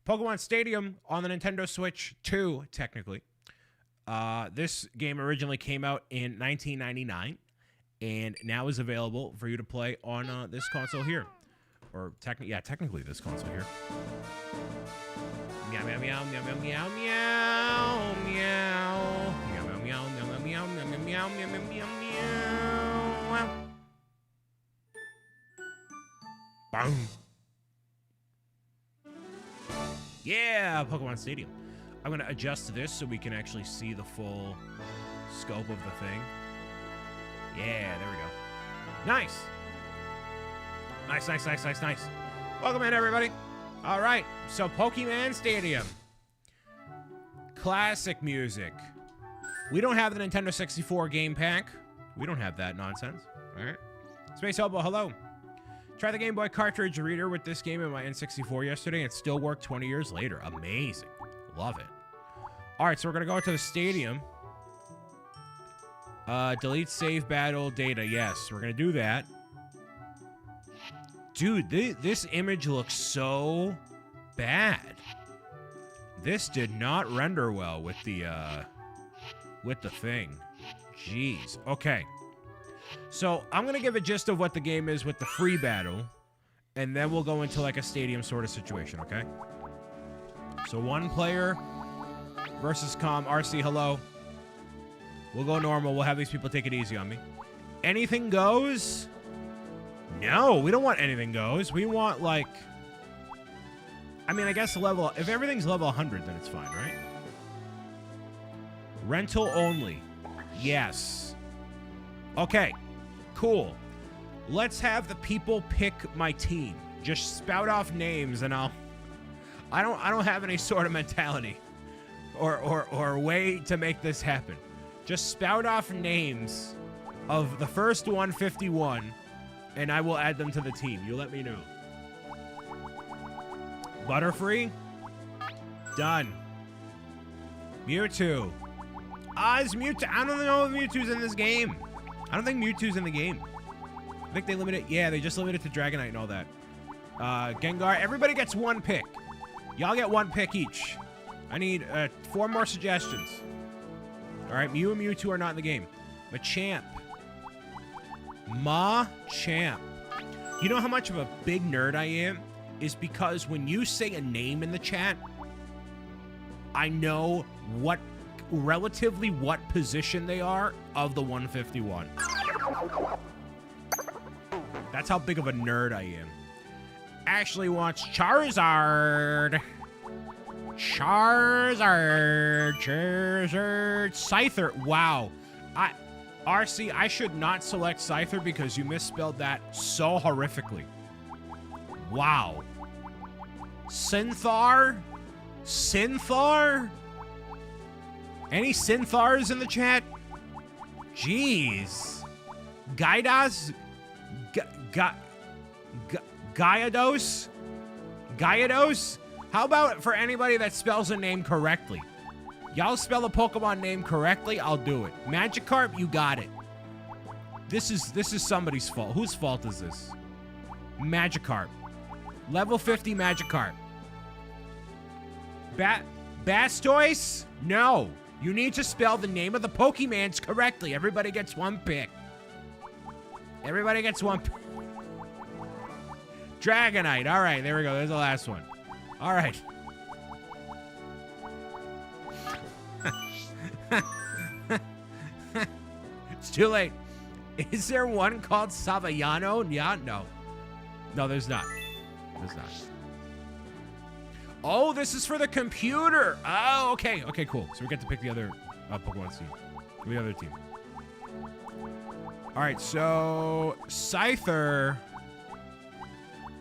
Pokemon Stadium on the Nintendo Switch 2, technically. This game originally came out in 1999 and now is available for you to play on this console here. Or technically this console here. Meow meow meow meow meow meow meow meow meow meow meow meow meow meow meow meow meow meow. Boom. Yeah, Pokemon Stadium. I'm gonna adjust this so we can actually see the full scope of the thing. Yeah, there we go. Nice. Nice, nice, nice, nice, nice. Welcome in, everybody. All right, so Pokemon Stadium. Classic music. We don't have the Nintendo 64 game pack. We don't have that nonsense. All right. Space Elbow, hello. Tried the Game Boy cartridge reader with this game in my N64 yesterday, and it still worked 20 years later. Amazing. Love it. All right, so we're going to go to the stadium. Delete save battle data. Yes, we're going to do that. Dude, this image looks so bad. This did not render well with the thing. Jeez. Okay. So I'm going to give a gist of what the game is with the free battle, and then we'll go into like a stadium sort of situation, okay? So one player versus com. RC, hello. We'll go normal. We'll have these people take it easy on me. Anything goes? No, we don't want anything goes. We want like... I mean, I guess level... If everything's level 100, then it's fine, right? Rental only. Yes. Okay. Cool. Let's have the people pick my team. Just spout off names and I don't have any sort of mentality or way to make this happen. Just spout off names of the first 151 and I will add them to the team. You let me know. Butterfree? Done. Mewtwo. Is Mewtwo? I don't know if Mewtwo's in this game. I don't think Mewtwo's in the game. I think they limit it. Yeah, they just limit it to Dragonite and all that. Gengar. Everybody gets one pick. Y'all get one pick each. I need 4 more suggestions. All right, Mew and Mewtwo are not in the game. Machamp. Machamp. You know how much of a big nerd I am? Is because when you say a name in the chat, I know relatively what position they are of the 151. That's how big of a nerd I am. Ashley wants Charizard. Charizard. Scyther. Wow. RC, I should not select Scyther because you misspelled that so horrifically. Wow. Synthar? Synthar? Any Synthars in the chat? Jeez. Gydas? Gyarados? Gyarados? How about for anybody that spells a name correctly? Y'all spell a Pokemon name correctly, I'll do it. Magikarp, you got it. This is somebody's fault. Whose fault is this? Magikarp. Level 50 Magikarp. Blastoise? No. You need to spell the name of the Pokemons correctly. Everybody gets one pick. Everybody gets one pick. Dragonite. All right, there we go. There's the last one. All right. It's too late. Is there one called Saviano? Yeah, no. No, there's not. There's not. Oh, this is for the computer. Oh, okay. Okay, cool. So we get to pick the other Pokemon team. The other team. All right, so Scyther.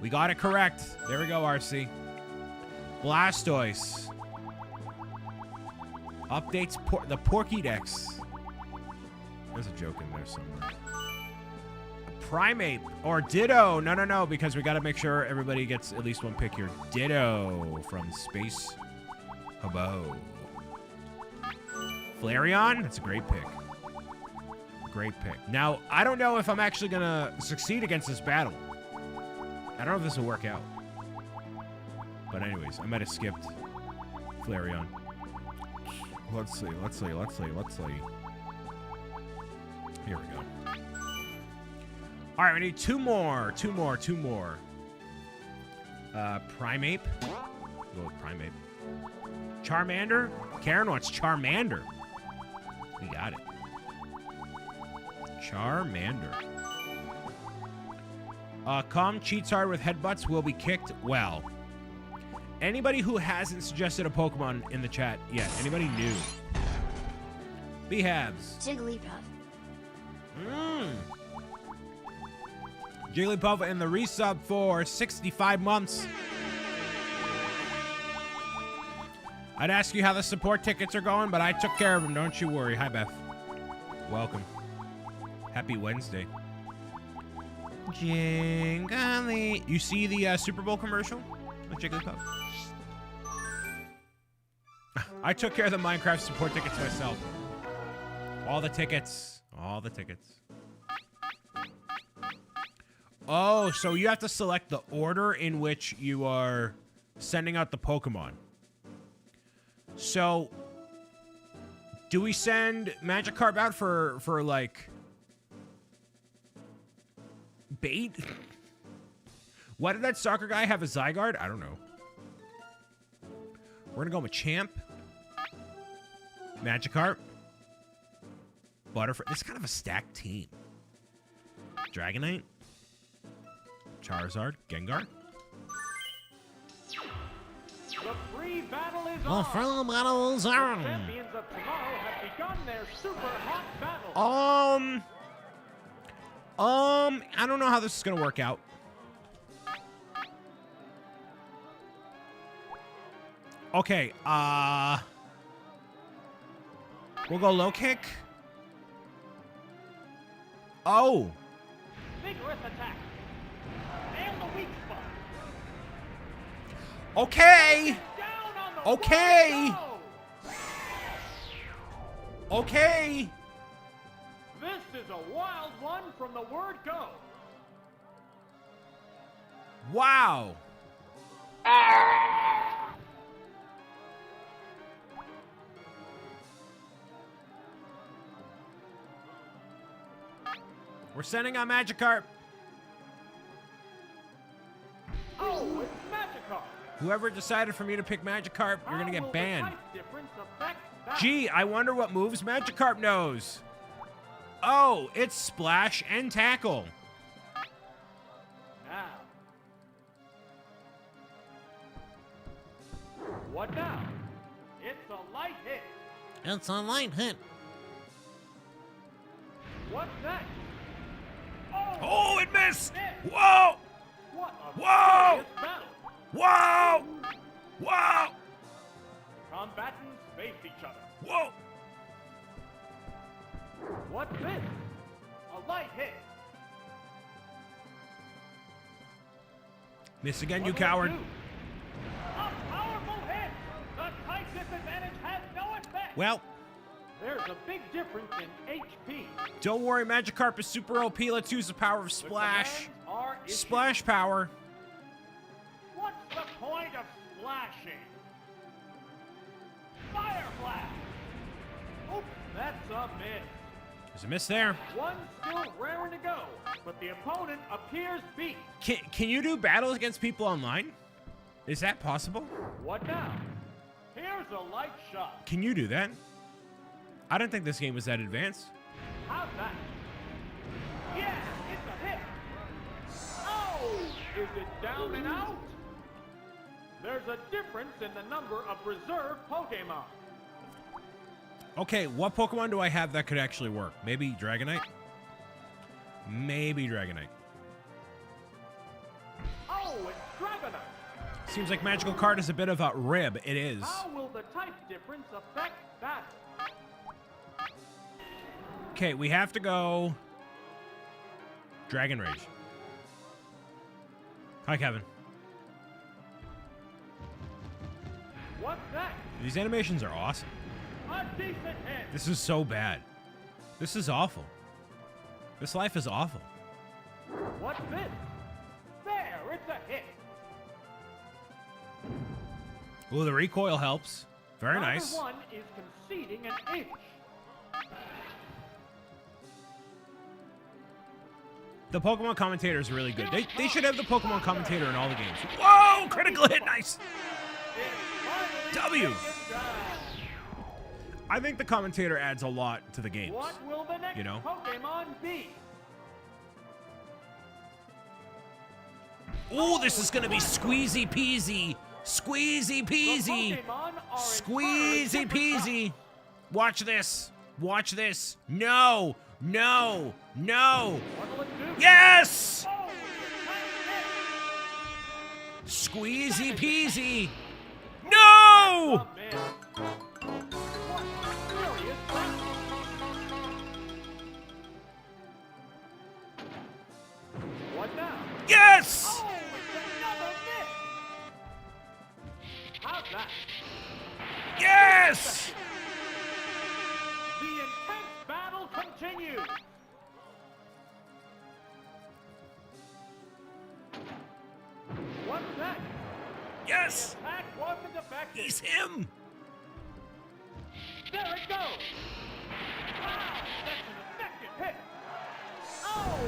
We got it correct. There we go, RC. Blastoise. Updates the Pokédex. There's a joke in there somewhere. Primate or Ditto. No, because we got to make sure everybody gets at least one pick here. Ditto from Space Hobo. Flareon. That's a great pick. Great pick. Now, I don't know if I'm actually going to succeed against this battle. I don't know if this will work out. But anyways, I might have skipped Flareon. Let's see. Here we go. All right, we need two more. Primeape. Go with Primeape. Charmander. Karen wants Charmander. We got it. Charmander. Calm cheats hard with headbutts will be kicked well. Anybody who hasn't suggested a Pokemon in the chat yet? Anybody new? Behabs. Jigglypuff. Jigglypuff and the resub for 65 months. I'd ask you how the support tickets are going, but I took care of them. Don't you worry. Hi, Beth. Welcome. Happy Wednesday. Jingly. You see the Super Bowl commercial with Jigglypuff? I took care of the Minecraft support tickets myself. All the tickets. Oh, so you have to select the order in which you are sending out the Pokemon. So, do we send Magikarp out for like, bait? Why did that soccer guy have a Zygarde? I don't know. We're gonna go with Champ. Magikarp. Butterfree. This is kind of a stacked team. Dragonite. Charizard. Gengar. The free battle is on. The free battle is on. The champions of tomorrow have begun their super hot battle. I don't know how this is gonna work out. Okay, we'll go low kick. Oh. Vigorous attack. And the weak spot. Okay. Down on the Okay. word go. Okay. This is a wild one from the word go. Wow. We're sending out Magikarp. Oh, it's Magikarp. Whoever decided for me to pick Magikarp, you're gonna How will get the banned. type difference affect that? Gee, I wonder what moves Magikarp knows. Oh, it's Splash and Tackle. Now. What now? It's a light hit. It's a light hit. What's next? Oh, it missed! Missed. Whoa! What a Whoa! furious battle. Whoa! Whoa! Combatants face each other. Whoa! What's this? A light hit. Miss again, you What will it coward. do? A powerful hit. The type disadvantage has no effect. Well, There's a big difference in HP. don't worry, Magikarp is super OP. Let's use the power of The Splash. commands are issued. Splash power. What's the point of splashing? Fire blast. Oops, that's a miss. There's a miss there. One still raring to go, but the opponent appears beat. Can you do battles against people online? Is that possible? What now? Here's a light shot. Can you do that? I don't think this game was that advanced. How's that? Yeah, it's a hit. Oh, is it down and out? There's a difference in the number of reserve Pokémon. Okay, what Pokemon do I have that could actually work? Maybe Dragonite? Maybe Dragonite. Oh, it's Dragonite. Seems like Magical Card is a bit of a rib. It is. How will the type difference affect that? Okay, we have to go Dragon Rage. Hi, Kevin. What's next? These animations are awesome. A decent hit. This is so bad. This is awful. This life is awful. What's this? There, it's a hit. Ooh, the recoil helps. Very Neither nice. one is conceding an inch. The Pokemon commentator is really good. They should have the Pokemon commentator in all the games. Whoa! Critical hit, nice. W. I think the commentator adds a lot to the games. What will the next Pokemon be? Ooh, this is gonna be squeezy peasy. Squeezy peasy. Squeezy peasy. Watch this. Watch this. No. No. No. Yes! Squeezy peasy. No! What now? Yes! Oh, it's another miss. How's that? Yes! The intense battle continues. What's that? Yes! The attack wasn't effective. He's him! There it goes. Wow, that's an effective hit. Oh,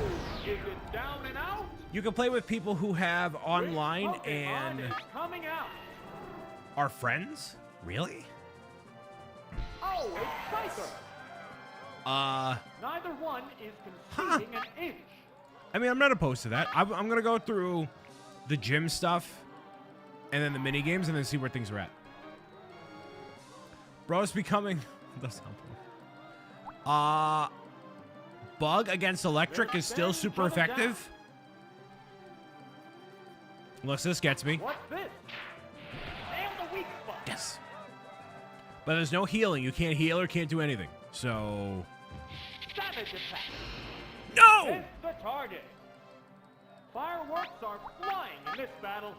is it down and out? You can play with people who have online Which Pokemon and is coming out? are friends? Really? Oh, it's Cypher. Neither one is conceding an inch. I mean, I'm not opposed to that. I'm going to go through the gym stuff and then the mini games and then see where things are at. Bro, it's becoming... That's helpful. Bug against electric is still super effective. Unless this gets me. What's this? Nail the weak spot. Yes. But there's no healing. You can't heal or can't do anything. So... Savage attack. No! Hit the target. Fireworks are flying in this battle.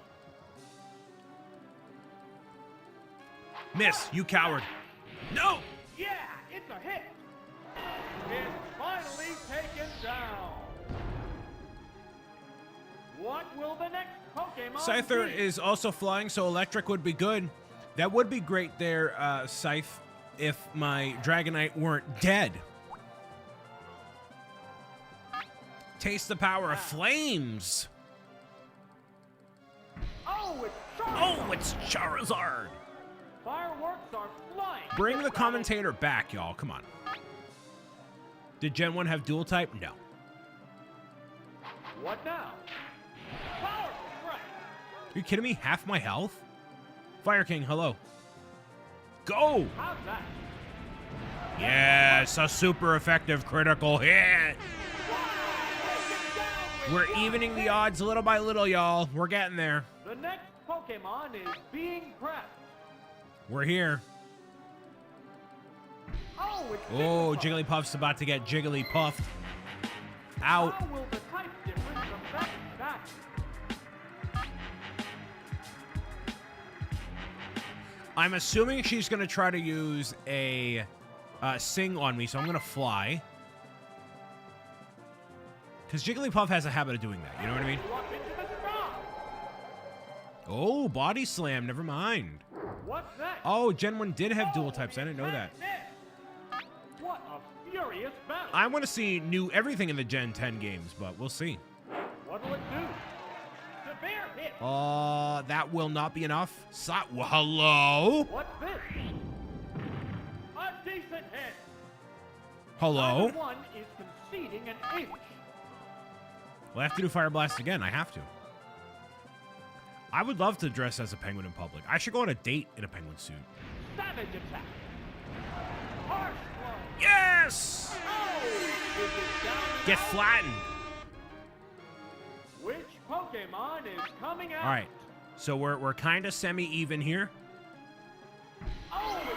Miss, you coward. No! Yeah, it's a hit. It's finally taken down. What will the next Pokemon Scyther be? is also flying, so electric would be good. That would be great there, Scythe, if my Dragonite weren't dead. Taste the power of flames. Oh, it's Charizard. Oh, it's Charizard. Fireworks are flying. Bring the commentator back, y'all. Come on. Did Gen 1 have dual type? No. What now? Power strike. Are you kidding me? Half my health? Fire King, hello. Go! How's that? Yes, a super effective critical hit. We're evening the odds little by little, y'all. We're getting there. The next Pokemon is being prepped. We're here. Oh, it's Oh, Jigglypuff. Jigglypuff's about to get Jigglypuffed. Out. How will the type difference affect that? I'm assuming she's going to try to use a Sing on me, so I'm going to fly. Because Jigglypuff has a habit of doing that, you know what I mean? Up into the sky. Oh, Body Slam, never mind. What's that? Oh, Gen 1 did have dual types, I didn't know that. What a furious battle. I want to see new everything in the Gen 10 games, but we'll see. What'll it do? Severe hit. That will not be enough. Well, hello? What's this? A decent hit. Hello? Neither one is conceding an inch. Well, I have to do Fire Blast again. I have to. I would love to dress as a penguin in public. I should go on a date in a penguin suit. Savage attack. Harsh blow. Yes! Oh, is it down and Get out? flattened. Which Pokemon is coming out? All right. So we're kind of semi-even here. Oh, it's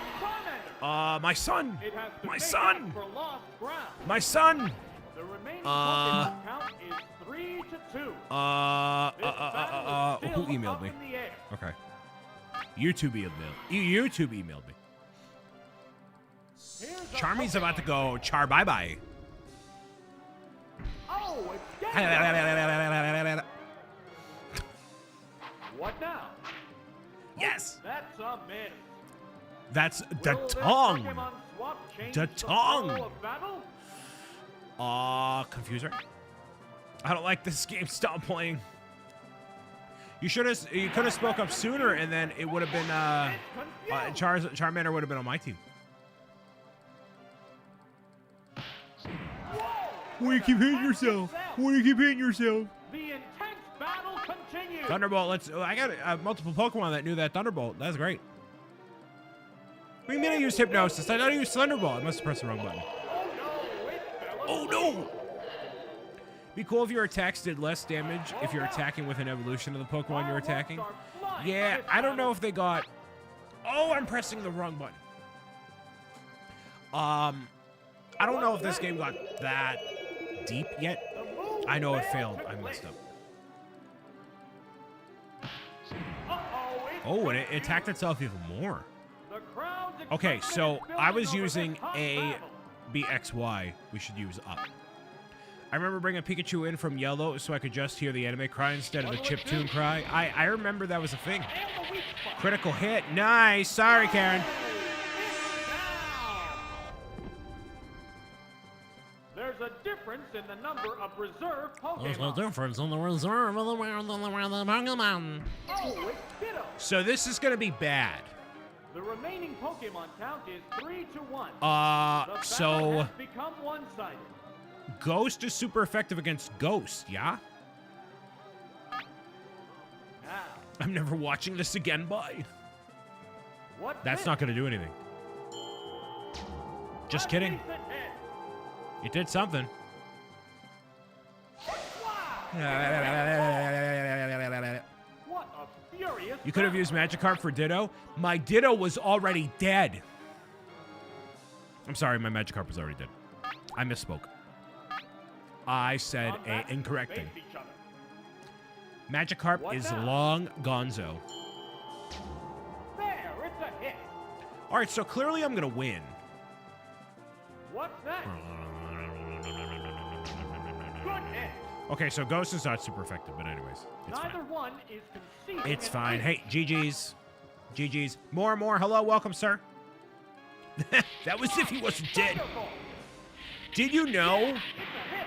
Charmander. My son. It has to My make son. up for lost ground. My son. The remaining Pokemon count is 3-2. This battle is Who still emailed up me? in the air. Okay. YouTube emailed me. Here's a Charmy's Pokemon. about to go char bye-bye. Oh, it's Gengar. What What now? Yes. That's a miss. That's the Will this tongue. Pokemon swap change The tongue. flow of battle? Confuser. I don't like this game. Stop playing. You could have spoke up sooner, and then it would have been Charmander would have been on my team. Why do you keep hitting yourself? Why do you keep hitting yourself? The intense battle continues. Thunderbolt. I got multiple Pokemon that knew that Thunderbolt. That's great. What do you mean I used Hypnosis? I thought I used Thunderbolt. I must have pressed the wrong button. Oh no! Be cool if your attacks did less damage if you're attacking with an evolution of the Pokemon you're attacking. Yeah, I don't know if they got... Oh, I'm pressing the wrong button. I don't know if this game got that deep yet. I know it failed. I messed up. Oh, and it attacked itself even more. Okay, so I was using A, B, X, Y. We should use up. I remember bringing Pikachu in from Yellow so I could just hear the anime cry instead of the chiptune cry. I remember that was a thing. Critical hit. Nice. Sorry, Karen. There's a difference in the number of reserve Pokemon. There's a difference in the reserve of the Pokemon. Oh, it's Ditto. So this is going to be bad. The remaining Pokemon count is 3-1. The so battle has become one-sided. Ghost is super effective against Ghost, yeah? Now, I'm never watching this again, bye. what's That's this? not going to do anything. Just A kidding. decent hit. It did something. What a furious You could have used Magikarp for Ditto. My Ditto was already dead. I'm sorry, my Magikarp was already dead. I misspoke. I said an incorrect thing. Magikarp is long gonzo. There, it's a hit. All right, so clearly I'm going to win. What's that? Good hit. Okay, so Ghost is not super effective, but anyways, it's Neither fine. one is conceding. It's an fine. ace. Hey, GG's. GG's. More. Hello, welcome, sir. That was if he wasn't dead. Wonderful. Did you know? It's a hit.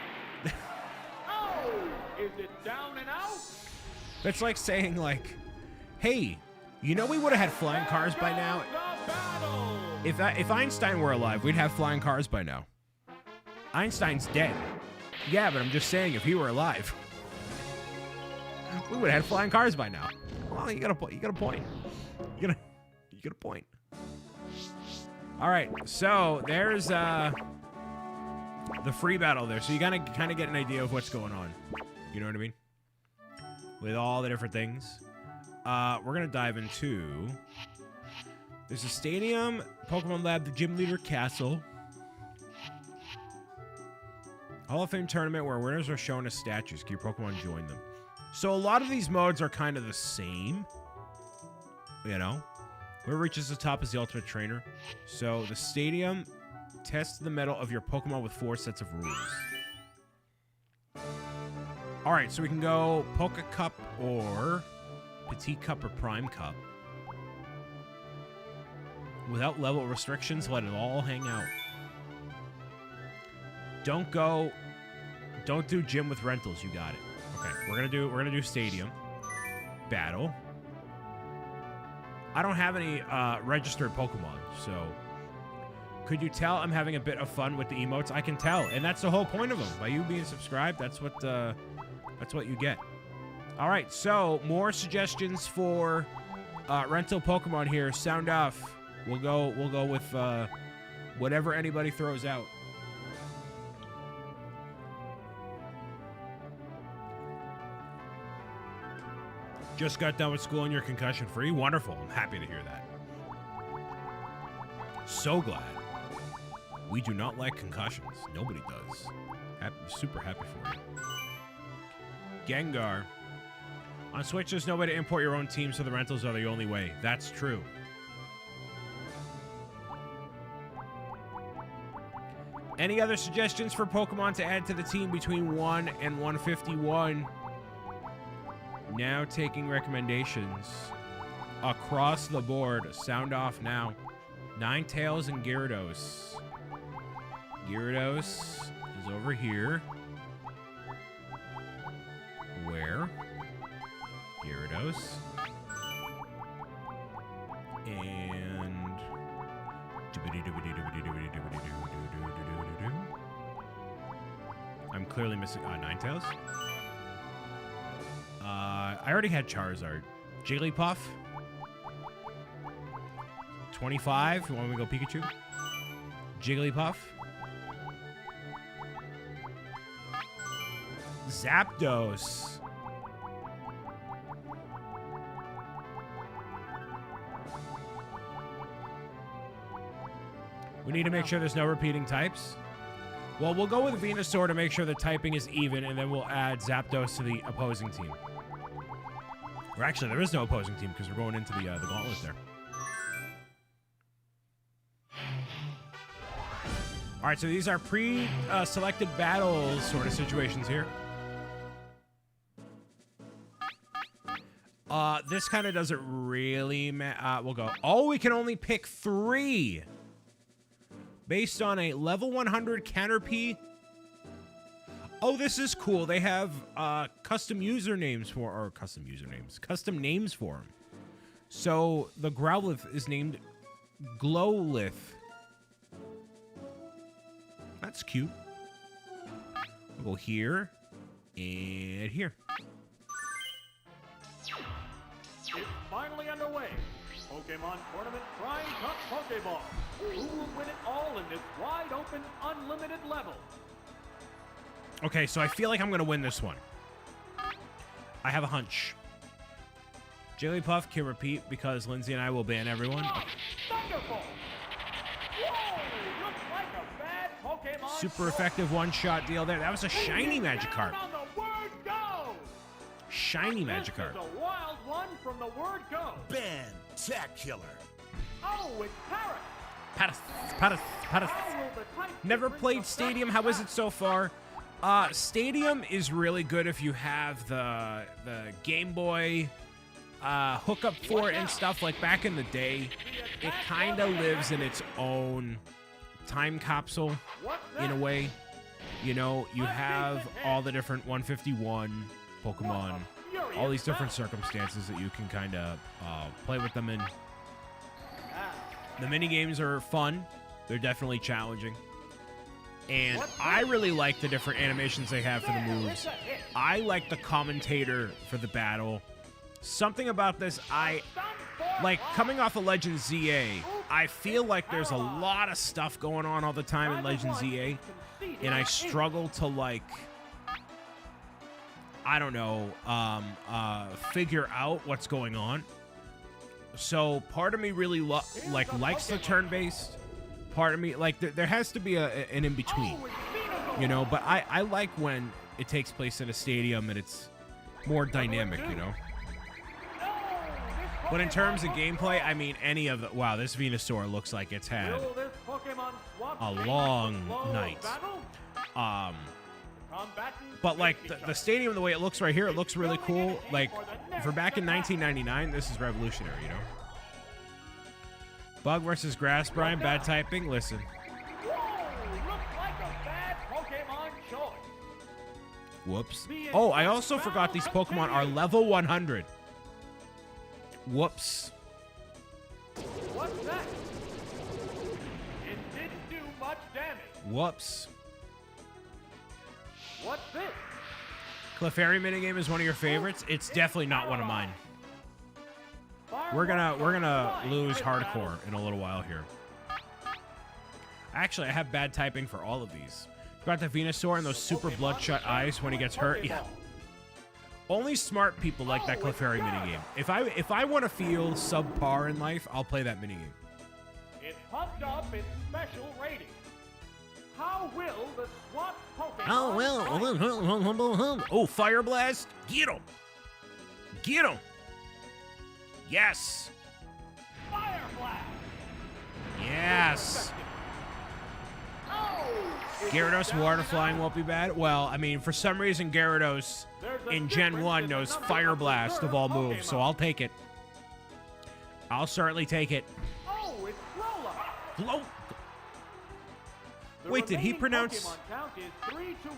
Oh, is it down and out? That's like saying, like, hey, you know we would have had flying cars by now? The battle. If Einstein were alive, we'd have flying cars by now. Einstein's dead. Yeah, but I'm just saying, if he were alive, we would have had flying cars by now. Well, you got a point. You got a point. You got a point. All right, so there's the free battle there. So you gotta kind of get an idea of what's going on. You know what I mean? With all the different things. We're gonna dive into. There's a stadium, Pokemon Lab, the gym leader castle. Hall of Fame tournament where winners are shown as statues. Can your Pokemon join them? So a lot of these modes are kind of the same. You know? Whoever reaches the top is the ultimate trainer. So the stadium tests the mettle of your Pokemon with 4 sets of rules. Alright, so we can go Poke Cup or Petite Cup or Prime Cup. Without level restrictions, let it all hang out. Don't do gym with rentals, you got it. Okay, we're gonna do stadium. Battle. I don't have any registered Pokemon, so could you tell I'm having a bit of fun with the emotes? I can tell, and that's the whole point of them. By you being subscribed, that's what you get. All right, so more suggestions for rental Pokemon here. Sound off. We'll go with whatever anybody throws out. Just got done with school and you're concussion free. Wonderful. I'm happy to hear that. So glad. We do not like concussions. Nobody does. Super happy for you. Gengar. On Switch, there's no way to import your own team, so the rentals are the only way. That's true. Any other suggestions for Pokemon to add to the team between 1 and 151? Now taking recommendations. across the board. Sound off now. Ninetales and Gyarados. Gyarados is over here. Where? Gyarados. And... I'm clearly missing... Ninetales? I already had Charizard. Jigglypuff. 25. You want me to go Pikachu? Jigglypuff. Zapdos. We need to make sure there's no repeating types. Well, we'll go with Venusaur to make sure the typing is even, and then we'll add Zapdos to the opposing team. Or actually, there is no opposing team because we're going into the gauntlet there. All right, so these are pre-selected battles sort of situations here. This kind of doesn't really matter. We'll go. Oh, we can only pick 3. Based on a level 100 Caterpie. Oh, this is cool. They have custom names for them. So the Growlithe is named Glowlithe. That's cute. We'll go here and here. It's finally underway. Pokemon Tournament Prime Cup Pokeball. Who will win it all in this wide open, unlimited level? Okay, so I feel like I'm going to win this one. I have a hunch. Jigglypuff can repeat because Lindsay and I will ban everyone. Oh, thunderbolt! Whoa! Looks like a bad Pokemon. Super effective one-shot deal there. That was a shiny Magikarp. On the word go! Shiny Magikarp. This is a wild one from the word go. Spectacular. Oh, it's Parrot. Paris. How will the type Never difference played affect Stadium. How is it so far? Stadium is really good if you have the Game Boy hookup for it and stuff. Like back in the day, it kind of lives in its own time capsule in a way. You know, you have all the different 151 Pokemon, all these different circumstances that you can kind of play with them in. The mini games are fun. They're definitely challenging. And I really like the different animations they have for the moves. I like the commentator for the battle. Something about this, like coming off of Legend ZA, I feel like there's a lot of stuff going on all the time in Legend ZA. And I struggle to like, I don't know, figure out what's going on. So part of me really likes the turn-based. Part of me, like, there has to be an in-between, you know? But I like when it takes place in a stadium and it's more dynamic, you know? But in terms of gameplay, I mean, any of the... Wow, this Venusaur looks like it's had a long night. But, like, the stadium, the way it looks right here, it looks really cool. Like, for back in 1999, this is revolutionary, you know? Bug versus Grass, Brian. Bad typing. Listen. Whoops. Oh, I also forgot these Pokemon are level 100. Whoops. What's that? It didn't do much damage. Whoops. What's this? Clefairy minigame is one of your favorites. It's definitely not one of mine. We're gonna lose hardcore in a little while here. Actually, I have bad typing for all of these. Got the Venusaur and those super bloodshot eyes when he gets hurt. Yeah. Only smart people like that Clefairy minigame. If I want to feel subpar in life, I'll play that minigame. It pumped up its special rating. How will the SWAT Pokemon... Oh, Fire Blast! Get him! Get him! Yes! Fire Blast! Yes! Gyarados Water Flying won't be bad. Well, I mean, for some reason, Gyarados in Gen 1 knows Fire Blast of all moves, so I'll take it. I'll certainly take it. Oh, it's Lola. Glow. The Wait, did he remaining pronounce? Pokemon count is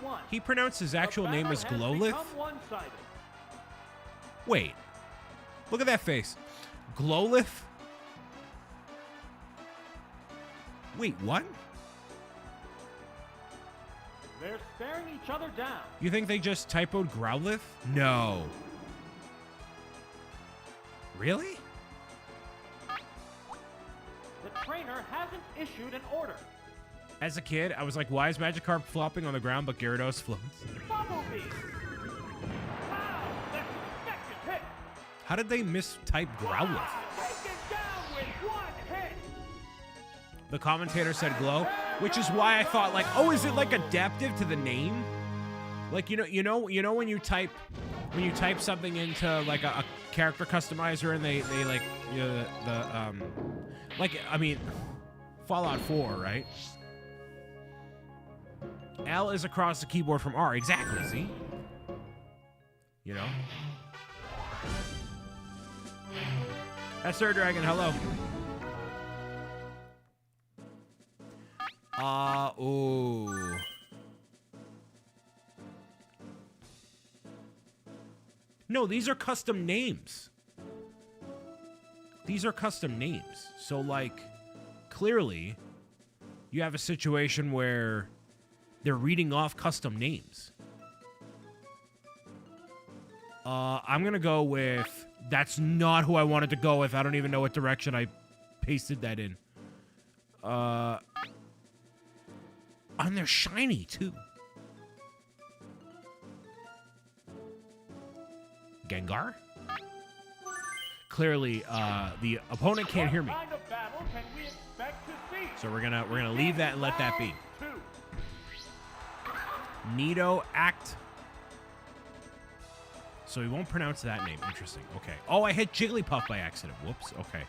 3-1. He pronounced his actual name as Glowlith? Become one-sided. Wait. Look at that face. Glowlith? Wait, what? They're staring each other down. You think they just typoed Growlithe? No. Really? The trainer hasn't issued an order. As a kid, I was like, why is Magikarp flopping on the ground but Gyarados floats? Bumblebee. Wow, that's an effective hit. How did they mistype Growlithe? Taken down with one hit. The commentator said glow, which is why I thought like, oh, is it like adaptive to the name? Like you know when you type something into like a character customizer and they like like I mean Fallout 4, right? L is across the keyboard from R. Exactly, see? You know? That's Sir Dragon, hello. Ooh. No, these are custom names. These are custom names. So, like, clearly, you have a situation where they're reading off custom names. I'm going to go with... That's not who I wanted to go with. I don't even know what direction I pasted that in. And they're shiny, too. Gengar? Clearly, the opponent can't hear me. What kind of battle can we expect to see? So we're gonna leave that and let that be. Round 2. Nido Act. So he won't pronounce that name. Interesting. Okay. Oh, I hit Jigglypuff by accident. Whoops. Okay.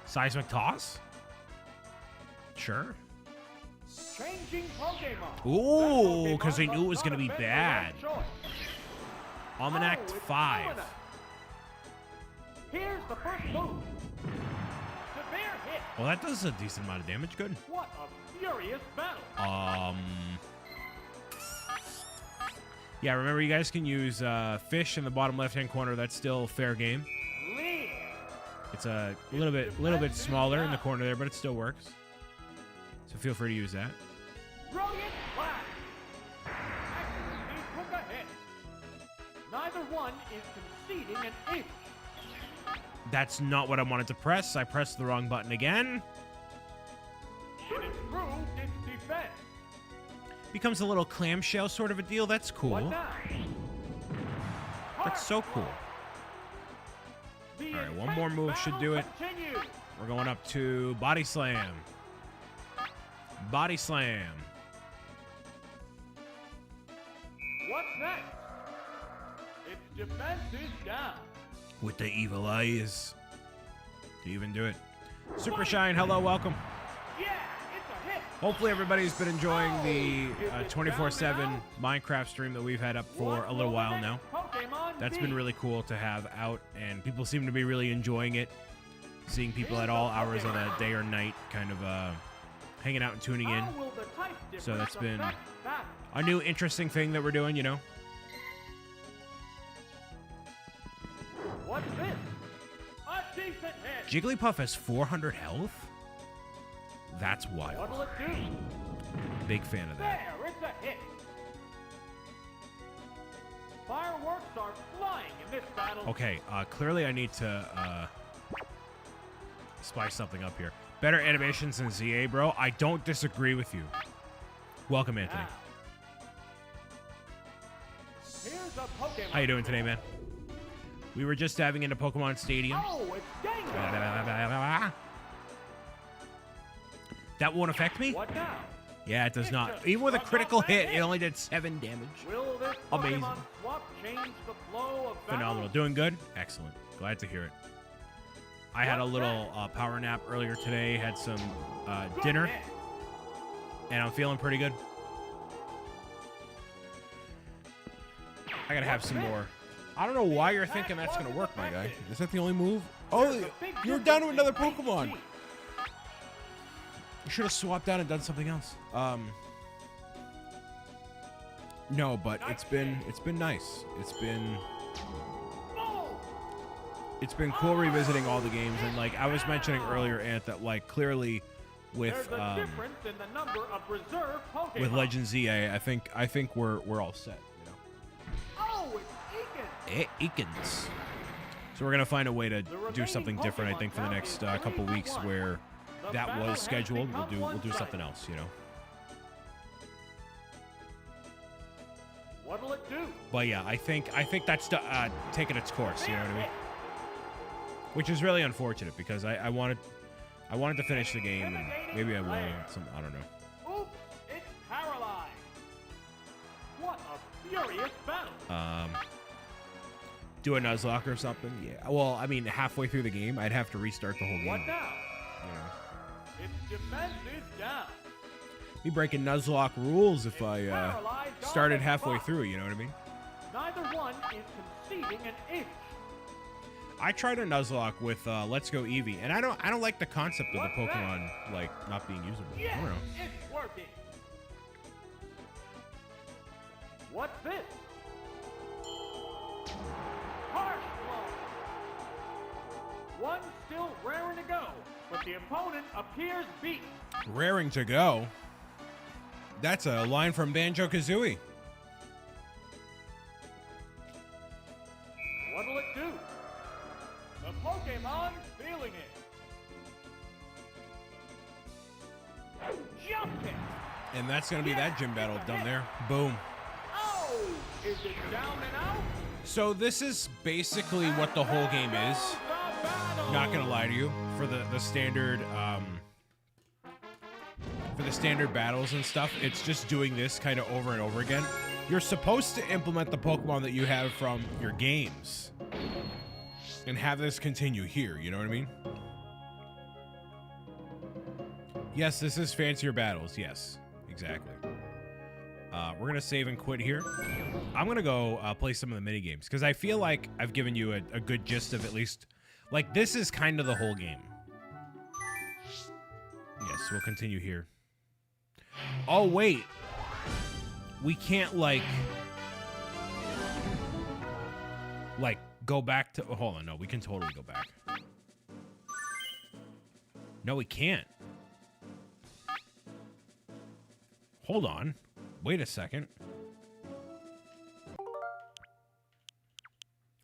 Seismic Toss? Sure. Changing Pokemon. Ooh, because they knew it was gonna be bad. Almanac Oh, it's 5. Almanac. Here's the first move. Severe hit. Well, that does a decent amount of damage. Good. What a furious battle. Yeah, remember you guys can use fish in the bottom left-hand corner. That's still fair game. Lead. It's a little bit smaller in the corner there, but it still works. So feel free to use that. Brilliant flash. Accuracy took a hit. Neither one is conceding an inch. That's not what I wanted to press. I pressed the wrong button again. It improved its defense. Becomes a little clamshell sort of a deal. That's What cool. now? That's so cool. The All right, one intense more move should do it. battle continues. We're going up to Body Slam. Body Slam. What's next? Its defense is down. With the evil eyes. To even do it. Super Shine, hello, welcome. Yeah, it's a hit. Hopefully everybody's been enjoying the 24/7 Minecraft stream that we've had up for What a little will while the now. next Pokemon That's be? been really cool to have out, and people seem to be really enjoying it. Seeing people at all hours of the day or night kind of hanging out and tuning in. How will the type So that's difference been affect battle? a new interesting thing that we're doing, you know. What's this? A decent hit. Jigglypuff has 400 health? That's wild. What'll it do? Big fan of that. There, it's a hit. Fireworks are flying in this battle. Okay, clearly I need to spice something up here. Better animations than ZA, bro. I don't disagree with you. Welcome, Anthony. Now, here's a Pokemon. How you doing today, man? We were just diving into Pokemon Stadium. Oh, it's Gengar. That won't affect me? What now? Yeah, it does not. Even with a critical hit, it only did 7 damage. Will this Amazing. Pokemon swap change the flow of battle? Phenomenal. Doing good? Excellent. Glad to hear it. I had a little power nap earlier today, had some Good dinner, hit. and I'm feeling pretty good. I gotta have some more I don't know why you're thinking that's going to work, my guy. Is that the only move? Oh, you're down to another Pokemon. You should have swapped out and done something else. No, but it's been nice. It's been cool revisiting all the games, and like I was mentioning earlier, Ant, that like clearly with Legend Z, I think we're all set, you know. Oh, it's Eakins. So we're gonna find a way to do something different, I think, for the next couple weeks where that was scheduled. We'll do something else, you know. What'll it do? But yeah, I think that's taking its course, you know what I mean? Which is really unfortunate because I wanted to finish the game, and maybe I will. I don't know. Oops, it's paralyzed. What a furious battle. Do a Nuzlocke or something? Yeah. Well, I mean, halfway through the game, I'd have to restart the whole game. What now? You know. Its defense is down. Be breaking Nuzlocke rules if I started halfway through. You know what I mean? Neither one is conceding an inch. I tried a Nuzlocke with Let's Go Eevee, and I don't like the concept of the Pokemon like not being usable. Yes, I don't know. it's working. What's this? Harsh blow. One still raring to go, but the opponent appears beat. Raring to go. That's a line from Banjo-Kazooie. What'll it do? The Pokémon feeling it. Jump it. And that's going to be that gym battle done there. Boom. Oh, is it down and out? So this is basically what the whole game is. Not going to lie to you. For the standard battles and stuff, it's just doing this kind of over and over again. You're supposed to implement the Pokemon that you have from your games and have this continue here, you know what I mean? Yes, this is fancier battles. Yes, exactly. We're going to save and quit here. I'm going to go play some of the mini games because I feel like I've given you a good gist of at least, like, this is kind of the whole game. Yes, we'll continue here. Oh, wait. We can't, like, go back to... Oh, hold on, no, we can totally go back. No, we can't. Hold on. Wait a second.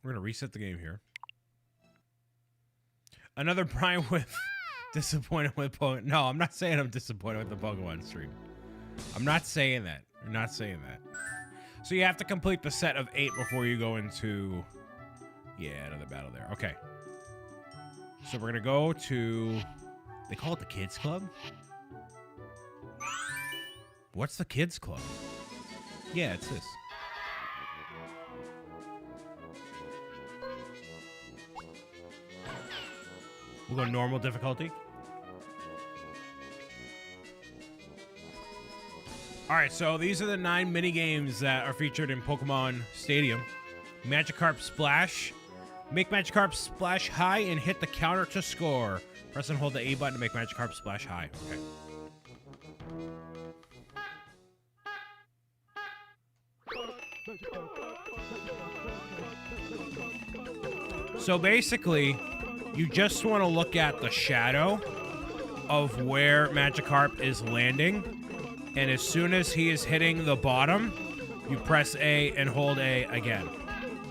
We're going to reset the game here. Another Brian with disappointed with Pokemon. No, I'm not saying I'm disappointed with the Pokemon stream. I'm not saying that. I'm not saying that. So you have to complete the set of 8 before you go into... Yeah, another battle there. Okay. So we're going to go to... They call it the Kids Club? What's the Kids Club? Yeah, it's this. We'll go normal difficulty. All right, so these are the 9 mini games that are featured in Pokemon Stadium. Magikarp Splash. Make Magikarp splash high and hit the counter to score. Press and hold the A button to make Magikarp splash high. Okay. So basically, you just want to look at the shadow of where Magikarp is landing. And as soon as he is hitting the bottom, you press A and hold A again.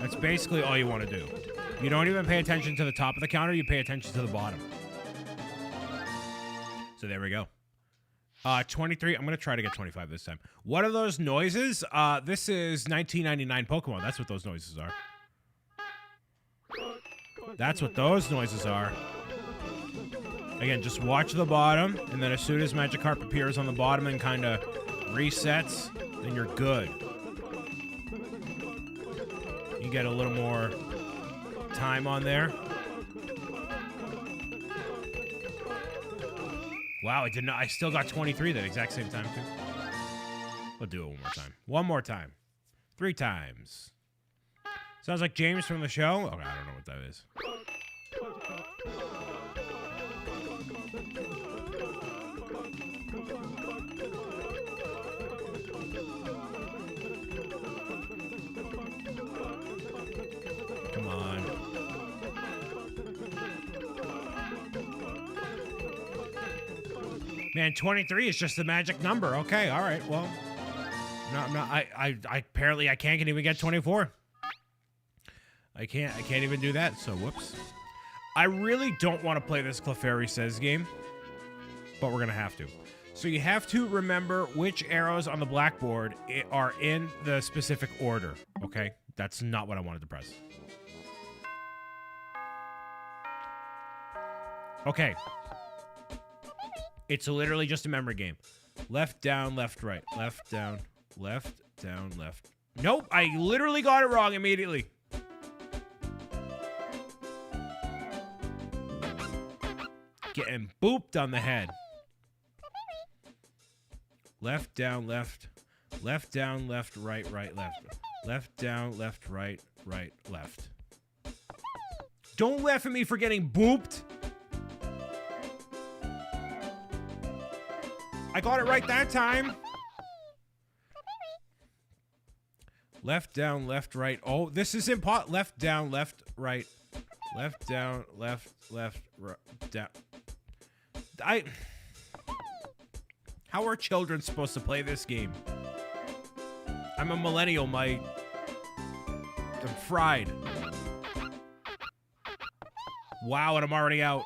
That's basically all you want to do. You don't even pay attention to the top of the counter, you pay attention to the bottom. So there we go. 23, I'm going to try to get 25 this time. What are those noises? This is 1999 Pokemon. That's what those noises are. That's what those noises are. Again, just watch the bottom, and then as soon as Magikarp appears on the bottom and kind of resets, then you're good. You get a little more time on there. Wow, I did not. I still got 23 that exact same time too. We'll do it one more time. One more time. 3 times. Sounds like James from the show. Okay, I don't know what that is. Come on. Man, 23 is just the magic number. Okay, all right. Well, no, I apparently I can't even get 24. I can't even do that. So whoops. I really don't want to play this Clefairy Says game, but we're gonna have to. So you have to remember which arrows on the blackboard are in the specific order. Okay, that's not what I wanted to press. Okay. It's literally just a memory game. Left, down, left, right. Left, down, left, down, left. Nope, I literally got it wrong immediately. Getting booped on the head. Left, down, left. Left, down, left, right, right, left. Left, down, left, right, right, left. Don't laugh at me for getting booped. I got it right that time. Left, down, left, right. Oh, this is impossible. Left, down, left, right. Left, down, left, left, right, down. How are children supposed to play this game? I'm a millennial, I'm fried. Wow, and I'm already out.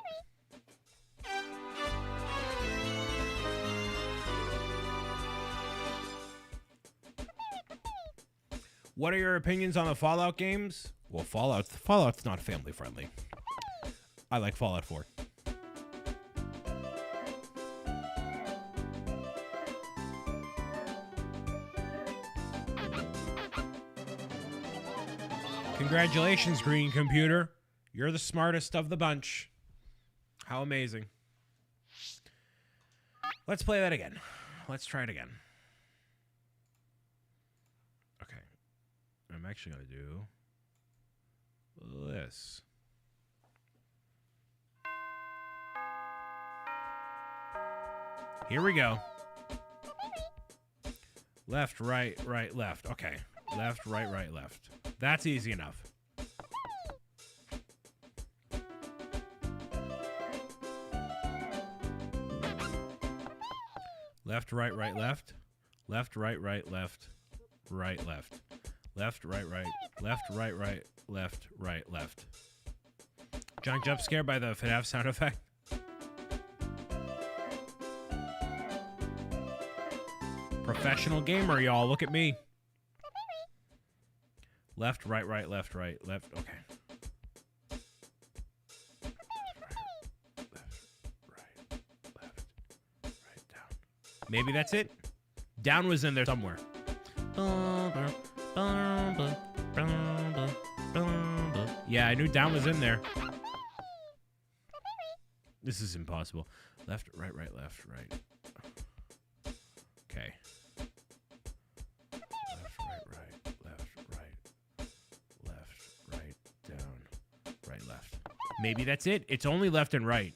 What are your opinions on the Fallout games? Well, Fallout's not family friendly. I like Fallout 4. Congratulations, Green Computer. You're the smartest of the bunch. How amazing. Let's play that again. Let's try it again. Okay. I'm actually going to do this. Here we go. Left, right, right, left. Okay. Left, right, right, left. That's easy enough. Left, right, right, left. Left, right, right, left. Right, left. Left, right, right. Left, right, right. Left, right, left. Giant jump scare by the FNAF sound effect. Professional gamer, y'all. Look at me. Left, right, right, left, right, left. Okay. Maybe that's it. Down was in there somewhere. Yeah, I knew down was in there. This is impossible. Left, right, right, left, right. Okay. Left, right, right, left, right. Left, right, down, right, left. Maybe that's it. It's only left and right.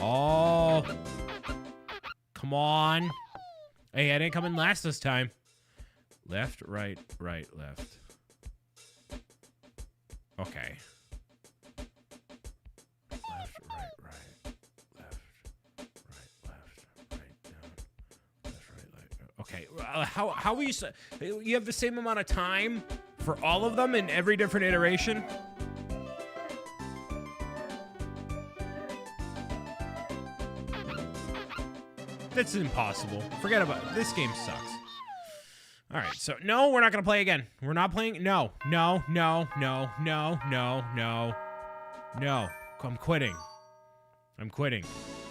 Oh, come on. Hey, I didn't come in last this time. Left, right, right, left. Okay. Left, right, right, left, right, left, right, down, left, right, left. Okay, how are you have the same amount of time for all of them in every different iteration? That's impossible. Forget about it. This game sucks. All right, so no, we're not gonna play again. We're not playing. No. I'm quitting.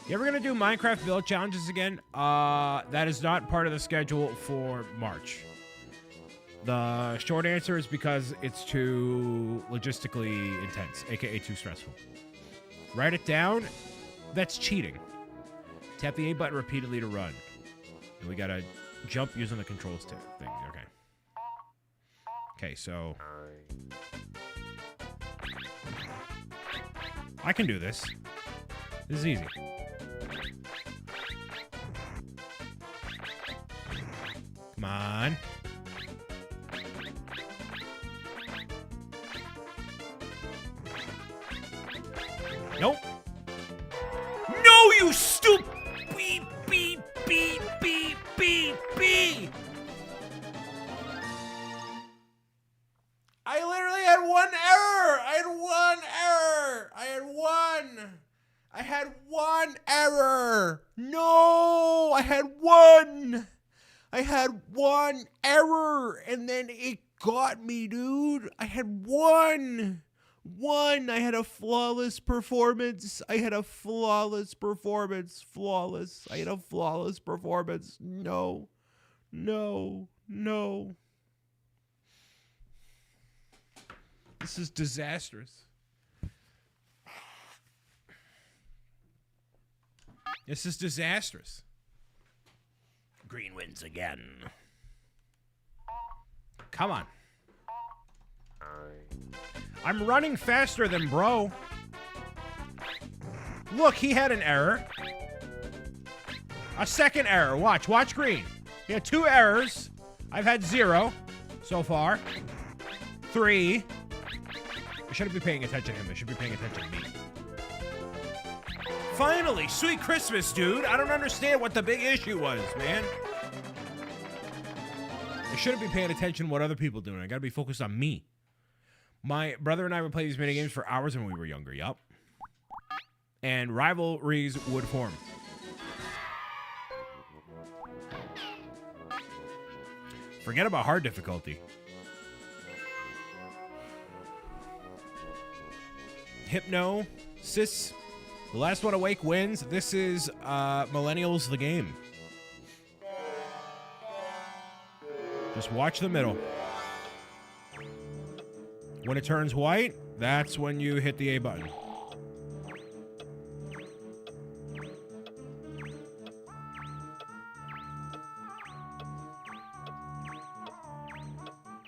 You ever gonna do Minecraft build challenges again? That is not part of the schedule for March. The short answer is because it's too logistically intense, aka too stressful. Write it down. That's cheating. Tap the A button repeatedly to run. And we gotta jump using the controls thing. Okay. Okay, so I can do this. This is easy. Come on. Nope. No, you stupid beep, beep, beep, beep, beep, beep. I literally had one error. I had one error. No, I had one. I had one error, and then it got me, dude. I had one. I had a flawless performance. I had a flawless performance. No. This is disastrous. Green wins again. Come on. I'm running faster than bro. Look, he had an error. A second error. Watch green. He had 2 errors. I've had 0 so far. 3. I shouldn't be paying attention to him. I should be paying attention to me. Finally, sweet Christmas, dude. I don't understand what the big issue was, man. I shouldn't be paying attention to what other people are doing. I gotta be focused on me. My brother and I would play these minigames for hours when we were younger, yup. And rivalries would form. Forget about hard difficulty. Hypno, Sis, the last one awake wins. This is Millennials the game. Just watch the middle. When it turns white, that's when you hit the A button.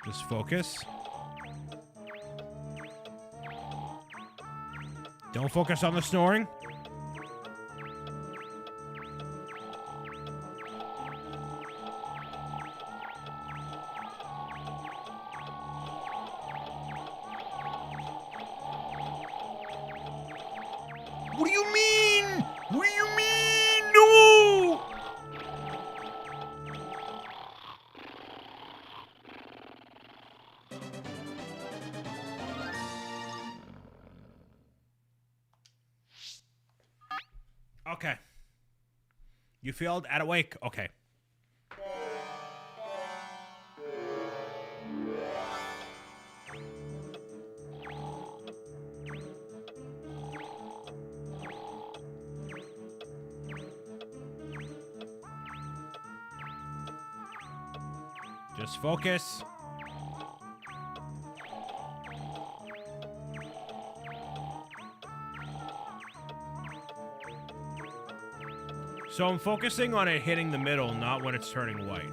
Just focus. Don't focus on the snoring. What do you mean? What do you mean? No! Okay. You failed at awake. Okay. Just focus. So I'm focusing on it hitting the middle, not when it's turning white.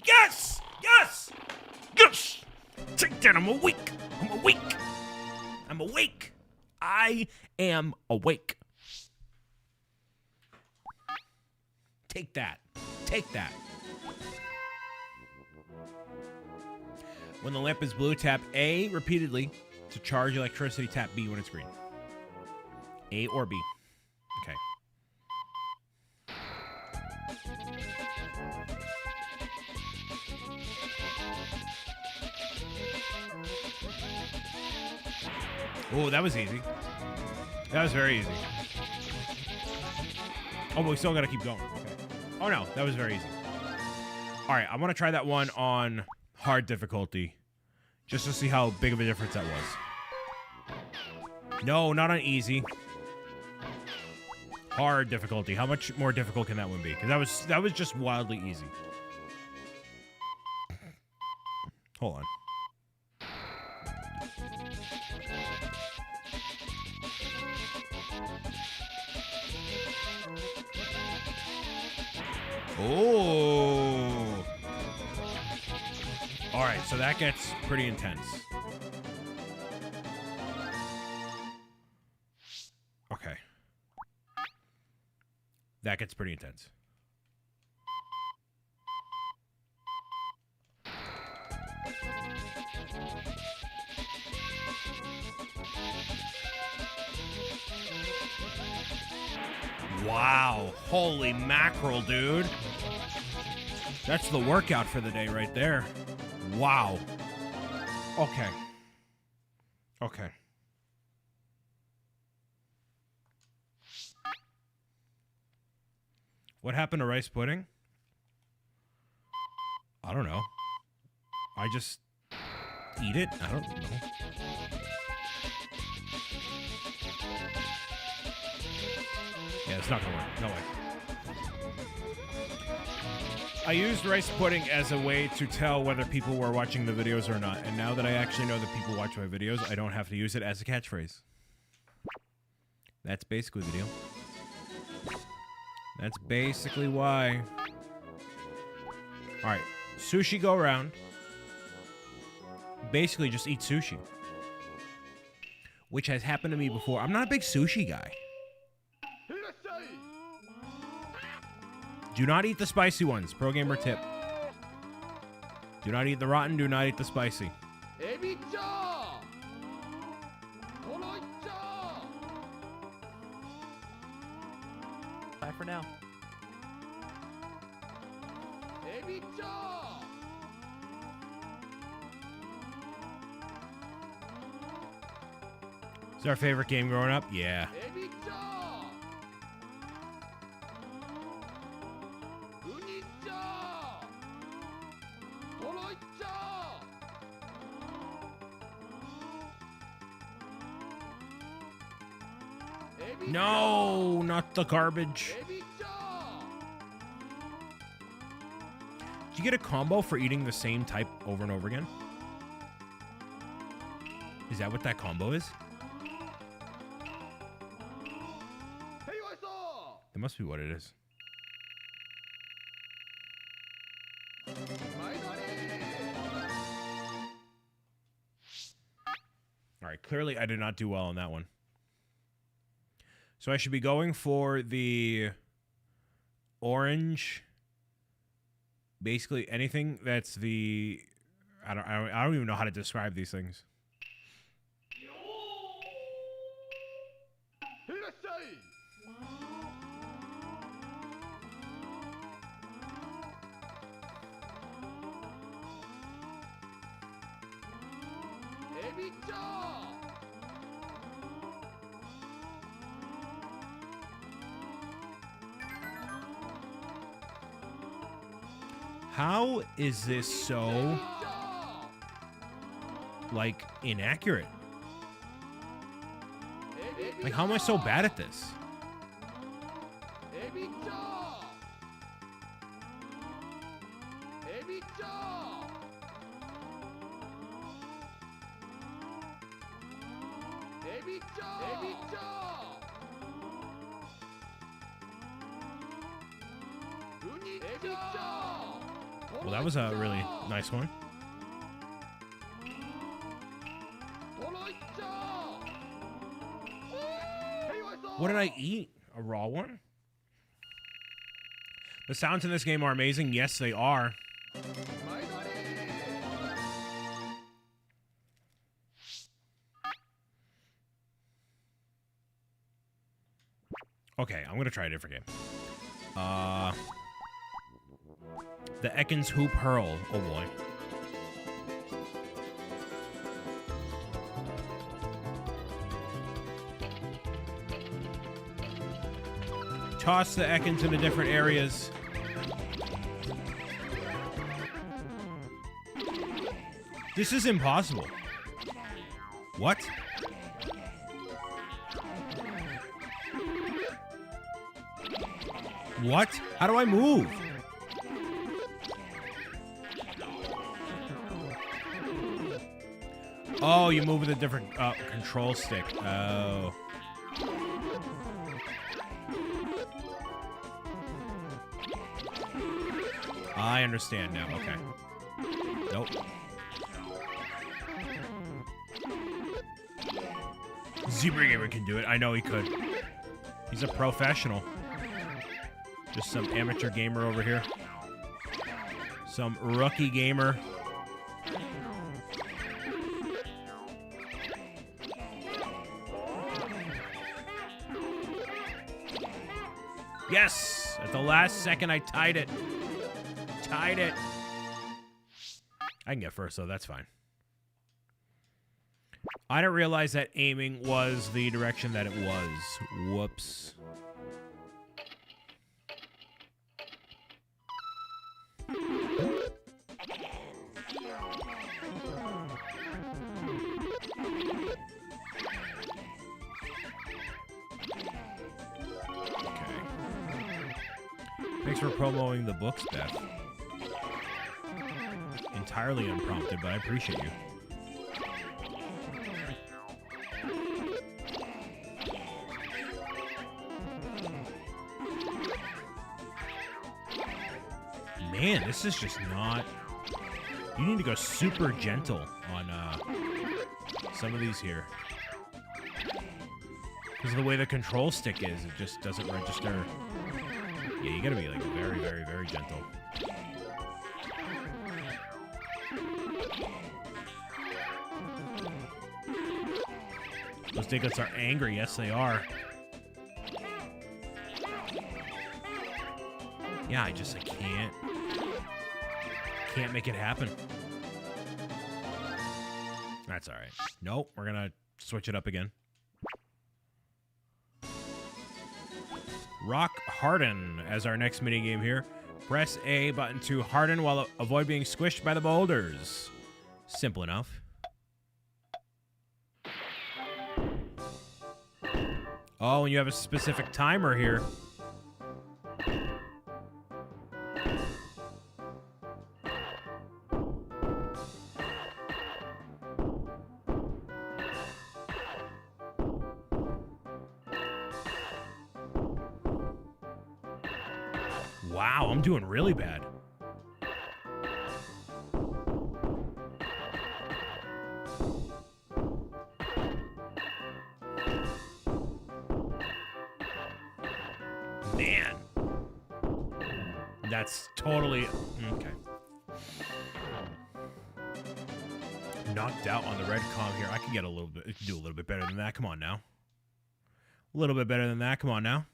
Yes! Yes! Yes! Take that, I'm awake! I'm awake! I'm awake! I am awake. Take that. Take that. When the lamp is blue, tap A repeatedly to charge electricity. Tap B when it's green. A or B. Okay. Oh, that was easy. That was very easy. Oh, but we still gotta keep going. Okay. Oh no, that was very easy. All right, I want to try that one on hard difficulty, just to see how big of a difference that was. No, not on easy. Hard difficulty. How much more difficult can that one be? Because that was just wildly easy. Hold on. Oh. All right, so that gets pretty intense. Okay. That gets pretty intense. Wow. Holy mackerel, dude. That's the workout for the day right there. Wow. Okay. Okay. What happened to rice pudding? I don't know. I just eat it? I don't know. Yeah, it's not gonna work. No way. I used rice pudding as a way to tell whether people were watching the videos or not. And now that I actually know that people watch my videos, I don't have to use it as a catchphrase. That's basically the deal. That's basically why. Alright. Sushi go around. Basically just eat sushi. Which has happened to me before. I'm not a big sushi guy. Do not eat the spicy ones. Pro gamer tip. Do not eat the rotten. Do not eat the spicy. Bye for now. Is our favorite game growing up? Yeah. No, not the garbage. Did you get a combo for eating the same type over and over again? Is that what that combo is? That must be what it is. All right, clearly I did not do well on that one. So I should be going for the orange. Basically anything that's the I don't even know how to describe these things. How is this so, like, inaccurate? Like, how am I so bad at this? Well, that was a really nice one. What did I eat? A raw one? The sounds in this game are amazing. Yes, they are. Okay, I'm gonna try a different game. The Ekans Hoop Hurl. Oh boy. Toss the Ekans into different areas. This is impossible. What? What? How do I move? Oh, you move with a different control stick. Oh. I understand now. Okay. Nope. Zebra Gamer can do it. I know he could. He's a professional. Just some amateur gamer over here. Some rookie gamer. Yes! At the last second, I tied it. Tied it. I can get first, though. That's fine. I didn't realize that aiming was the direction that it was. Whoops. Thanks for promoting the books, Beth. Entirely unprompted, but I appreciate you. Man, this is just not... You need to go super gentle on some of these here. Because of the way the control stick is, it just doesn't register... Yeah, you gotta be like very, very, very gentle. Those Diglets are angry. Yes, they are. Yeah, I can't make it happen. That's all right. Nope, we're gonna switch it up again. Rock Harden as our next minigame here. Press A button to harden while avoid being squished by the boulders. Simple enough. Oh, and you have a specific timer here. Wow, I'm doing really bad. Man. That's totally... Okay. Knocked out on the red comm here. I can get a little bit... Do a little bit better than that. Come on now. A little bit better than that. Come on now.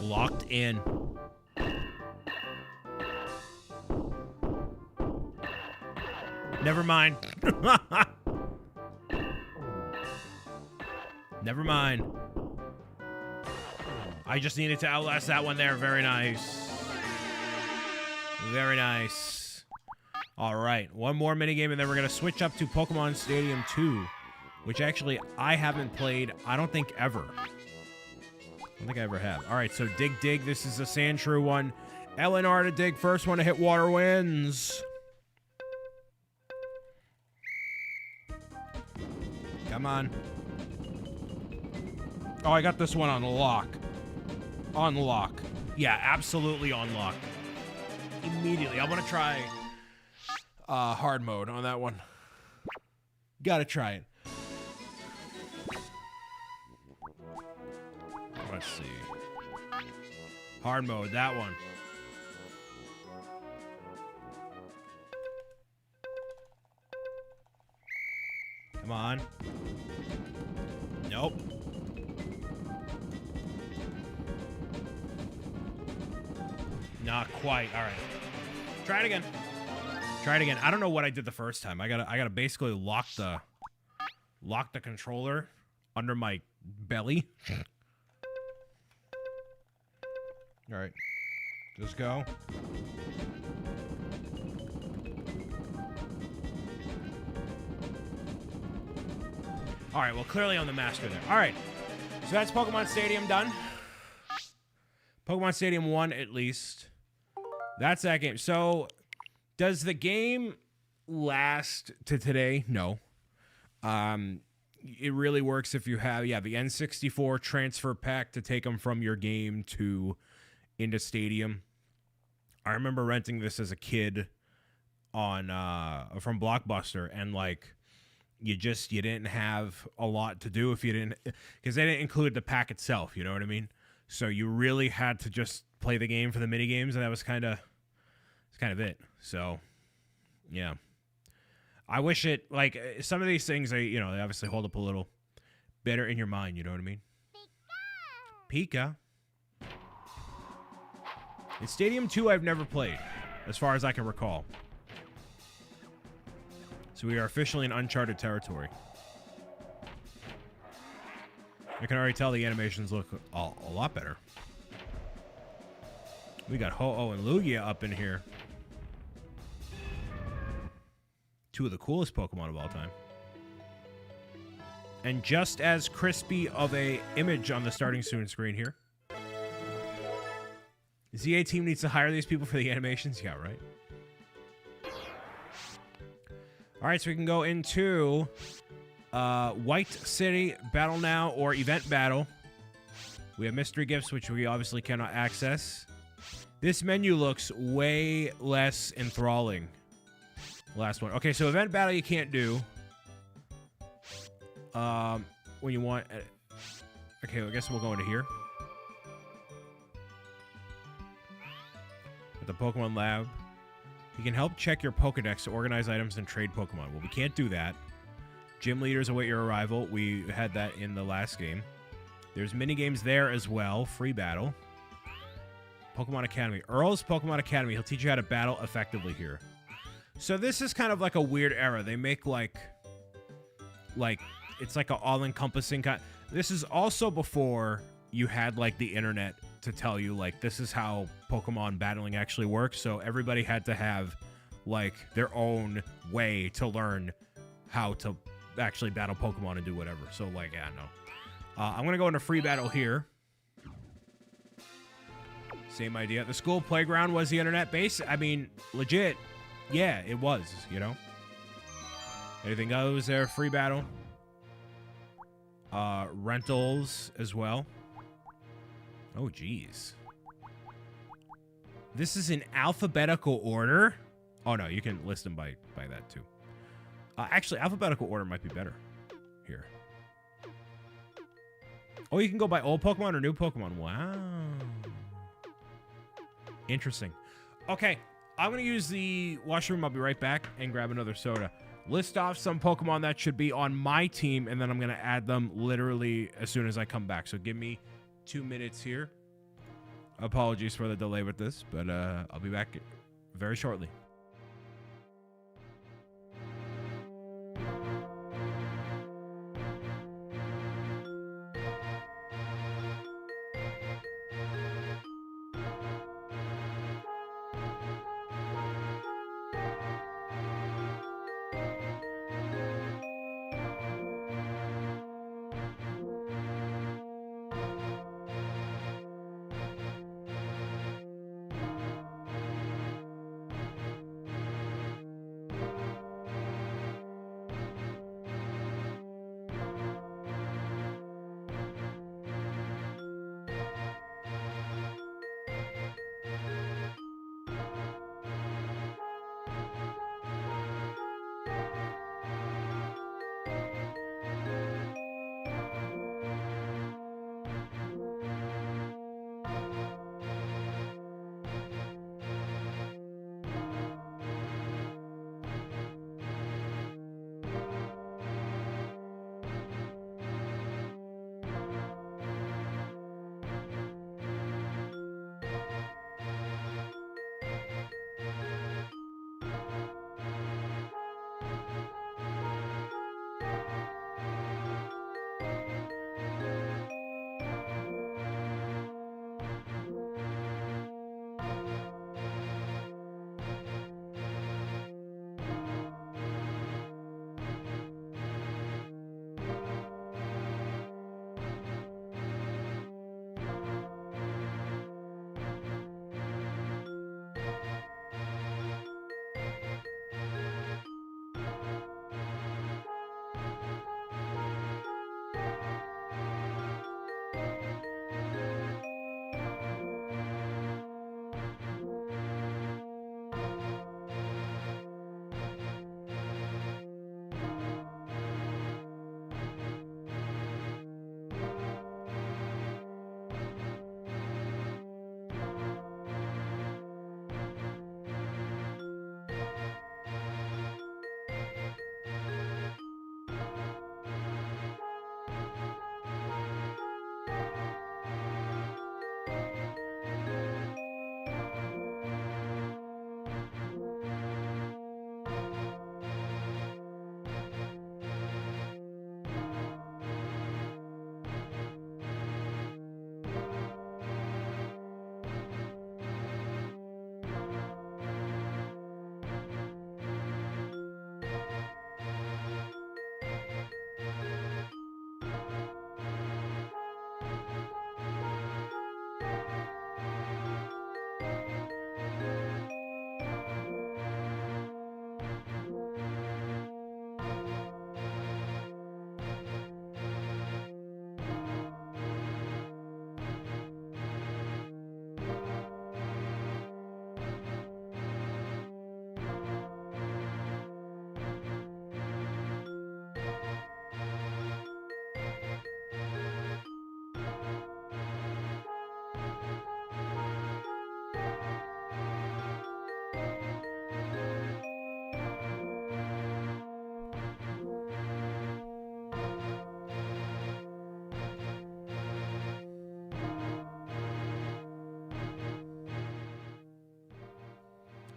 Locked in. Never mind. Never mind. I just needed to outlast that one there. Very nice. Very nice. All right. One more minigame, and then we're going to switch up to Pokemon Stadium 2, which actually I haven't played, I don't think, ever. I don't think I ever have. All right, so dig. This is a Sandshrew one. LNR to dig. First one to hit water wins. Come on. Oh, I got this one on lock. On lock. Yeah, absolutely on lock. Immediately. I want to try hard mode on that one. Gotta try it. Let's see. Hard mode, that one. Come on. Nope. not quite. All right. Try it again. Try it again. I don't know what I did the first time. I gotta basically lock the controller under my belly. All right. Just go. All right, well, clearly I'm the master there. All right, so that's Pokemon Stadium done. Pokemon Stadium 1, at least. That's that game. So, does the game last to today? No. It really works if you have, the N64 transfer pack to take them from your game to into Stadium. I remember renting this as a kid on from Blockbuster, and like you didn't have a lot to do if you didn't, because they didn't include the pack itself, you know what I mean? So you really had to just play the game for the mini games, and that was kind of it. So yeah, I wish it, like, some of these things, they obviously hold up a little better in your mind, you know what I mean? Pika. In Stadium 2, I've never played, as far as I can recall. So we are officially in uncharted territory. I can already tell the animations look a lot better. We got Ho-Oh and Lugia up in here. Two of the coolest Pokemon of all time. And just as crispy of a image on the starting soon screen here. The ZA team needs to hire these people for the animations? Yeah, right. All right, so we can go into White City Battle Now or Event Battle. We have mystery gifts, which we obviously cannot access. This menu looks way less enthralling. Last one. Okay, so Event Battle you can't do. When you want... okay, well, I guess we'll go into here. At the Pokemon Lab. You can help check your Pokedex to organize items and trade Pokemon. Well, we can't do that. Gym leaders await your arrival. We had that in the last game. There's minigames there as well. Free battle. Pokemon Academy. Earl's Pokemon Academy. He'll teach you how to battle effectively here. So this is kind of like a weird era. They make like it's like an all-encompassing kind. This is also before you had like the internet to tell you like this is how Pokemon battling actually works. So everybody had to have like their own way to learn how to actually battle Pokemon and do whatever. So like, yeah, no. I'm gonna go into free battle here. Same idea. The school playground was the internet base. I mean, legit. Yeah, it was, you know. Anything goes there. Free battle. Rentals as well. Oh, geez. This is in alphabetical order? Oh, no, you can list them by that, too. Actually, alphabetical order might be better here. Oh, you can go by old Pokemon or new Pokemon. Wow. Interesting. Okay, I'm going to use the washroom. I'll be right back and grab another soda. List off some Pokemon that should be on my team, and then I'm going to add them literally as soon as I come back. So give me 2 minutes here. Apologies for the delay with this, but I'll be back very shortly.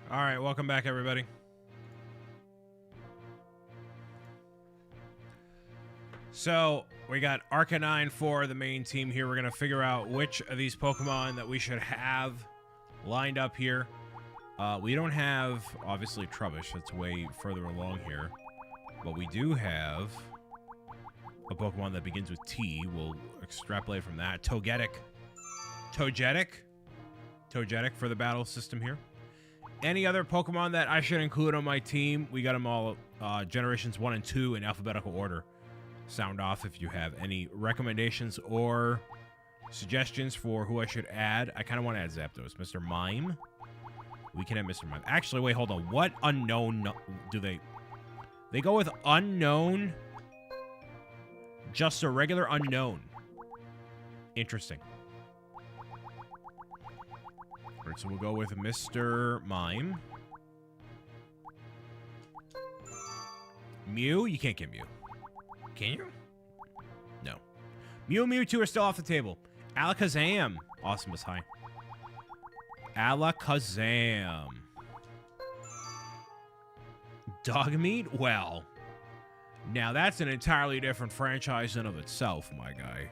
All right, welcome back, everybody. So, we got Arcanine for the main team here. We're going to figure out which of these Pokemon that we should have lined up here. We don't have, obviously, Trubbish. That's way further along here. But we do have a Pokemon that begins with T. We'll extrapolate from that. Togetic for the battle system here. Any other Pokemon that I should include on my team? We got them all generations 1 and 2 in alphabetical order. Sound off if you have any recommendations or suggestions for who I should add. I kind of want to add Zapdos. Mr. Mime. We can add Mr. Mime. Actually, wait, hold on. What unknown do they... They go with unknown. Just a regular unknown. Interesting. All right, so we'll go with Mr. Mime. Mew? You can't get Mew. Can you? No. Mew and Mewtwo are still off the table. Alakazam. Awesome was high. Alakazam. Dogmeat? Well, now that's an entirely different franchise in of itself, my guy.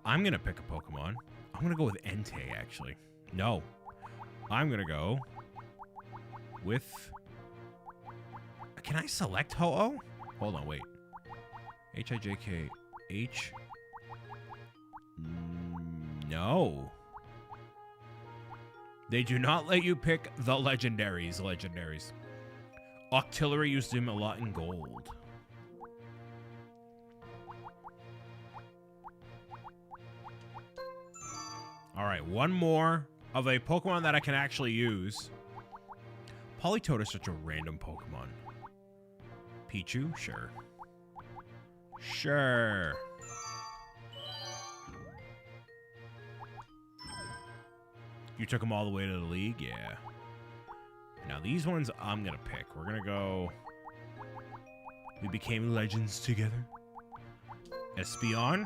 I'm going to pick a Pokemon. I'm going to go with Entei, actually. No. I'm going to go with... Can I select Ho-Oh? Hold on, wait. H-I-J-K-H... No. They do not let you pick the legendaries. Octillery used him a lot in gold. Alright, one more of a Pokemon that I can actually use. Politoed is such a random Pokemon. Pichu? Sure. Sure. You took them all the way to the league? Yeah. Now, these ones I'm going to pick. We're going to go... We became legends together. Espeon.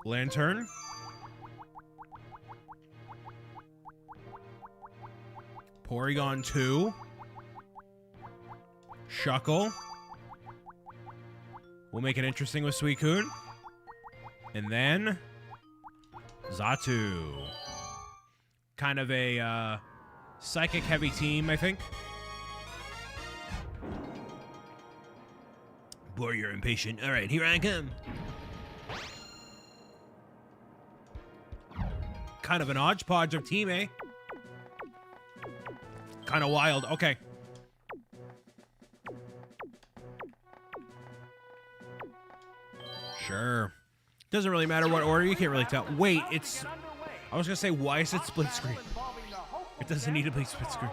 Lantern. Porygon 2. Shuckle. We'll make it interesting with Suicune. And then... Xatu. Kind of a psychic-heavy team, I think. Boy, you're impatient. All right, here I come. Kind of an hodgepodge of team, eh? Kind of wild. Okay. Sure. Doesn't really matter what order. You can't really tell. Wait, it's... I was going to say, why is it split screen? It doesn't need to be split screen.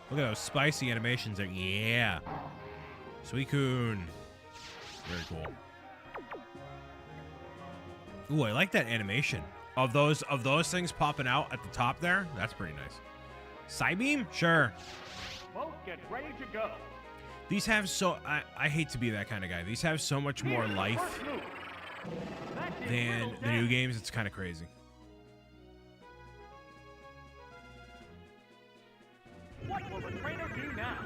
Look at those spicy animations there. Yeah. Suicune. Very cool. Ooh, I like that animation. Of those things popping out at the top there. That's pretty nice. Psybeam? Sure. Both get ready to go. These have so... I hate to be that kind of guy. These have so much more life than the new games. It's kind of crazy. What will the trainer do now?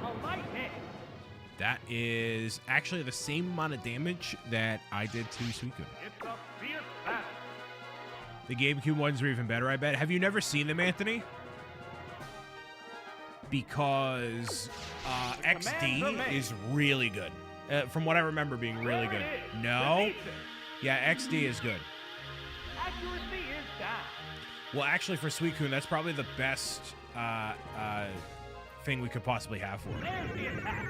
A light hit. That is actually the same amount of damage that I did to Suicune. It's a fierce battle. The GameCube ones are even better, I bet. Have you never seen them, Anthony? Because XD is really good. From what I remember being really good. No? Yeah, XD is good. Accuracy is down. Well, actually, for Suicune, that's probably the best thing we could possibly have for it. There's the attack.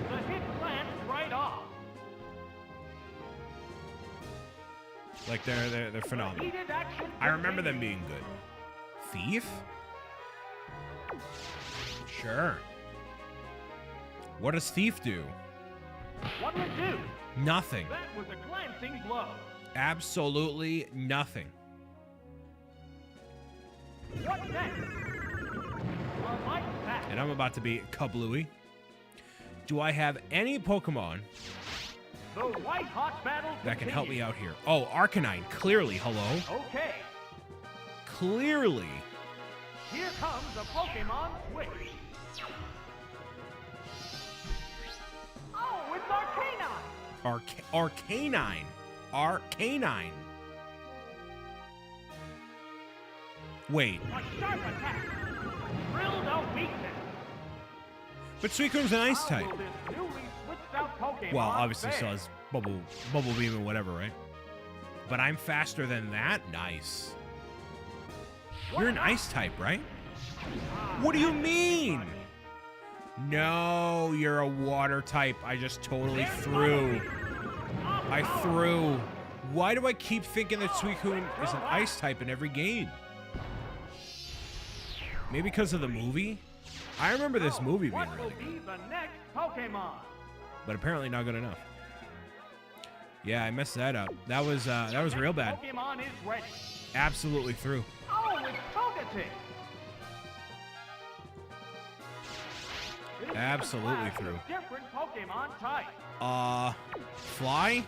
The hit lands right off. Like, they're phenomenal. Heated action I remember them being good. Thief? Sure. What does Thief do? What will it do? Nothing. That was a glancing blow. Absolutely nothing. What next? And I'm about to be kablooey. Do I have any Pokemon The white hot battle that can help me continues. out here? Oh, Arcanine. Clearly, hello. Okay, Clearly. here comes a Pokemon switch. Oh, it's Arcanine. Arcanine. Wait, A sharp attack. Thrill don't beat this. but Suicune's an ice How type. will this newly switched out Pokemon Well, obviously fare? still has bubble beam and whatever, right? But I'm faster than that? Nice. You're an ice type, right? What do you mean? No, you're a water type. I just totally threw. I threw. Why do I keep thinking that Suicune is an ice type in every game? Maybe because of the movie? I remember this movie being What really will good, be the next Pokemon? but apparently not good enough. Yeah, I messed that up. That was real bad. Pokemon is ready. Absolutely threw. Oh, it's Togetic. This is a Absolutely clash of through. Different Pokemon types. Fly?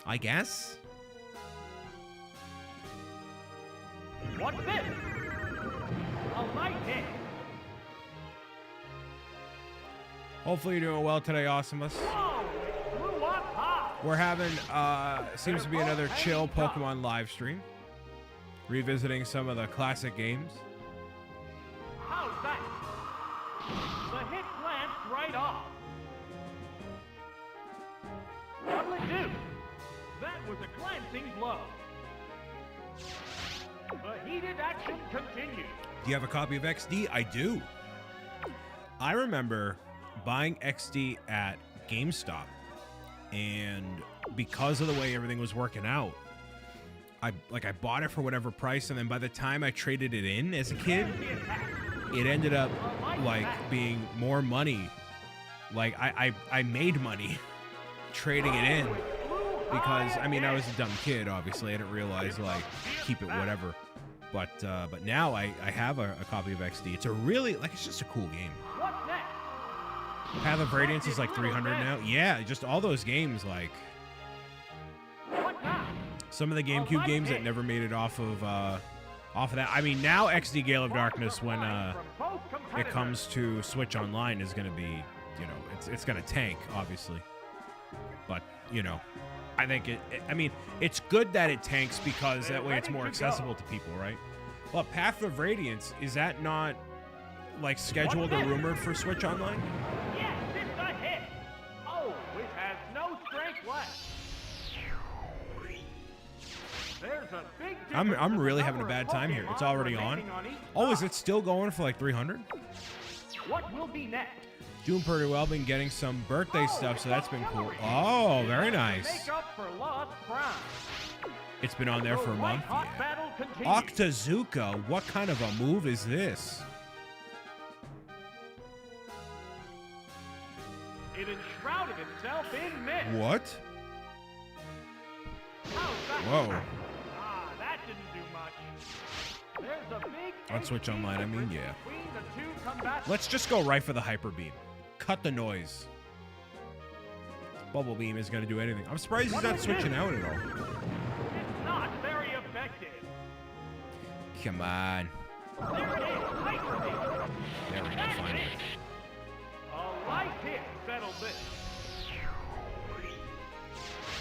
I guess? What's this? A light hit. Hopefully you're doing well today, Awesomus. Whoa, it blew up high. We're having, seems to be another chill Pokemon live stream. Revisiting some of the classic games. How's that? The hit glanced right off. What'll it do? That was a glancing blow. The heated action continues. Do you have a copy of XD? I do. I remember buying XD at GameStop, and because of the way everything was working out, I bought it for whatever price, and then by the time I traded it in as a kid, it ended up like being more money. Like I made money trading it in, because I mean I was a dumb kid, obviously I didn't realize like keep it whatever. But now I have a copy of XD. It's a really it's just a cool game. What's next? Path of Radiance is like 300 now. Yeah, just all those games, like What now? some of the GameCube games that never made it off of that. I mean, now XD Gale of Darkness, when it comes to Switch Online, is going to be, you know, it's going to tank, obviously. But you know, I think I mean, it's good that it tanks because that way it's more accessible to people, right? Well, Path of Radiance, is that not like scheduled or rumored for Switch Online? Yes, it's a hit. Oh, it has no strength left. There's a big I'm difference in the really having a number of bad time here. It's Pokemon already on. remaining each Oh, is side. it still going for like 300? What will be next? Doing pretty well. Been getting some birthday stuff, so that's been cool. auxiliary. Oh, very To nice. Make up for lost ground. It's been on there for a The month. white-hot Yeah. battle continues. Octazooka, what kind of a move is this? It enshrouded itself in mist. What? How's that? Whoa. Ah, that didn't do much. There's a big On Switch HP Online, I mean, difference yeah. between the two combatants. Let's just go right for the Hyper Beam. Cut the noise. Bubble Beam is going to do anything. I'm surprised he's not switching out at all. It's not very effective. Come on. There it is, Hyper Beam. There we go, That's finally. it. A light hit settled this.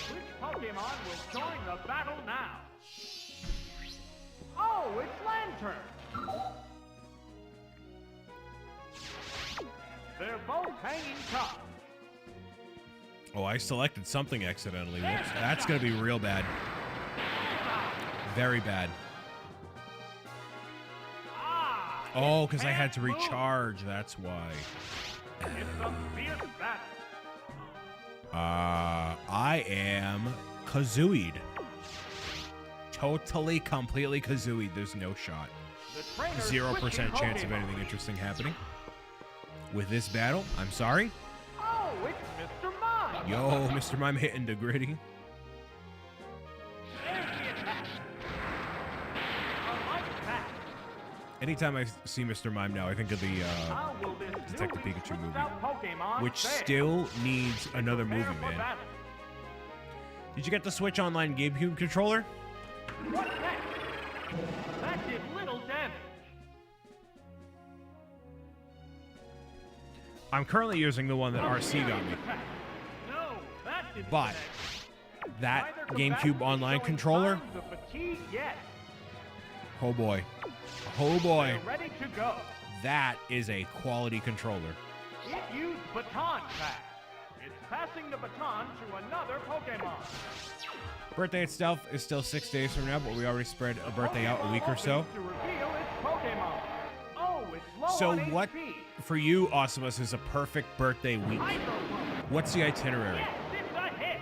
Which Pokemon will join the battle now? Oh, it's Lantern. They're both hanging tough. Oh, I selected something accidentally. Whoops. That's going to be real bad. Very bad. Ah, Oh, because I had can't to move. recharge. That's why. It's a fierce battle. I am Kazooied. Totally, completely Kazooied. There's no shot. The trainer's 0% switching chance of Pokemon. anything interesting happening. With this battle, I'm sorry. Oh, it's Mr. Mime. Yo, Mr. Mime hitting the gritty. There's the attack. A light attack. Anytime I see Mr. Mime now, I think of the How will this Detective newly Pikachu movie, switched out Pokemon which fare? still needs another movie, Prepare for man. battle. Did you get the Switch Online GameCube controller? What's next? That did little damage. I'm currently using the one that RC got me, No, that didn't but connect. that Neither GameCube combatant Online showing controller, signs of fatigue yet. oh boy, oh boy, They're ready to go. that is a quality controller. It used baton pass. It's passing the baton to another Pokemon. Birthday itself is still 6 days from now, but we already spread a birthday out a week or so. To reveal its Pokemon. Oh, it's low So on what, HP. for you, Awesomus, is a perfect birthday week? Hydro Pump. What's the itinerary? Yes, it's a hit.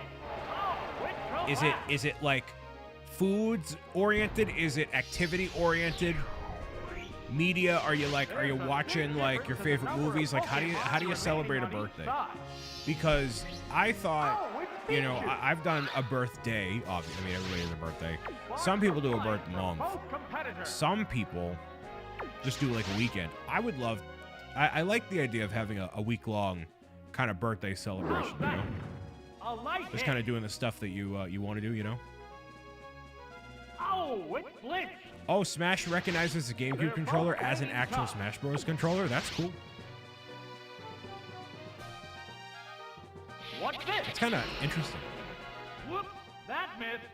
Oh, it's Is it like foods oriented? Is it activity oriented? Media? Are you watching like your favorite movies? Like how do you celebrate a birthday? Because I thought, you know, I've done a birthday. Obviously, I mean everybody has a birthday. Some people do a birth month. Some people just do like a weekend. I would love. I like the idea of having a week long kind of birthday celebration. You know, just kind of doing the stuff that you want to do. You know. Oh, it blinched. Oh, Smash recognizes the GameCube controller as an actual Smash Bros. Controller. That's cool. What's this? It's kind of interesting. Whoops, that missed.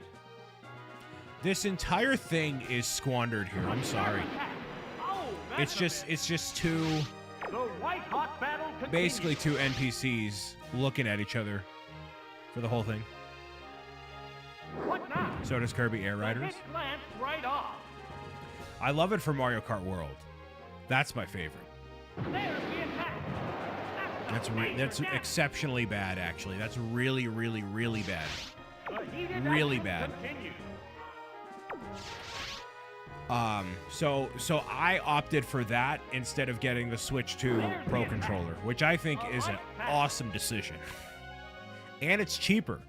This entire thing is squandered here. I'm sorry. Oh, that's It's just two, the white hot battle continues. basically two NPCs looking at each other for the whole thing. What now? So does Kirby Air The Riders. hit glanced right off. I love it for Mario Kart World. That's my favorite. There's the attack. That's exceptionally bad, actually. That's really, really, really bad. The heated Really action bad. continues. So I opted for that instead of getting the Switch 2 Pro controller, which I think is an awesome decision. And it's cheaper.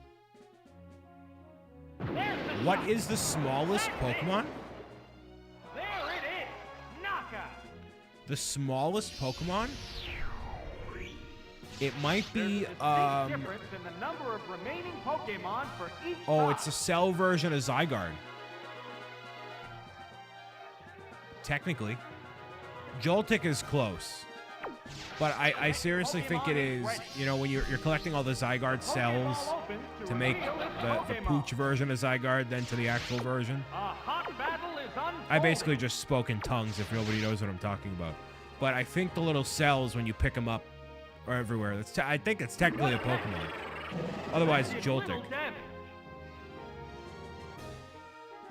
There's the What shot. is the smallest Pokemon? There it is. Knockout. The smallest Pokemon? It might There's a be, distinct difference in the number of remaining Pokemon for each oh, side. it's a cell version of Zygarde. Technically. Joltik is close. But I seriously think it is, you know, when you're collecting all the Zygarde cells Pokeball opens to make reveal its the Pokemon. Pooch version of Zygarde, then to the actual version. A hot battle is unfolding. I basically just spoke in tongues if nobody knows what I'm talking about. But I think the little cells, when you pick them up, are everywhere. I think it's technically a Pokemon. Otherwise, Did Joltik, little damage.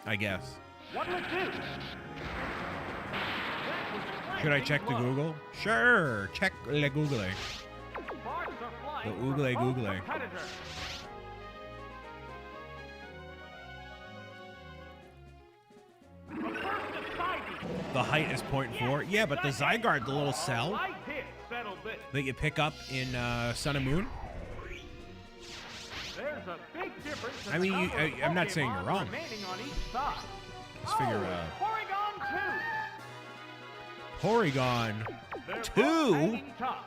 I guess. What was this? Should I check the Google? Sure, check le Google. Sparks are flying The from oogle both google. competitors. The first deciding. The height is 0.4. Yeah, but the Zygarde, the little cell Light hit settled this. that you pick up in Sun and Moon. There's a big difference in I mean, the you- number of I'm not saying you're Pokemon wrong. remaining on each side. Let's figure Porygon 2. Porygon. They're both 2? hanging tough.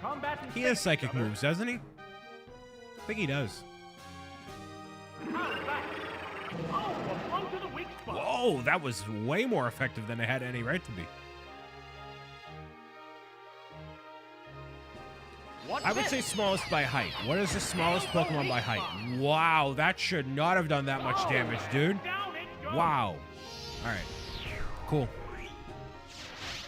Combatants He has face psychic each other. moves, doesn't he? I think he does. How's that? Oh, a blow to the weak spot. Whoa, that was way more effective than it had any right to be. What's I would this? say smallest by height. What is the smallest Pokemon by height? Wow, that should not have done that much damage, dude. Down it goes. Wow. All right. Cool.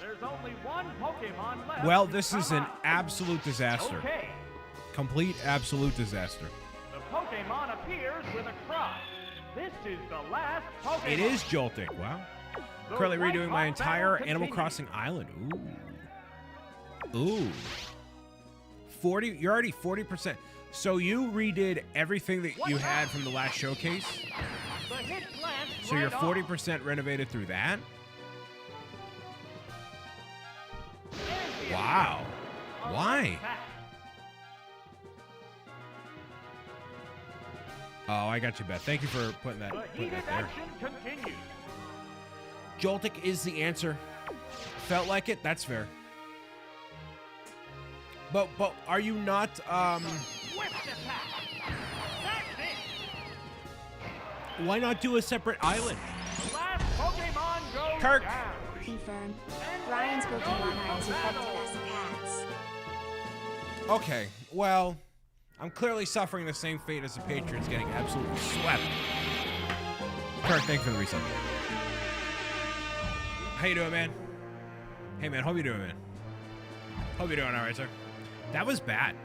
There's only one Pokemon left. Well, to this come is an out. absolute disaster. Okay. Complete absolute disaster. The Pokemon appears with a cry. This is the last Pokemon. It is Joltik. Wow. The Currently white redoing my hot entire battle Animal continues. Crossing island. Ooh. Ooh. 40. You're already 40%. So you redid everything that you had from the last showcase. The hit glanced So you're right off. 40% renovated through that. There's the Wow. attack. A Why? light attack. Oh, I got you, Beth. Thank you for putting The that heated there. action continues. Joltik is the answer. Felt like it? That's fair. But are you not, Swift attack. That's it. why not do a separate island? Last Pokemon goes Kirk. down. Confirmed. Ryan's Pokemon are as effective as the cats. Okay, well, I'm clearly suffering the same fate as the Patriots, getting absolutely swept. Kirk, thank you for the reset. How you doing, man? Hey, man, hope you're doing, man. Hope you're doing all right, sir. That was bad.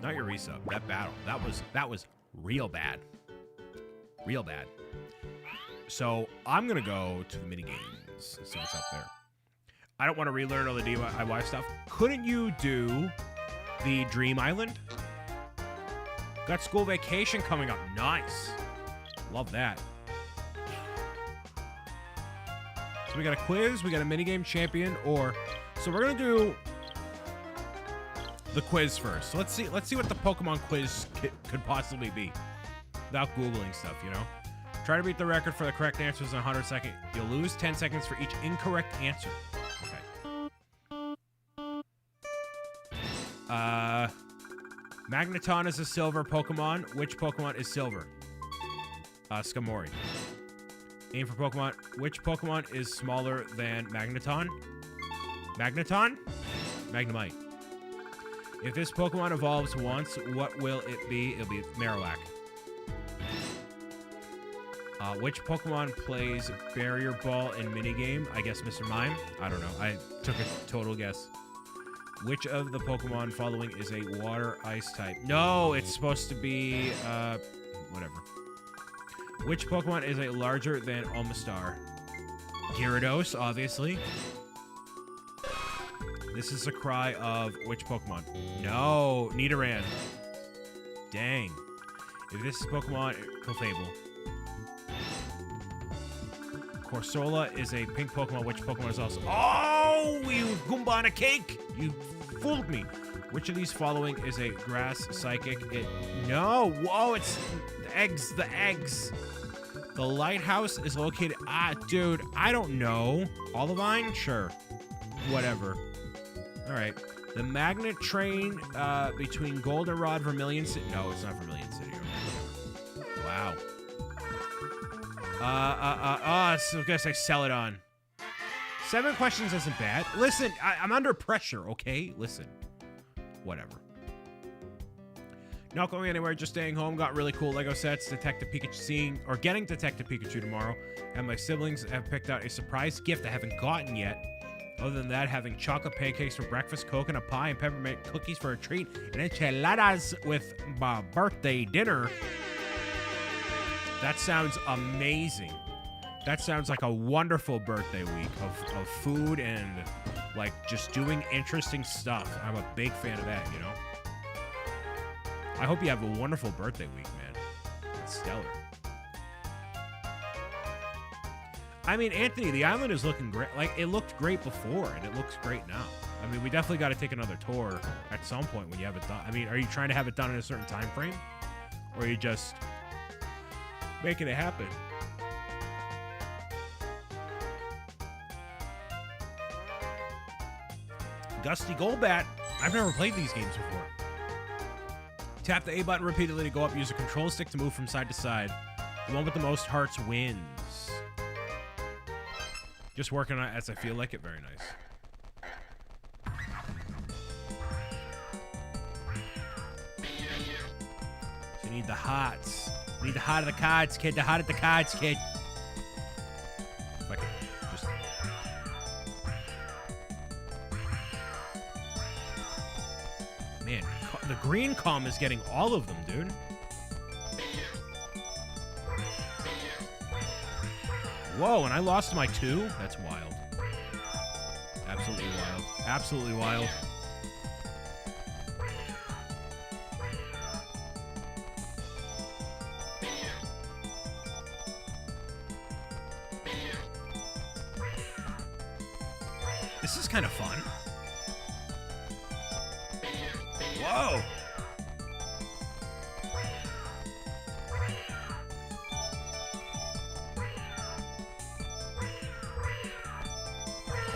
Not your resub. That battle. That was real bad. Real bad. So I'm gonna go to the mini games and see what's up there. I don't want to relearn all the DIY stuff. Couldn't you do the Dream Island? Got school vacation coming up. Nice. Love that. So we got a quiz, we got a minigame champion, so we're gonna do the quiz first. So let's see what the Pokemon quiz could possibly be without Googling stuff, you know? Try to beat the record for the correct answers in 100 seconds. You'll lose 10 seconds for each incorrect answer. Okay. Magneton is a silver Pokemon. Which Pokemon is silver? Skamori. Aim for Pokemon. Which Pokemon is smaller than Magneton? Magneton? Magnemite. If this Pokemon evolves once, what will it be? It'll be Marowak. Which Pokemon plays Barrier Ball in minigame? I guess Mr. Mime? I don't know. I took a total guess. Which of the Pokemon following is a water-ice type? No, it's supposed to be, whatever. Which Pokemon is a larger than Omastar? Gyarados, obviously. This is a cry of which Pokemon? No, Nidoran. Dang. If this is Pokemon, Clefable. Corsola is a pink Pokemon. Which Pokemon is also... Oh, you Goomba on a cake! You fooled me. Which of these following is a grass psychic? No! Whoa, it's the eggs. The eggs. The lighthouse is located... dude, I don't know. Olivine? Sure. Whatever. All right. The magnet train between Goldenrod, Vermilion City... No, it's not Vermilion City. Wow. So I guess I sell it on. 7 questions isn't bad. Listen, I'm under pressure, okay? Listen. Whatever. Not going anywhere, just staying home. Got really cool Lego sets. Detective Pikachu getting Detective Pikachu tomorrow. And my siblings have picked out a surprise gift I haven't gotten yet. Other than that, having chocolate pancakes for breakfast, coconut pie, and peppermint cookies for a treat, and enchiladas with my birthday dinner. That sounds amazing. That sounds like a wonderful birthday week of food and, like, just doing interesting stuff. I'm a big fan of that, you know? I hope you have a wonderful birthday week, man. It's stellar. I mean, Anthony, the island is looking great. Like, it looked great before, and it looks great now. I mean, we definitely got to take another tour at some point when you have it done. I mean, are you trying to have it done in a certain time frame? Or are you just making it happen? Gusty Golbat. I've never played these games before. Tap the A button repeatedly to go up. Use a control stick to move from side to side. The one with the most hearts wins. Just working on it as I feel like it. Very nice. So you need the hearts. You need the heart of the cards, kid. The heart of the cards, kid. If I could just... Man, the green comm is getting all of them, dude. Whoa, and I lost my 2? That's wild. Absolutely wild. Absolutely wild. This is kind of fun. Whoa!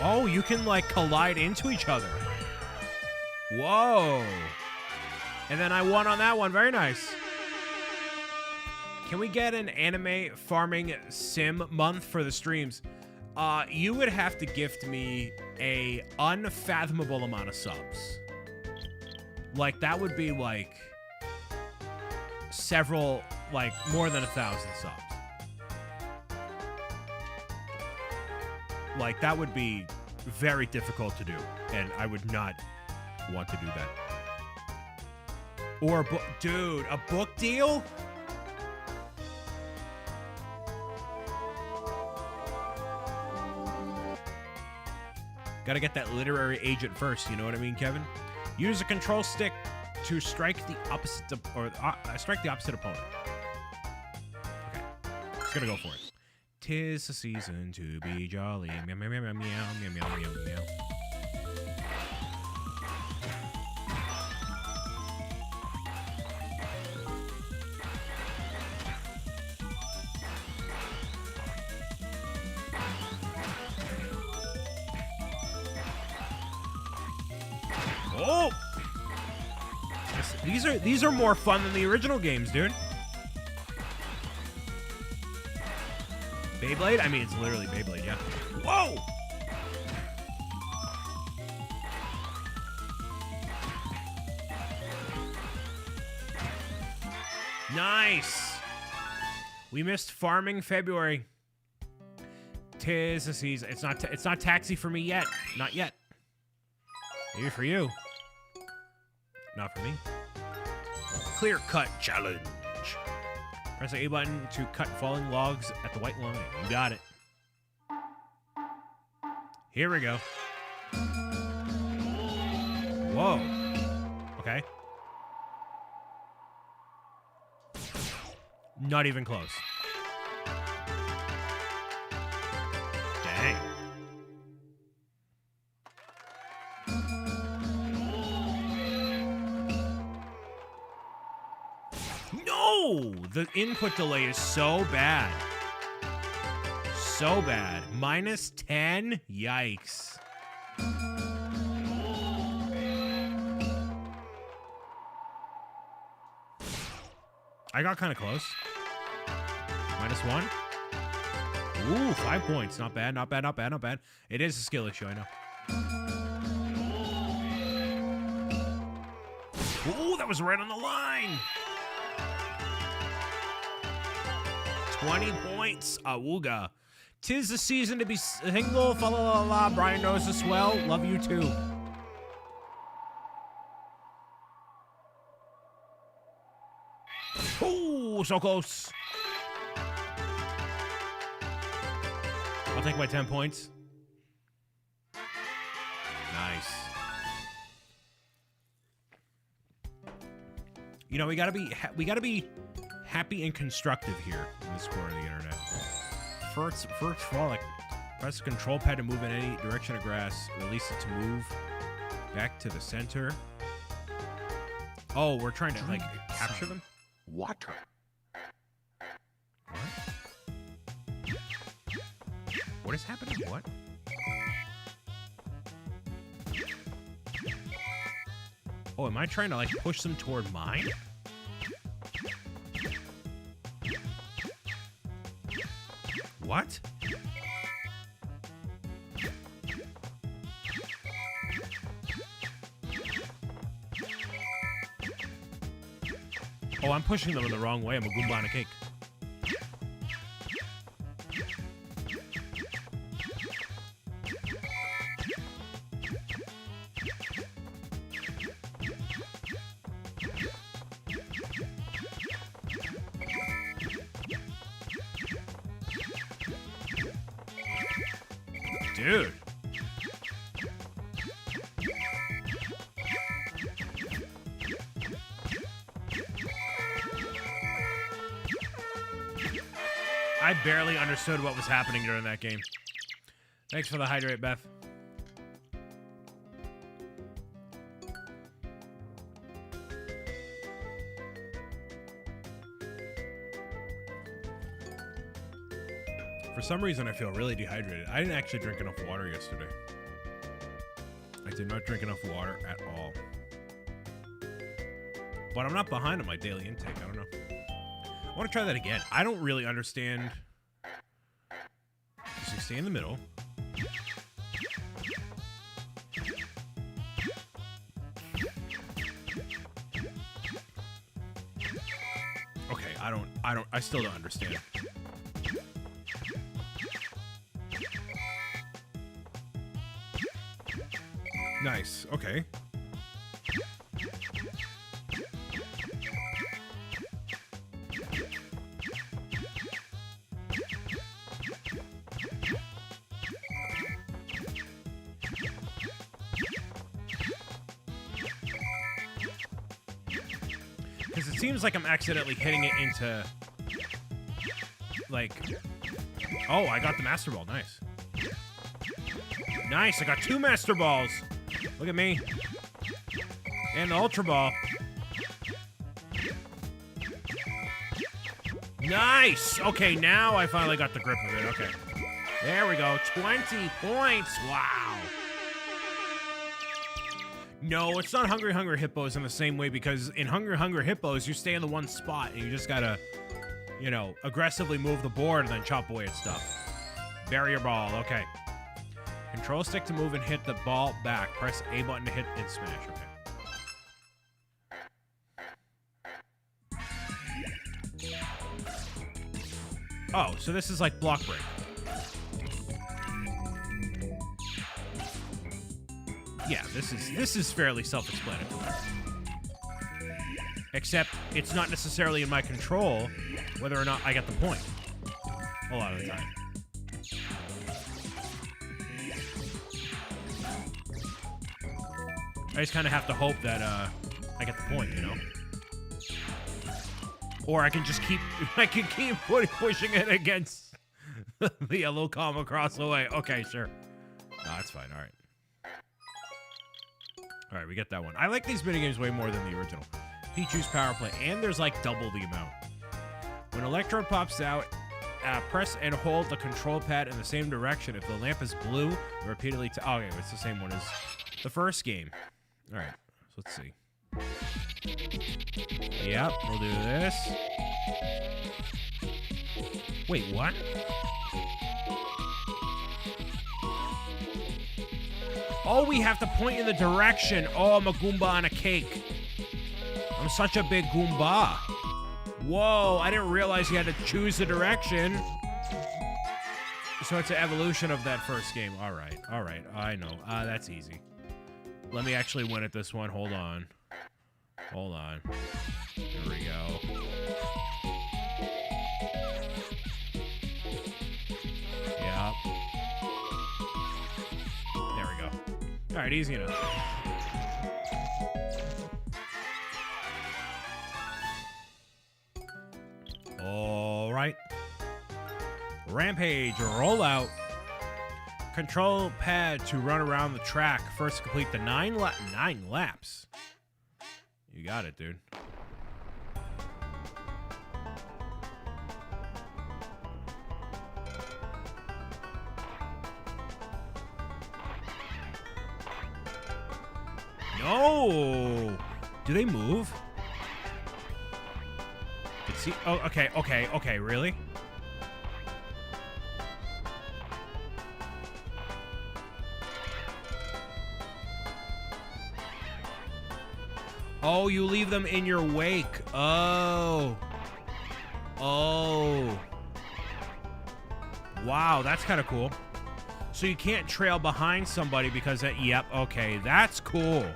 Oh, you can, like, collide into each other. Whoa. And then I won on that one. Very nice. Can we get an anime farming sim month for the streams? You would have to gift me a unfathomable amount of subs. Like, that would be, like, several, like, more than 1,000 subs. Like, that would be very difficult to do, and I would not want to do that. Or, dude, a book deal? Gotta get that literary agent first, you know what I mean, Kevin? Use a control stick to strike the opposite, strike the opposite opponent. Okay, just gonna go for it. 'Tis the season to be jolly. Meow, meow, meow, meow, meow, meow, meow, meow, meow. Oh! These are more fun than the original games, dude. Beyblade? I mean, it's literally Beyblade, yeah. Whoa! Nice! We missed farming February. 'Tis the season. It's not taxi for me yet. Not yet. Maybe for you. Not for me. Clear cut challenge. Press the A button to cut falling logs at the white line. You got it. Here we go. Whoa. Okay. Not even close. Dang. No! The input delay is so bad. So bad. -10? Yikes. I got kind of close. -1. Ooh, 5 points. Not bad, not bad, not bad, not bad. It is a skill issue, I know. Ooh, that was right on the line. 20 points. Awooga. 'Tis the season to be single. Fa la la la. Brian knows this well. Love you too. Ooh, so close. I'll take my 10 points. Nice. You know, we gotta be happy and constructive here in this corner of the internet. First frolic. Press the control pad to move in any direction of grass. Release it to move back to the center. Oh, we're trying to, like, capture them? Water. What? What is happening? What? Oh, am I trying to, like, push them toward mine? What? Oh, I'm pushing them in the wrong way. I'm a Goomba on a cake. Dude. I barely understood what was happening during that game. Thanks for the hydrate, Beth. For some reason, I feel really dehydrated. I didn't actually drink enough water yesterday. did not drink enough water at all. But I'm not behind on my daily intake. I don't know. I want to try that again. I don't really understand. Just stay in the middle. Okay, I still don't understand. Nice, okay. Because it seems like I'm accidentally hitting it into, like, oh, I got the Master Ball, nice. Nice, I got 2 Master Balls. Look at me. And the Ultra Ball. Nice! Okay, now I finally got the grip of it. Okay. There we go. 20 points. Wow. No, it's not Hungry Hungry Hippos in the same way, because in Hungry Hungry Hippos, you stay in the one spot and you just gotta, you know, aggressively move the board and then chop away at stuff. Barrier ball. Okay. Control stick to move and hit the ball back. Press A button to hit and smash. Okay. Oh, so this is like block break. Yeah, this is fairly self-explanatory. Except it's not necessarily in my control whether or not I get the point. A lot of the time. I just kind of have to hope that I get the point, you know? Or I can just keep pushing it against the yellow comma across the way. Okay, sure. No, that's fine. All right. All right, we get that one. I like these minigames way more than the original. Pichu's power play, and there's like double the amount. When Electrode pops out, press and hold the control pad in the same direction. If the lamp is blue, repeatedly oh, okay, it's the same one as the first game. All right, so let's see. Yep, we'll do this. Wait, what? Oh, we have to point in the direction. Oh, I'm a Goomba on a cake. I'm such a big Goomba. Whoa, I didn't realize you had to choose the direction. So it's an evolution of that first game. All right, I know. That's easy. Let me actually win at this one. Hold on. Here we go. Yep. There we go. All right, easy enough. All right. Rampage, roll out. Control pad to run around the track. First, complete the 9 laps. You got it, dude. No! Do they move? Let's see. Oh, okay, really? Oh, you leave them in your wake. Oh. Wow, that's kind of cool. So you can't trail behind somebody because that, yep, okay, that's cool.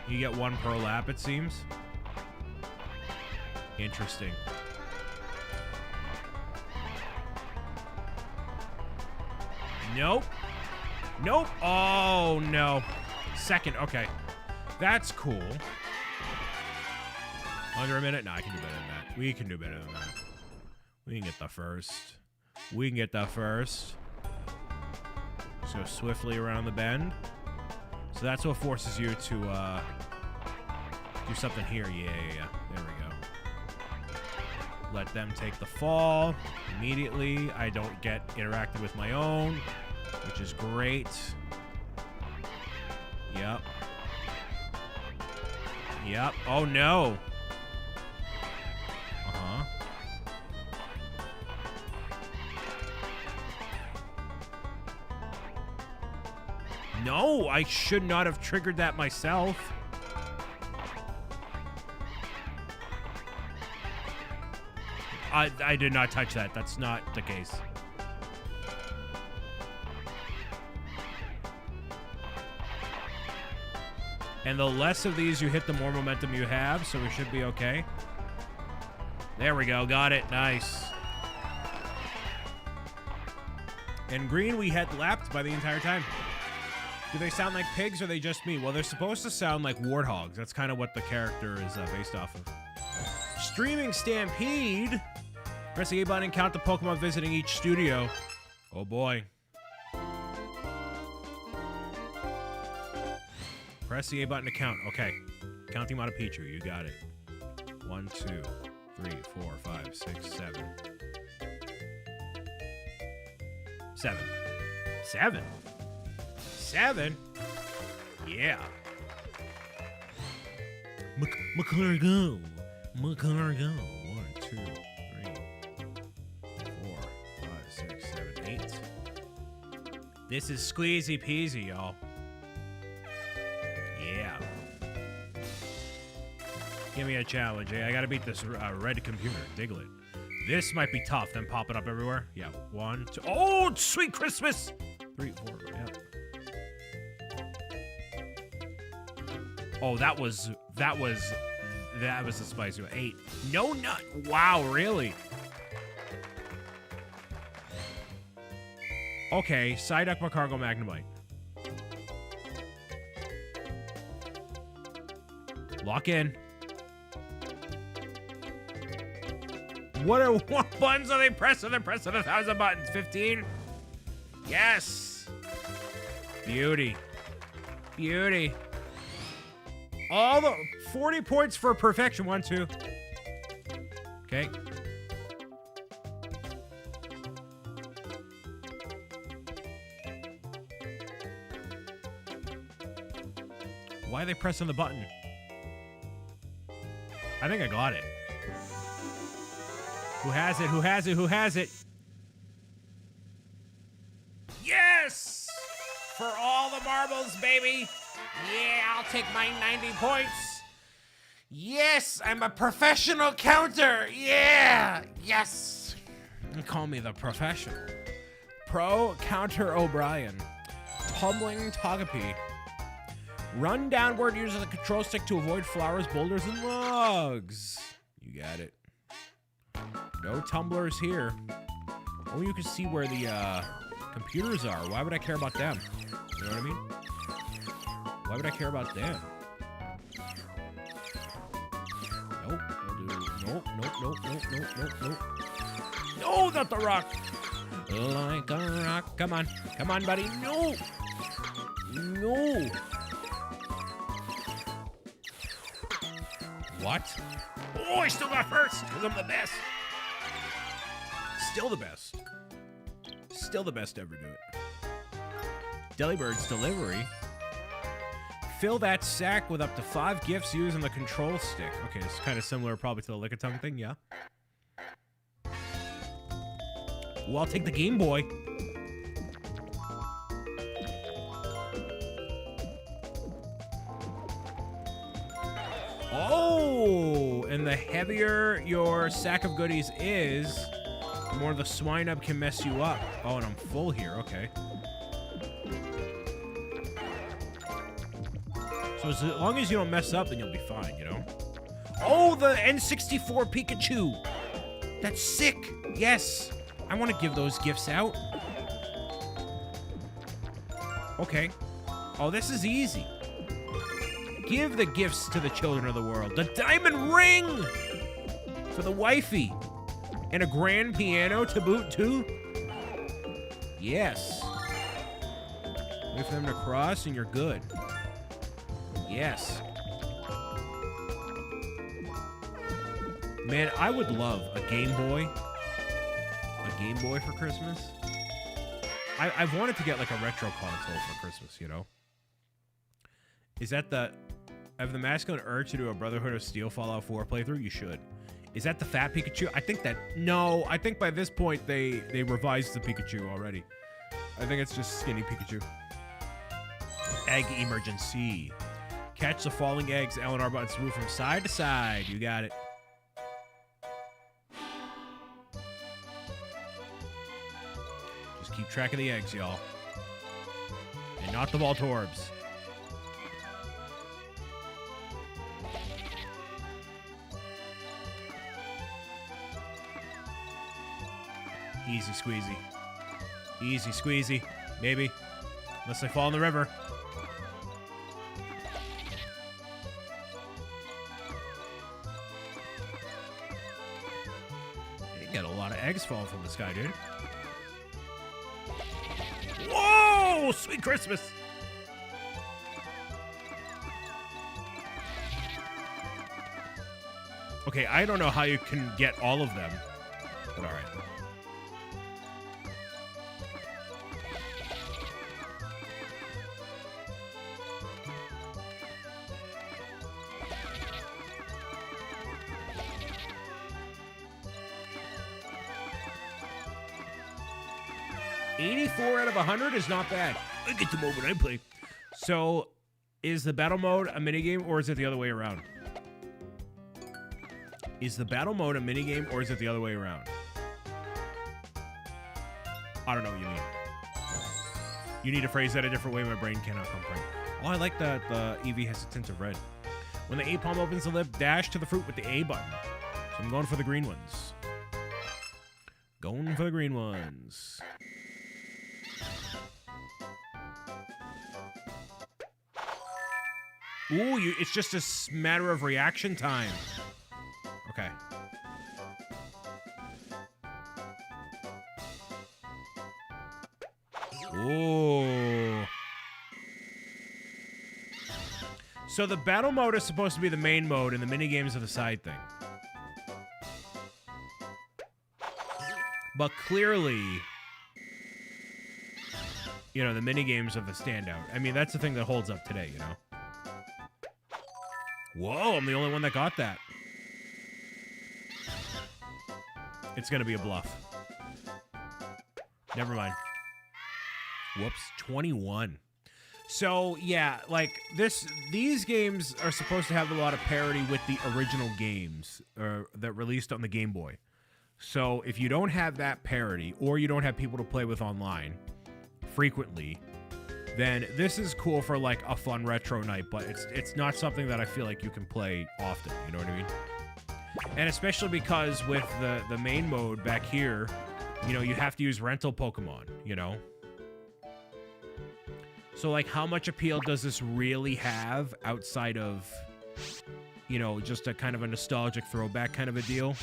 You get 1 per lap, it seems. Interesting. Nope. Oh, no. Second, okay. That's cool. Under a minute? No, I can do better than that. We can do better than that. We can get the first. Just go swiftly around the bend. So that's what forces you to do something here. Yeah. There we go. Let them take the fall immediately. I don't get interacted with my own. which is great. Yep. Yep. Oh, no. Uh-huh. No, I should not have triggered that myself. I did not touch that. That's not the case. And the less of these you hit, the more momentum you have, so we should be okay. There we go. Got it. Nice. And green, we had lapped by the entire time. Do they sound like pigs or are they just me? Well, they're supposed to sound like warthogs. That's kind of what the character is based off of. Streaming Stampede. Press the A button and count the Pokemon visiting each studio. Oh boy. Press the A button to count. Okay. Count the amount of Pichu. You got it. 1, 2, 3, 4, 5, 6, 7. 7. 7? 7? Yeah. McClure go. McClure go. 1, 2, 3, 4, 5, 6, 7, 8. This is squeezy peasy, y'all. Yeah. Give me a challenge, eh? I gotta beat this red computer. Diglett. This might be tough. Then pop it up everywhere. Yeah. 1, 2. Oh, sweet Christmas! 3, 4. Yeah. Oh, that was a spicy one. 8. No nut. Wow, really? Okay, Psyduck, Macargo, Magnemite. Lock in. What buttons are they pressing? They're pressing 1,000 buttons. 15? Yes. Beauty. Beauty. All the 40 points for perfection. 1, 2. Okay. Why are they pressing the button? I think I got it. Who has it? Who has it? Who has it? Yes! For all the marbles, baby. Yeah, I'll take my 90 points. Yes, I'm a professional counter. Yeah, yes. Call me the professional. Pro Counter O'Brien. Tumbling Togepi. Run downward using the control stick to avoid flowers, boulders, and logs. You got it. No tumblers here. Oh, you can see where the computers are. Why would I care about them? You know what I mean? Why would I care about them? Nope. We'll do. Nope. Nope. Nope. Nope. Nope. Nope. Nope. No, not the rock. Like a rock. Come on. Come on, buddy. No. No. What? Oh, I still got first because I'm the best. Still the best. Still the best to ever do it. Delibird's delivery. Fill that sack with up to 5 gifts using the control stick. Okay, it's kind of similar probably to the Lickitung thing, yeah. Well, I'll take the Game Boy. Oh, and the heavier your sack of goodies is, the more the swine-up can mess you up. Oh, and I'm full here. Okay. So as long as you don't mess up, then you'll be fine, you know? Oh, the N64 Pikachu. That's sick. Yes. I want to give those gifts out. Okay. Oh, this is easy. Give the gifts to the children of the world. The diamond ring for the wifey. And a grand piano to boot, too. Yes. Wait for them to cross and you're good. Yes. Man, I would love a Game Boy. A Game Boy for Christmas. I've wanted to get like a retro console for Christmas, you know? Is that the... I have the masculine urge to do a Brotherhood of Steel Fallout 4 playthrough? You should. Is that the fat Pikachu? I think that... No, I think by this point they revised the Pikachu already. I think it's just skinny Pikachu. Egg emergency. Catch the falling eggs. L and R buttons move from side to side. You got it. Just keep track of the eggs, y'all. And not the Voltorbs. Easy squeezy. Easy squeezy. Maybe. Unless they fall in the river. You get a lot of eggs falling from the sky, dude. Whoa! Sweet Christmas! Okay, I don't know how you can get all of them, but alright. Out of 100 is not bad. I get the moment I play. So, is the battle mode a minigame or is it the other way around? Is the battle mode a minigame or is it the other way around? I don't know what you mean. You need to phrase that a different way. My brain cannot comprehend. Oh, I like that the Eevee has a tint of red. When the A palm opens the lip, dash to the fruit with the A button. So I'm going for the green ones. Going for the green ones. Ooh, it's just a matter of reaction time. Okay. Ooh. So the battle mode is supposed to be the main mode and the minigames are the side thing. But clearly, you know, the minigames are the standout. I mean, that's the thing that holds up today, you know? Whoa, I'm the only one that got that. It's gonna be a bluff. Never mind. Whoops, 21. So, yeah, like, these games are supposed to have a lot of parity with the original games that released on the Game Boy. So, if you don't have that parity, or you don't have people to play with online frequently, then this is cool for like a fun retro night, but it's not something that I feel like you can play often, you know what I mean? And especially because with the main mode back here, you know, you have to use rental Pokemon, you know? So like how much appeal does this really have outside of, you know, just a kind of a nostalgic throwback kind of a deal?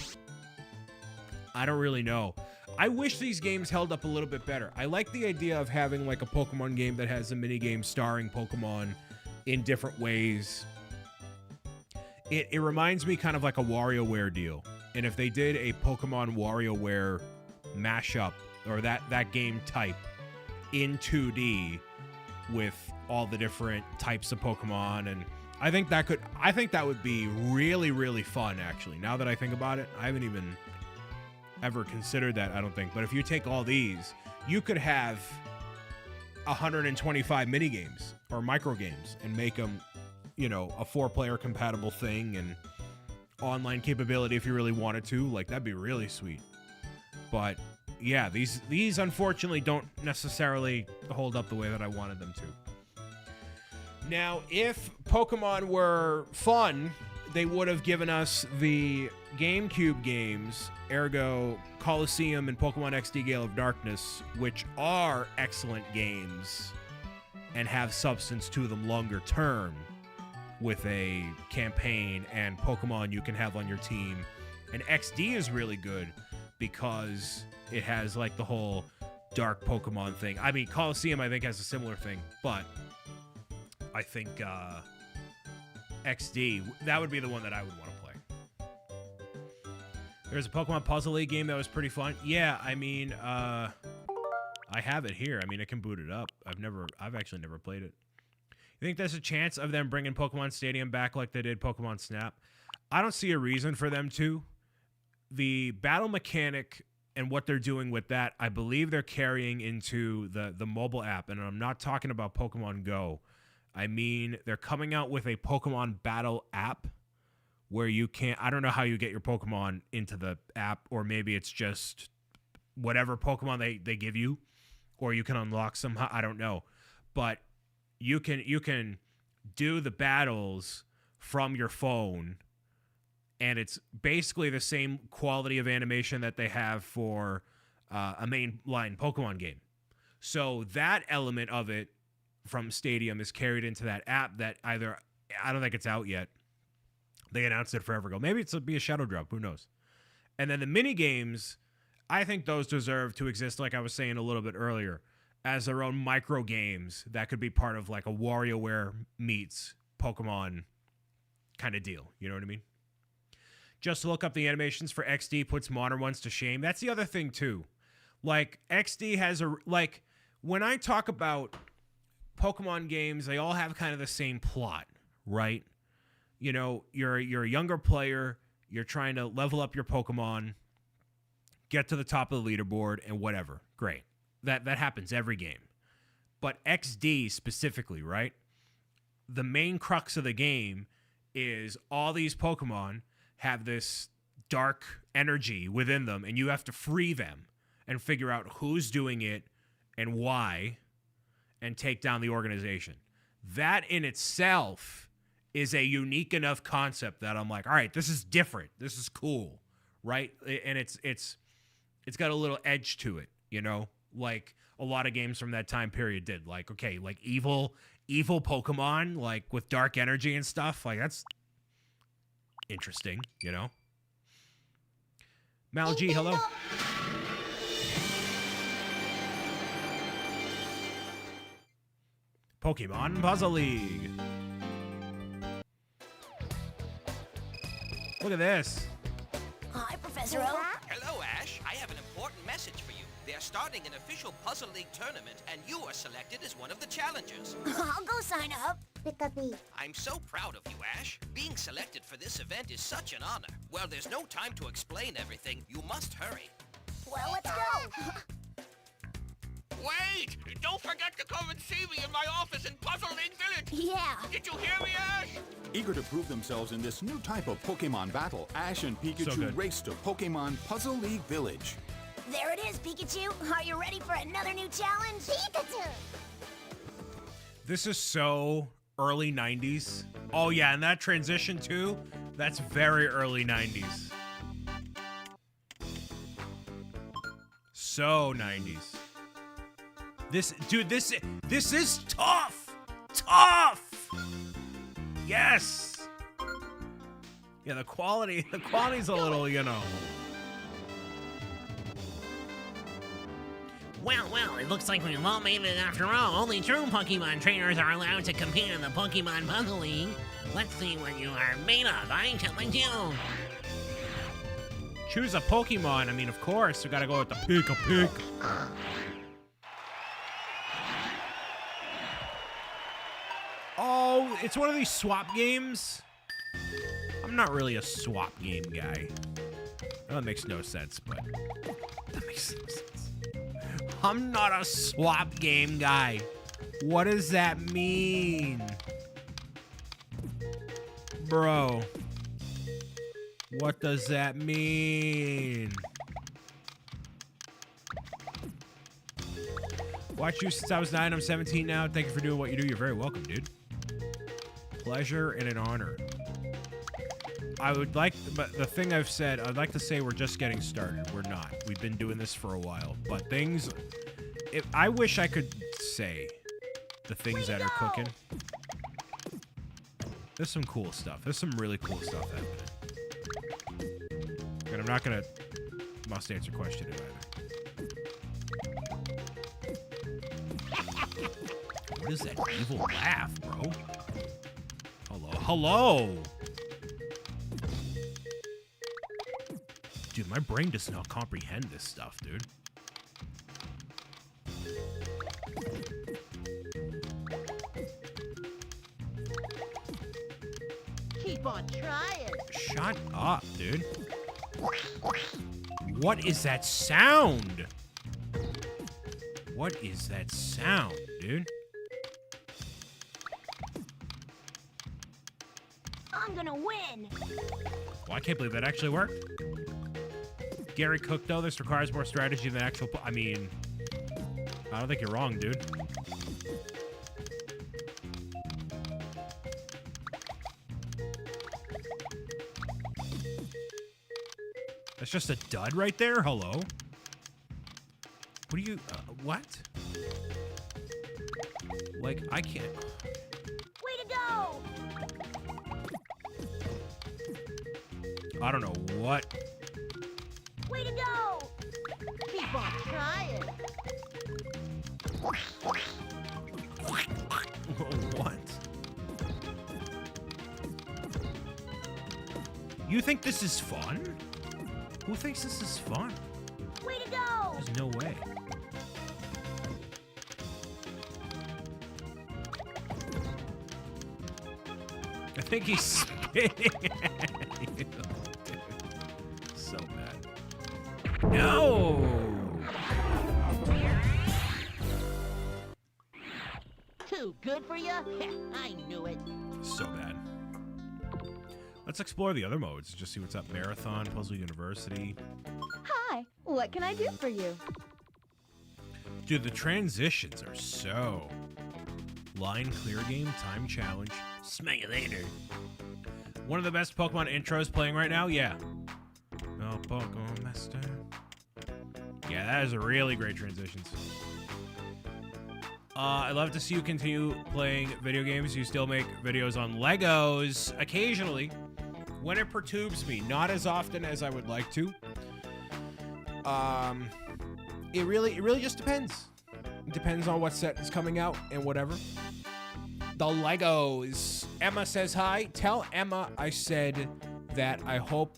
I don't really know. I wish these games held up a little bit better. I like the idea of having like a Pokemon game that has a minigame starring Pokemon in different ways. It reminds me kind of like a WarioWare deal. And if they did a Pokemon WarioWare mashup, or that game type in 2D with all the different types of Pokemon, and I think that would be really, really fun, actually. Now that I think about it, I haven't even ever considered that, I don't think. But if you take all these, you could have 125 minigames or micro games and make them, you know, a 4-player compatible thing and online capability if you really wanted to. Like, that'd be really sweet. But yeah, these unfortunately don't necessarily hold up the way that I wanted them to. Now, if Pokemon were fun, they would have given us the GameCube games, ergo Colosseum and Pokemon XD Gale of Darkness, which are excellent games and have substance to them longer term with a campaign and Pokemon you can have on your team. And XD is really good because it has like the whole dark Pokemon thing. I mean, Colosseum I think has a similar thing, but I think XD, that would be the one that I would want to play. There's a Pokemon Puzzle League game that was pretty fun. Yeah, I mean, I have it here. I mean, I can boot it up. I've actually never played it. You think there's a chance of them bringing Pokemon Stadium back like they did Pokemon Snap? I don't see a reason for them to. The battle mechanic and what they're doing with that, I believe they're carrying into the mobile app. And I'm not talking about Pokemon Go. I mean, they're coming out with a Pokemon battle app where you can't, I don't know how you get your Pokemon into the app, or maybe it's just whatever Pokemon they give you, or you can unlock somehow. I don't know. But you can do the battles from your phone, and it's basically the same quality of animation that they have for a mainline Pokemon game. So that element of it from Stadium is carried into that app that I don't think it's out yet. They announced it forever ago. Maybe it'll be a shadow drop. Who knows? And then the mini games, I think those deserve to exist, like I was saying a little bit earlier, as their own micro games that could be part of like a WarioWare meets Pokemon kind of deal. You know what I mean? Just to look up the animations for XD puts modern ones to shame. That's the other thing too. Like XD has when I talk about Pokemon games, they all have kind of the same plot, right? You know, you're a younger player, you're trying to level up your Pokemon, get to the top of the leaderboard, and whatever. Great. That happens every game. But XD specifically, right? The main crux of the game is all these Pokemon have this dark energy within them, and you have to free them and figure out who's doing it and why, and take down the organization. That in itself is a unique enough concept that I'm like, all right, this is different. This is cool, right? And it's got a little edge to it, you know, like a lot of games from that time period did. Like, okay, like evil Pokemon, like with dark energy and stuff. Like that's interesting, you know. Mal G, hello. Pokemon Puzzle League. Look at this. Hi, Professor Oak. Hello, Ash. I have an important message for you. They're starting an official Puzzle League tournament, and you are selected as one of the challengers. I'll go sign up. I'm so proud of you, Ash. Being selected for this event is such an honor. Well, there's no time to explain everything. You must hurry. Well, let's go. Wait! Don't forget to come and see me in my office in Puzzle League Village! Yeah. Did you hear me, Ash? Eager to prove themselves in this new type of Pokemon battle, Ash and Pikachu good. race to Pokemon Puzzle League Village. There it is, Pikachu. Are you ready for another new challenge? Pikachu! This is so early 90s. Oh, yeah, and that transition, too, that's very early 90s. So 90s. This is tough! Tough! Yes! Yeah, the quality's a little, you know. Well, it looks like we've all made it after all. Only true Pokemon trainers are allowed to compete in the Pokemon Puzzle League. Let's see what you are made of. I challenge you. Choose a Pokemon. I mean, of course, we gotta go with the pick. Oh, it's one of these swap games? I'm not really a swap game guy. That makes no sense, but that makes no sense. I'm not a swap game guy. What does that mean? Bro. What does that mean? Watch you since I was 9. I'm 17 now. Thank you for doing what you do. You're very welcome, dude. Pleasure and an honor. I would like, but the thing I've said, I'd like to say we're just getting started. We're not. We've been doing this for a while. But things, I wish I could say the things that are cooking. There's some cool stuff. There's some really cool stuff happening. And I'm not going to must answer question it either. What is that evil laugh, bro? Hello. Dude, my brain does not comprehend this stuff, dude. Keep on trying. Shut up, dude. What is that sound? What is that sound, dude? I'm gonna win. Well, I can't believe that actually worked. Gary Cook, though, this requires more strategy than actual... I mean, I don't think you're wrong, dude. That's just a dud right there? Hello? What are you... what? Like, I can't... Way to go! I don't know what... Way to go! Keep on trying. What? You think this is fun? Who thinks this is fun? Way to go! There's no way. I think he's spitting at you. Dude. So bad. No! Too good for you? I knew it. So bad. Let's explore the other modes. Just see what's up. Marathon, Puzzle University. Hi, what can I do for you? Dude, the transitions are so... Line clear game, time challenge. Smell you later. One of the best Pokemon intros playing right now? Yeah. Oh, Pokemon Master. Yeah, that is a really great transitions. I love to see you continue playing video games. You still make videos on Legos occasionally when it perturbs me. Not as often as I would like to. It really just depends. It depends on what set is coming out and whatever. The Legos. Emma says hi. Tell Emma I said that I hope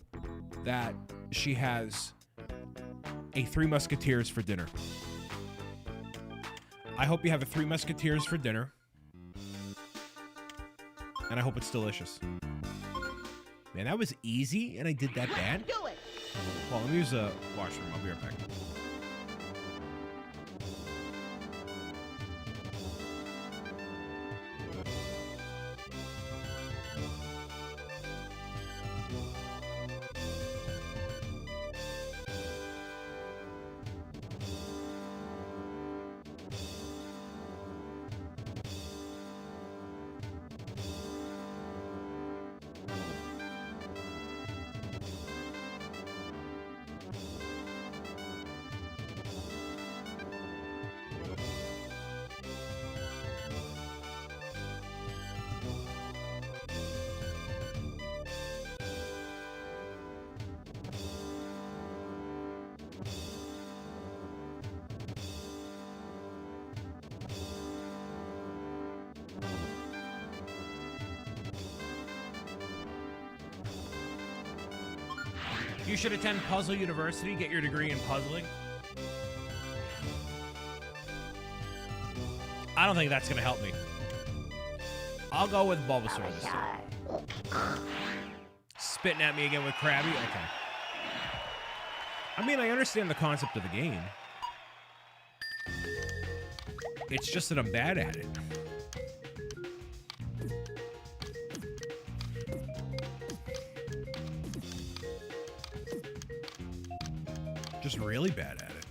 that she has a Three Musketeers for dinner. I hope you have a Three Musketeers for dinner. And I hope it's delicious. Man, that was easy, and I did that bad? Do it. Well, let me use the washroom. I'll be right back. You should attend Puzzle University, get your degree in puzzling. I don't think that's going to help me. I'll go with Bulbasaur this time. Spitting at me again with Krabby? Okay. I mean, I understand the concept of the game. It's just that I'm bad at it. Just really bad at it.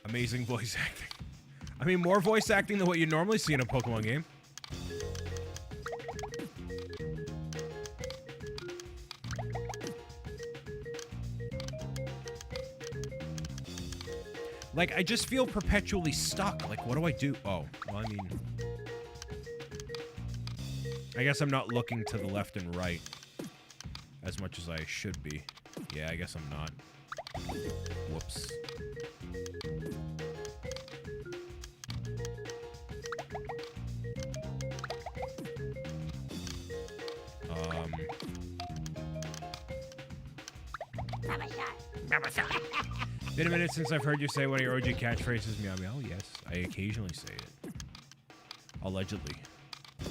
Amazing voice acting. I mean, more voice acting than what you normally see in a Pokemon game. Like, I just feel perpetually stuck. Like, what do I do? Oh, well, I mean... I guess I'm not looking to the left and right as much as I should be. Yeah, I guess I'm not. Whoops. Been a minute since I've heard you say one of your OG catchphrases, meow meow. Yes, I occasionally say it. Allegedly.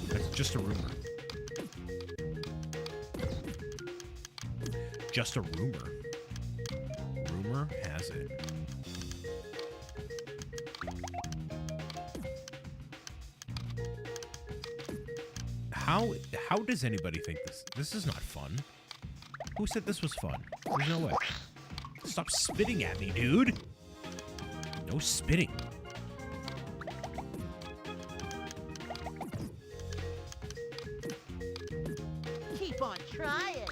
That's just a rumor. Just a rumor. Rumor has it. How does anybody think this? This is not fun. Who said this was fun? There's no way. Stop spitting at me, dude. No spitting. Keep on trying.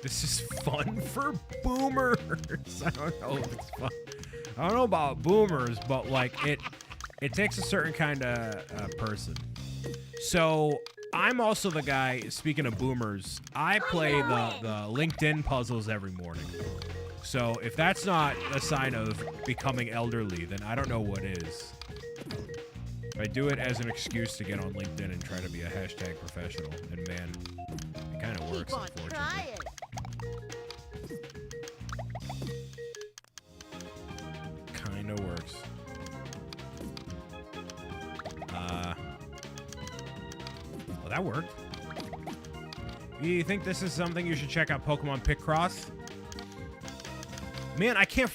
This is fun for boomers. I don't know if it's fun. I don't know about boomers, but like it takes a certain kind of person. So I'm also the guy, speaking of boomers, I play the LinkedIn puzzles every morning. So if that's not a sign of becoming elderly, then I don't know what is. I do it as an excuse to get on LinkedIn and try to be a hashtag professional. And man, it kind of works, unfortunately. Kind of works. Well, that worked. You think this is something you should check out, Pokemon Picross? Man, I can't.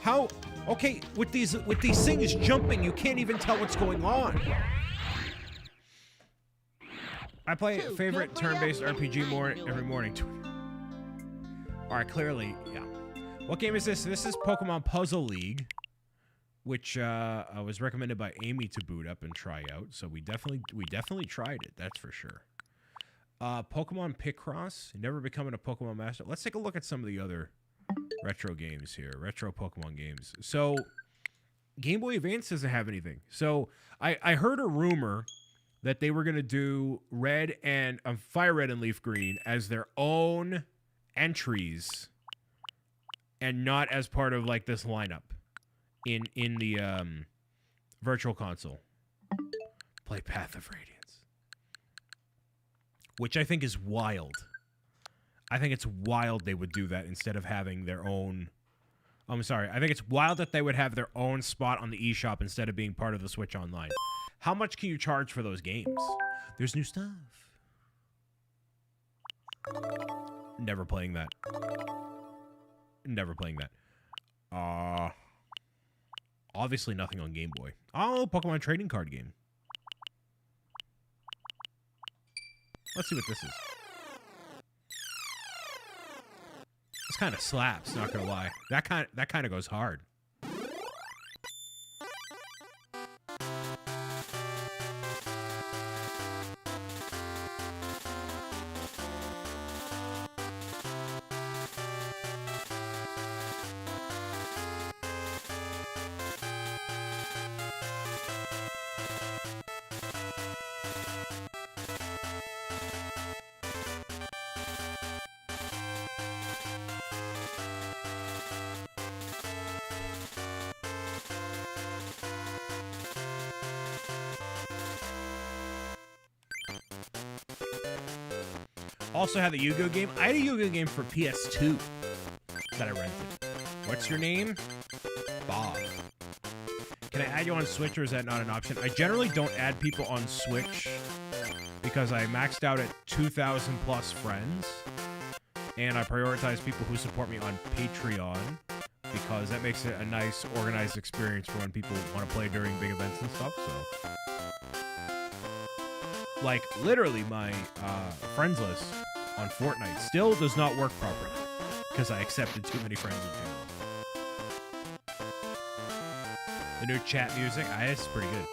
How? Okay, with these things jumping, you can't even tell what's going on. I play favorite turn-based RPG every morning. All right, clearly, yeah. What game is this? This is Pokemon Puzzle League, which was recommended by Amy to boot up and try out. So we definitely tried it. That's for sure. Pokemon Picross, never becoming a Pokemon master. Let's take a look at some of the other retro games here. Retro Pokemon games. So Game Boy Advance doesn't have anything. So I heard a rumor that they were going to do Red and Fire Red and Leaf Green as their own entries and not as part of like this lineup in the Virtual Console. Play Path of Radiance. Which I think is wild. I think it's wild they would do that instead of having their own... I'm sorry. I think it's wild that they would have their own spot on the eShop instead of being part of the Switch Online. How much can you charge for those games? There's new stuff. Never playing that. Never playing that. Obviously nothing on Game Boy. Oh, Pokemon trading card game. Let's see what this is. This kind of slaps, not gonna lie. That kind of goes hard. Also had the Yu-Gi-Oh game. I had a Yu-Gi-Oh game for PS2 that I rented. What's your name? Bob. Can I add you on Switch or is that not an option? I generally don't add people on Switch because I maxed out at 2,000 plus friends. And I prioritize people who support me on Patreon because that makes it a nice organized experience for when people want to play during big events and stuff. So, like, literally my friends list on Fortnite still does not work properly because I accepted too many friends in jail. The new chat music, it's pretty good.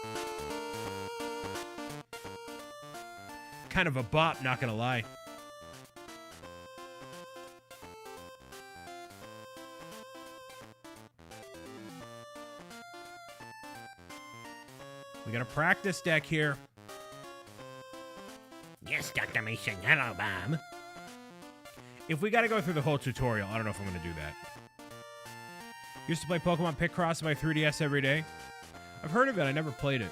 Kind of a bop, not gonna lie. We got a practice deck here. Yes, Dr. Mason. Hello, Bob. If we got to go through the whole tutorial, I don't know if I'm going to do that. Used to play Pokemon Picross on my 3DS every day. I've heard of it. I never played it.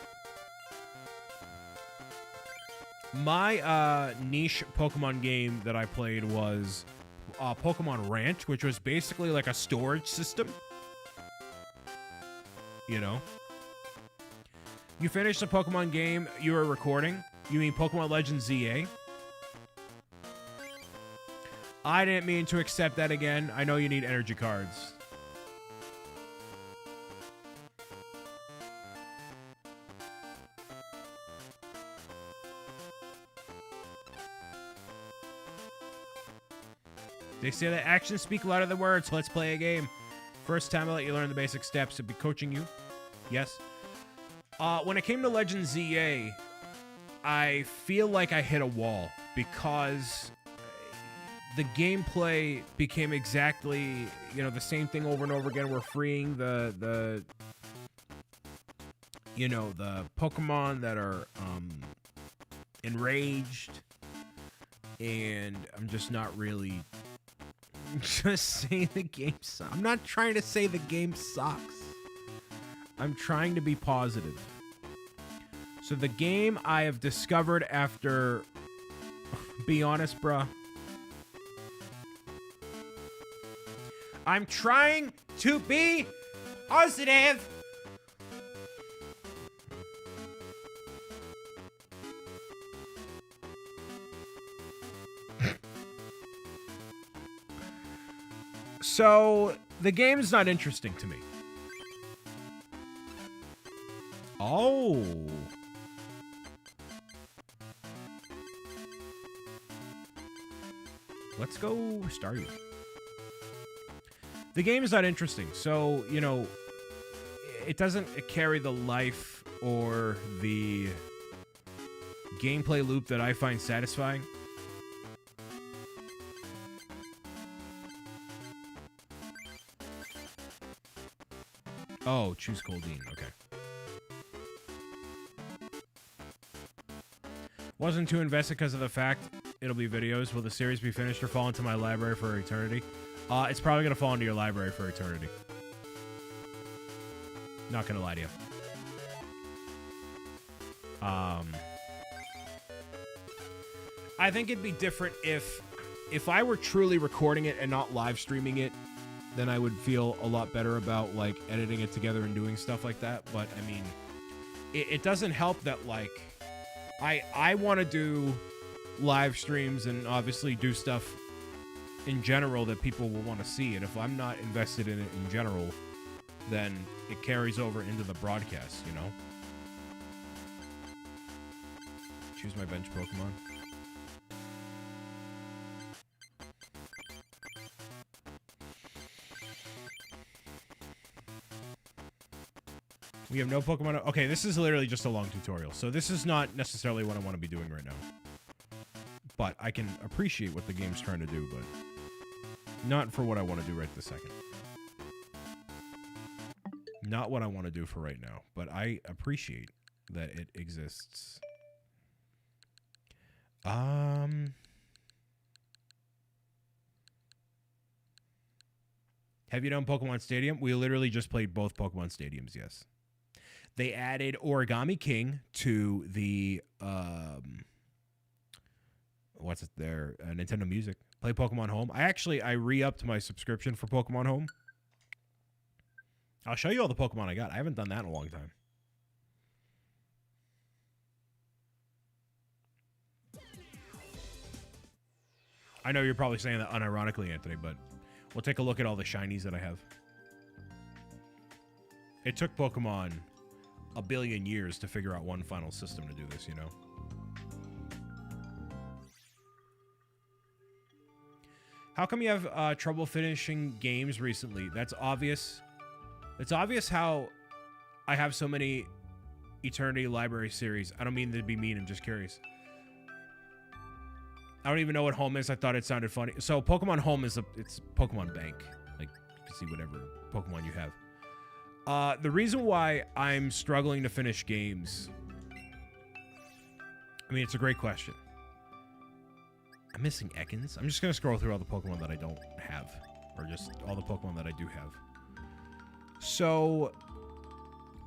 My niche Pokemon game that I played was Pokemon Ranch, which was basically like a storage system. You know? You finished the Pokemon game you were recording? You mean Pokemon Legends ZA? I didn't mean to accept that again. I know you need energy cards. They say that actions speak louder than words. Let's play a game. First time I let you learn the basic steps to be coaching you. Yes. When it came to Legends ZA, I feel like I hit a wall because the gameplay became exactly, you know, the same thing over and over again. We're freeing the you know, the Pokemon that are enraged, and I'm just not really just saying the game sucks. I'm not trying to say the game sucks. I'm trying to be positive. So the game I have discovered after, be honest, bruh. I'm trying to be positive. So the game is not interesting to me. Oh. Let's go Staryu. The game is not interesting, so, you know, it doesn't carry the life or the gameplay loop that I find satisfying. Oh, choose Coldine. Okay. Wasn't too invested because of the fact it'll be videos. Will the series be finished or fall into my library for eternity? It's probably going to fall into your library for eternity. Not going to lie to you. I think it'd be different if I were truly recording it and not live streaming it, then I would feel a lot better about, like, editing it together and doing stuff like that. But, I mean, it doesn't help that, like, I want to do live streams and obviously do stuff in general that people will want to see. And if I'm not invested in it in general, then it carries over into the broadcast, you know? Choose my bench Pokemon. We have no Pokemon. Okay, this is literally just a long tutorial. So this is not necessarily what I want to be doing right now. But I can appreciate what the game's trying to do, but not for what I want to do right this second. Not what I want to do for right now, but I appreciate that it exists. Have you done Pokemon Stadium? We literally just played both Pokemon Stadiums, yes. They added Origami King to the, what's it there? Nintendo Music. Play Pokemon Home. I re-upped my subscription for Pokemon Home. I'll show you all the Pokemon I got. I haven't done that in a long time. I know you're probably saying that unironically, Anthony, but we'll take a look at all the shinies that I have. It took Pokemon a billion years to figure out one final system to do this, you know? How come you have trouble finishing games recently? That's obvious. It's obvious how I have so many Eternity Library series. I don't mean to be mean, I'm just curious. I don't even know what Home is. I thought it sounded funny. So Pokemon Home is it's Pokemon Bank. Like, you can see whatever Pokemon you have. The reason why I'm struggling to finish games, I mean, it's a great question. I'm missing Ekans. I'm just going to scroll through all the Pokemon that I don't have, or just all the Pokemon that I do have. So,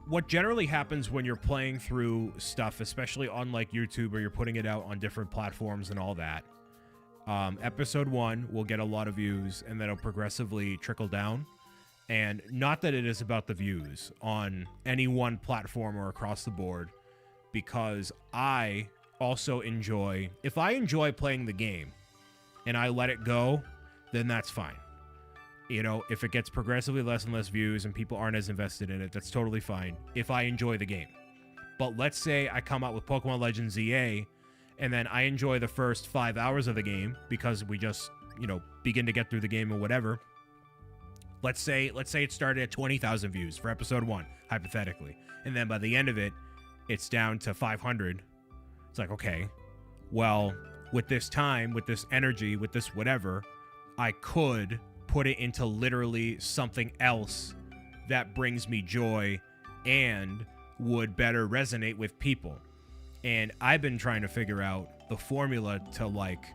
what generally happens when you're playing through stuff, especially on like YouTube, or you're putting it out on different platforms and all that, episode 1 will get a lot of views, and then it'll progressively trickle down. And not that it is about the views on any one platform or across the board, because I also enjoy, if I enjoy playing the game and I let it go, then that's fine. You know, if it gets progressively less and less views and people aren't as invested in it, that's totally fine if I enjoy the game. But let's say I come out with Pokemon Legends ZA and then I enjoy the first 5 hours of the game because we just, you know, begin to get through the game or whatever. Let's say it started at 20,000 views for episode 1, hypothetically. And then by the end of it, it's down to 500. It's like, okay, well, with this time, with this energy, with this whatever, I could put it into literally something else that brings me joy and would better resonate with people. And I've been trying to figure out the formula to, like,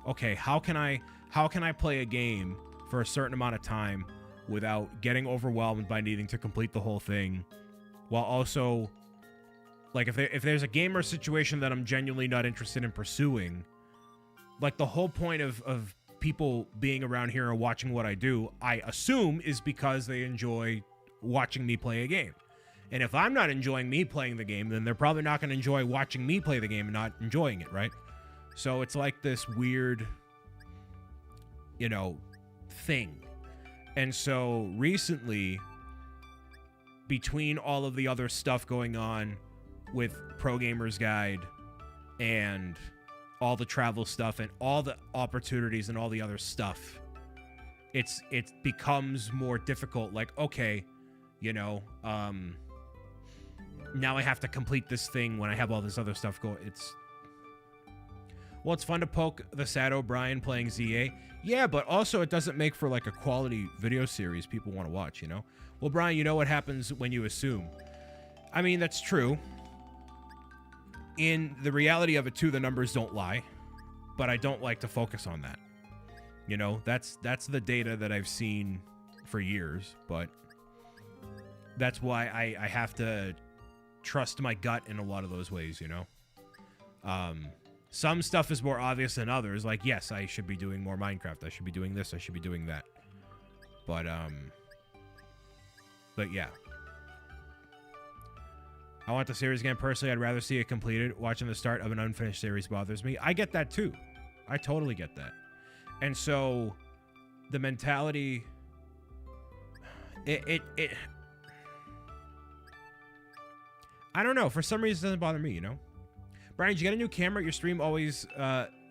okay, how can I play a game for a certain amount of time without getting overwhelmed by needing to complete the whole thing, while also, like, if there's a game or situation that I'm genuinely not interested in pursuing, like, the whole point of people being around here or watching what I do, I assume, is because they enjoy watching me play a game. And if I'm not enjoying me playing the game, then they're probably not going to enjoy watching me play the game and not enjoying it, right? So it's like this weird, you know, thing. And so recently, between all of the other stuff going on with Pro Gamer's Guide and all the travel stuff and all the opportunities and all the other stuff, it becomes more difficult. Like, okay, you know, now I have to complete this thing when I have all this other stuff going. Well, it's fun to poke the Sad O'Brien playing ZA. Yeah, but also it doesn't make for, like, a quality video series people want to watch, you know? Well, Brian, you know what happens when you assume. I mean, that's true. In the reality of it, too, the numbers don't lie. But I don't like to focus on that. You know, that's the data that I've seen for years. But that's why I have to trust my gut in a lot of those ways, you know? Some stuff is more obvious than others. Like, yes, I should be doing more Minecraft. I should be doing this. I should be doing that. But yeah. I want the series again. Personally, I'd rather see it completed. Watching the start of an unfinished series bothers me. I get that, too. I totally get that. And so, the mentality... I don't know. For some reason, it doesn't bother me, you know? Brian, did you get a new camera? Your stream always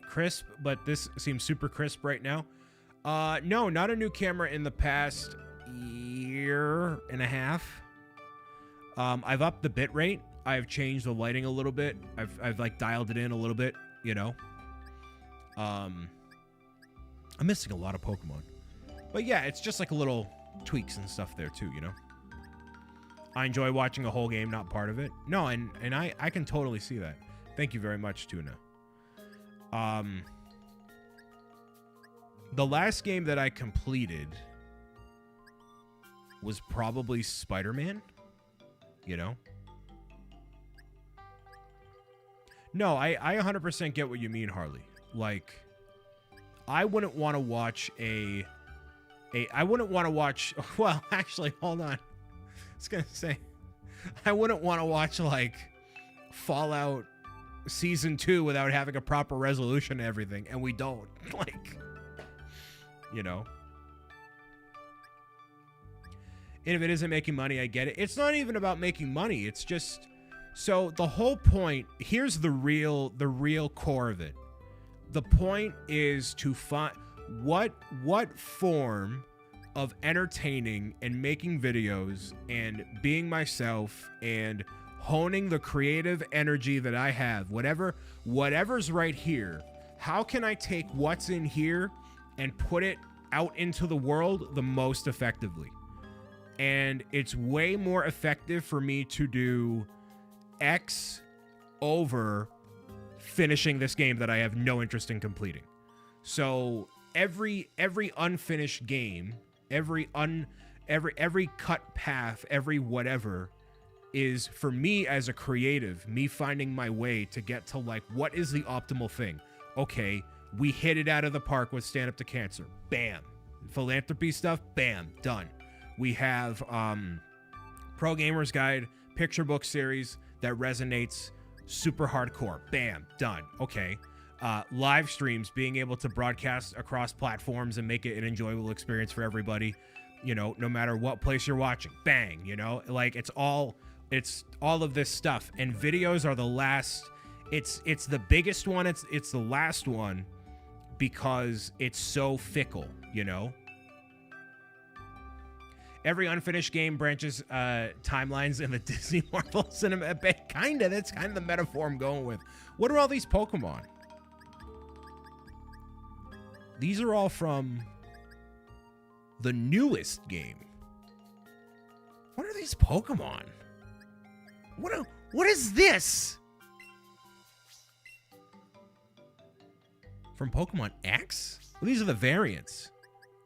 crisp, but this seems super crisp right now. No, not a new camera in the past year and a half. I've upped the bit rate. I've changed the lighting a little bit. I've like dialed it in a little bit, you know. I'm missing a lot of Pokemon. But yeah, it's just like a little tweaks and stuff there too, you know. I enjoy watching a whole game, not part of it. No, and I can totally see that. Thank you very much, Tuna. The last game that I completed was probably Spider-Man, you know? No, I 100% get what you mean, Harley. Like, I wouldn't want to watch I wouldn't want to watch, well, actually, hold on. I was going to say, I wouldn't want to watch, like, Fallout Season 2 without having a proper resolution to everything, and we don't. Like, you know. And if it isn't making money, I get it. It's not even about making money. It's just, so the whole point, here's the real core of it. The point is to find what form of entertaining and making videos and being myself and honing the creative energy that I have, whatever's right here, how can I take what's in here and put it out into the world the most effectively? And it's way more effective for me to do X over finishing this game that I have no interest in completing. So every unfinished game, every cut path, every whatever is, for me as a creative, me finding my way to get to, like, what is the optimal thing? Okay, we hit it out of the park with Stand Up to Cancer. Bam. Philanthropy stuff, bam, done. We have Pro Gamer's Guide, picture book series that resonates super hardcore. Bam, done. Okay. Live streams, being able to broadcast across platforms and make it an enjoyable experience for everybody, you know, no matter what place you're watching. Bang, you know, like it's all of this stuff. And videos are the last, it's the biggest one, it's the last one because it's so fickle, you know. Every unfinished game branches timelines in the Disney Marvel Cinema. Kinda, that's kind of the metaphor I'm going with. What are all these Pokemon? These are all from the newest game. What are these Pokemon? What is this? From Pokemon X? Well, these are the variants,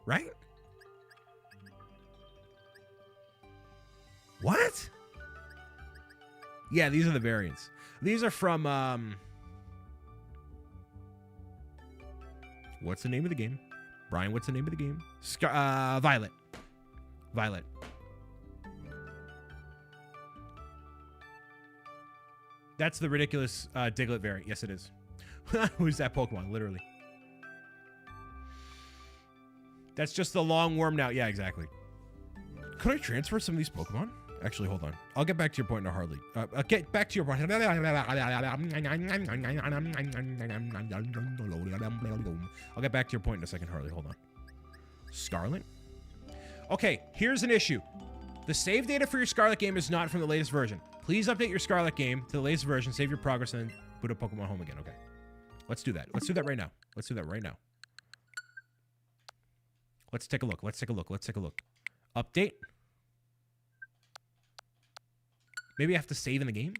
right? What? Yeah, these are the variants. These are from, what's the name of the game? Brian, what's the name of the game? Violet. Violet. That's the ridiculous Diglett variant. Yes, it is. Who's that Pokemon? Literally. That's just the long worm now. Yeah, exactly. Could I transfer some of these Pokemon? Actually, hold on. I'll get back to your point in a hardly. Get back to your point. I'll get back to your point in a second, Harley. Hold on. Scarlet? Okay, here's an issue. The save data for your Scarlet game is not from the latest version. Please update your Scarlet game to the latest version, save your progress, and then boot up Pokemon Home again. Okay. Let's do that. Let's do that right now. Let's do that right now. Let's take a look. Let's take a look. Let's take a look. Update. Maybe I have to save in the game?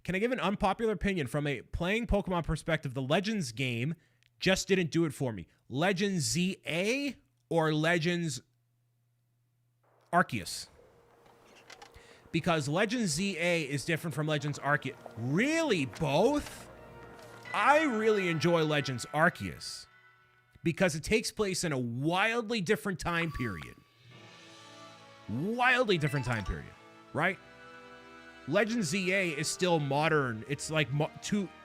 Can I give an unpopular opinion from a playing Pokemon perspective? The Legends game just didn't do it for me. Legends ZA or Legends Arceus? Because Legends ZA is different from Legends Arceus. Really, both? I really enjoy Legends Arceus because it takes place in a wildly different time period. Wildly different time period, right? Legends ZA is still modern. It's like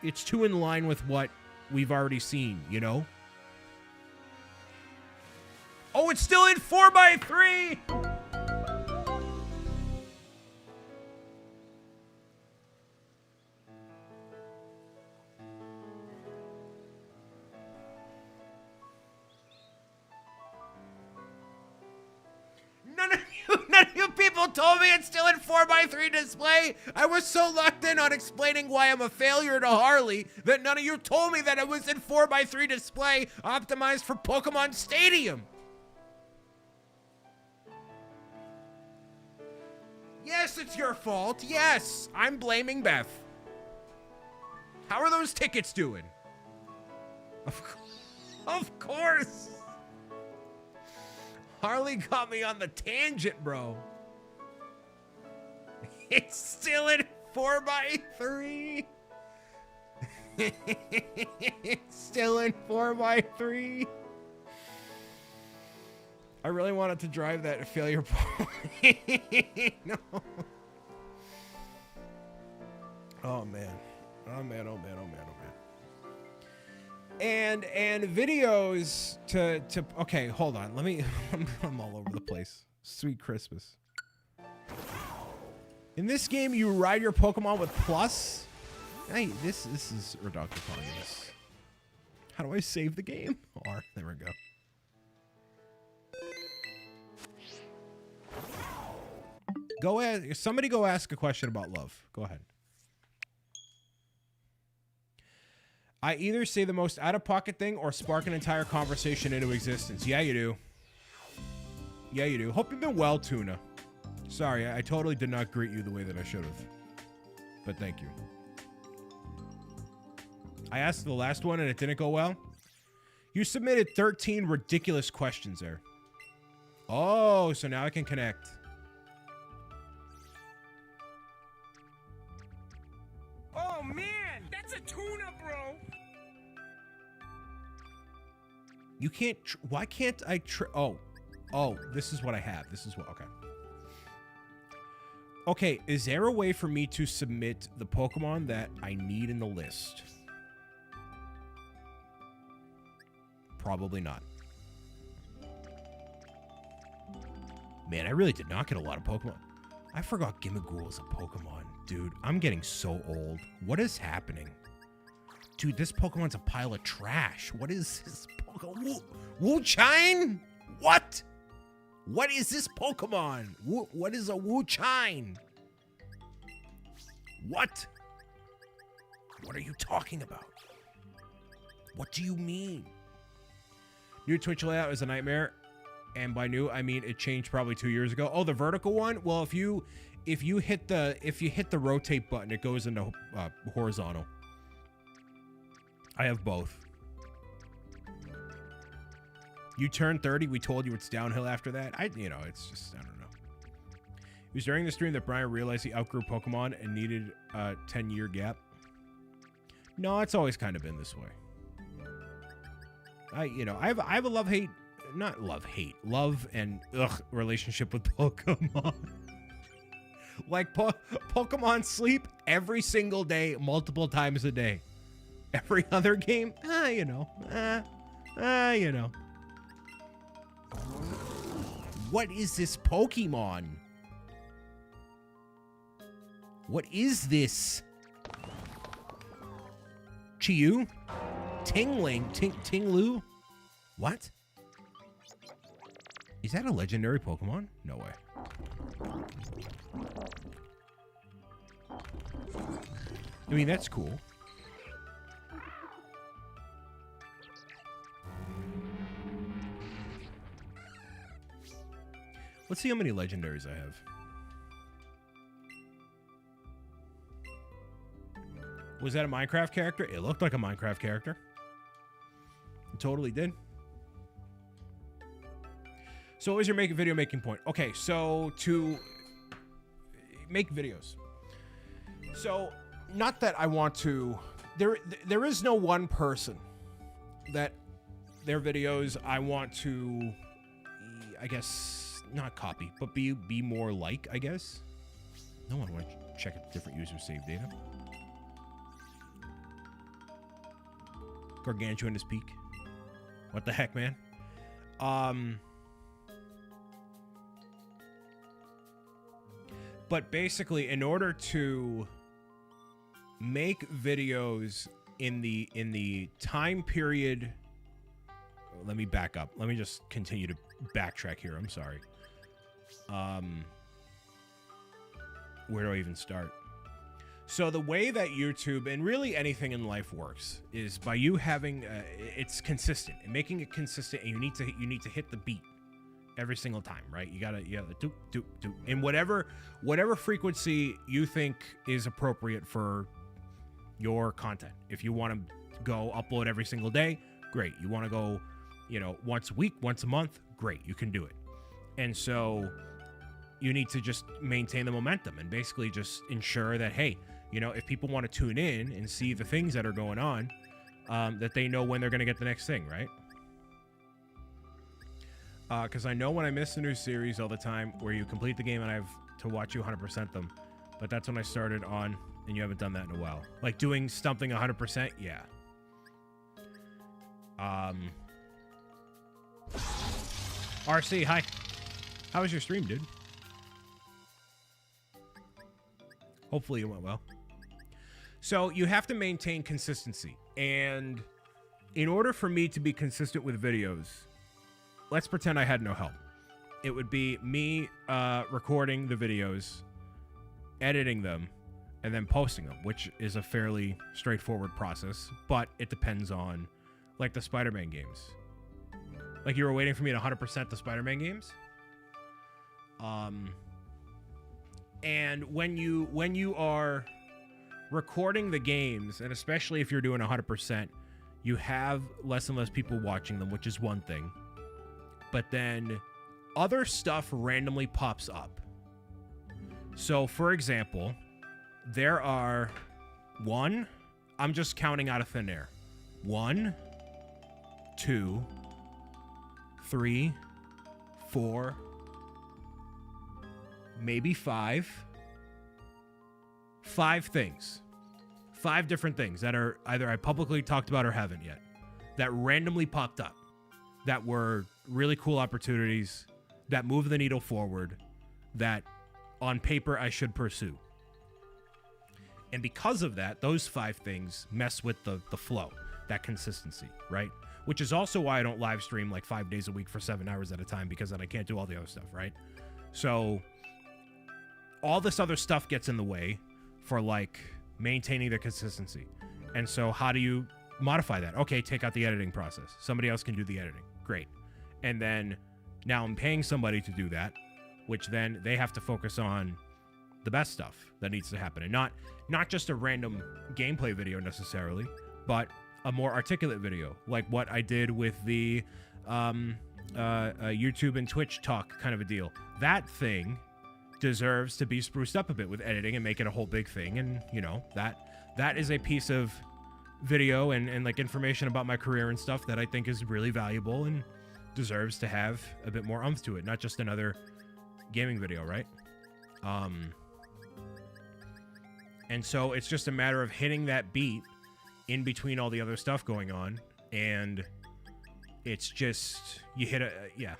it's too in line with what we've already seen, you know? Oh, it's still in 4x3! None of you people told me it's still in 4x3 display. I was so locked in on explaining why I'm a failure to Harley that none of you told me that it was in 4x3 display optimized for Pokemon Stadium. Yes, it's your fault. Yes, I'm blaming Beth. How are those tickets doing? Of course. Harley got me on the tangent, bro. It's still in 4x3. It's still in 4x3. I really wanted to drive that failure point. No. Oh man. Oh man, oh man, oh man, oh man. And videos to okay, hold on. Let me I'm all over the place. Sweet Christmas. In this game you ride your Pokemon with plus. Hey, this is Redacted Communist. How do I save the game? R, there we go. Go ahead. Somebody go ask a question about love. Go ahead. I either say the most out-of-pocket thing or spark an entire conversation into existence. Yeah, you do. Yeah, you do. Hope you've been well, Tuna. Sorry, I totally did not greet you the way that I should have. But thank you. I asked the last one and it didn't go well. You submitted 13 ridiculous questions there. Oh, so now I can connect. Oh, man! That's a tuna, bro! You can't... Why can't I... Oh. Oh, this is what I have. This is what... Okay. Okay, is there a way for me to submit the Pokemon that I need in the list? Probably not. Man, I really did not get a lot of Pokemon. I forgot Gimmighoul is a Pokemon. Dude, I'm getting so old. What is happening? Dude, this Pokemon's a pile of trash. What is this Pokemon? Wu-Chine? What? What is this Pokemon? What is a Wu-Chine? What? What are you talking about? What do you mean? New Twitch layout is a nightmare. And by new, I mean it changed probably 2 years ago. Oh, the vertical one? Well, if you hit the rotate button, it goes into horizontal. I have both. You turn 30, we told you it's downhill after that. It's just, I don't know. It was during the stream that Brian realized he outgrew Pokemon and needed a 10-year gap. No, it's always kind of been this way. I have a love and relationship with Pokemon. Like Pokemon sleep every single day, multiple times a day. Every other game, What is this Pokemon? What is this? Chiyu? Tingling? Tinglu? What? Is that a legendary Pokemon? No way. I mean, that's cool. Let's see how many legendaries I have. Was that a Minecraft character? It looked like a Minecraft character. It totally did. So what was your video making point? Okay, so to make videos. So not that I want to... There is no one person that their videos I want to, I guess... not copy, but be more like, I guess. No one want to check if different users save data. Gargantuan is peak. What the heck, man? But basically, in order to make videos in the time period, let me back up. Let me just continue to backtrack here. I'm sorry. Where do I even start? So the way that YouTube and really anything in life works is by you having it's consistent and making it consistent, and you need to hit the beat every single time, right? You gotta do in whatever frequency you think is appropriate for your content. If you want to go upload every single day, great. You want to go, once a week, once a month, great. You can do it. And so you need to just maintain the momentum and basically just ensure that, hey, if people want to tune in and see the things that are going on, that they know when they're going to get the next thing, right? Because I know when I miss a new series all the time where you complete the game and I have to watch you 100% them, but that's when I started on, and you haven't done that in a while. Like doing something 100%, yeah. RC, hi. How was your stream, dude? Hopefully it went well. So you have to maintain consistency. And in order for me to be consistent with videos, let's pretend I had no help. It would be me recording the videos, editing them, and then posting them, which is a fairly straightforward process, but it depends on, like, the Spider-Man games. Like, you were waiting for me to 100% the Spider-Man games? And when you are recording the games, and especially if you're doing 100%, you have less and less people watching them, which is one thing. But then other stuff randomly pops up. So, for example, there are I'm just counting out of thin air. 1, 2, 3, 4, maybe 5. 5 things. 5 different things that are either I publicly talked about or haven't yet. That randomly popped up. That were really cool opportunities. That move the needle forward. That on paper I should pursue. And because of that, those 5 things mess with the flow. That consistency, right? Which is also why I don't live stream like 5 days a week for 7 hours at a time, because then I can't do all the other stuff, right? So all this other stuff gets in the way for like maintaining the consistency. And so how do you modify that? Okay, take out the editing process. Somebody else can do the editing. Great. And then now I'm paying somebody to do that, which then they have to focus on the best stuff that needs to happen. And not just a random gameplay video necessarily, but a more articulate video, like what I did with the YouTube and Twitch talk kind of a deal. That thing deserves to be spruced up a bit with editing and make it a whole big thing. And, you know, that is a piece of video and like information about my career and stuff that I think is really valuable and deserves to have a bit more oomph to it, not just another gaming video, right? And so it's just a matter of hitting that beat in between all the other stuff going on, and it's just, you hit yeah.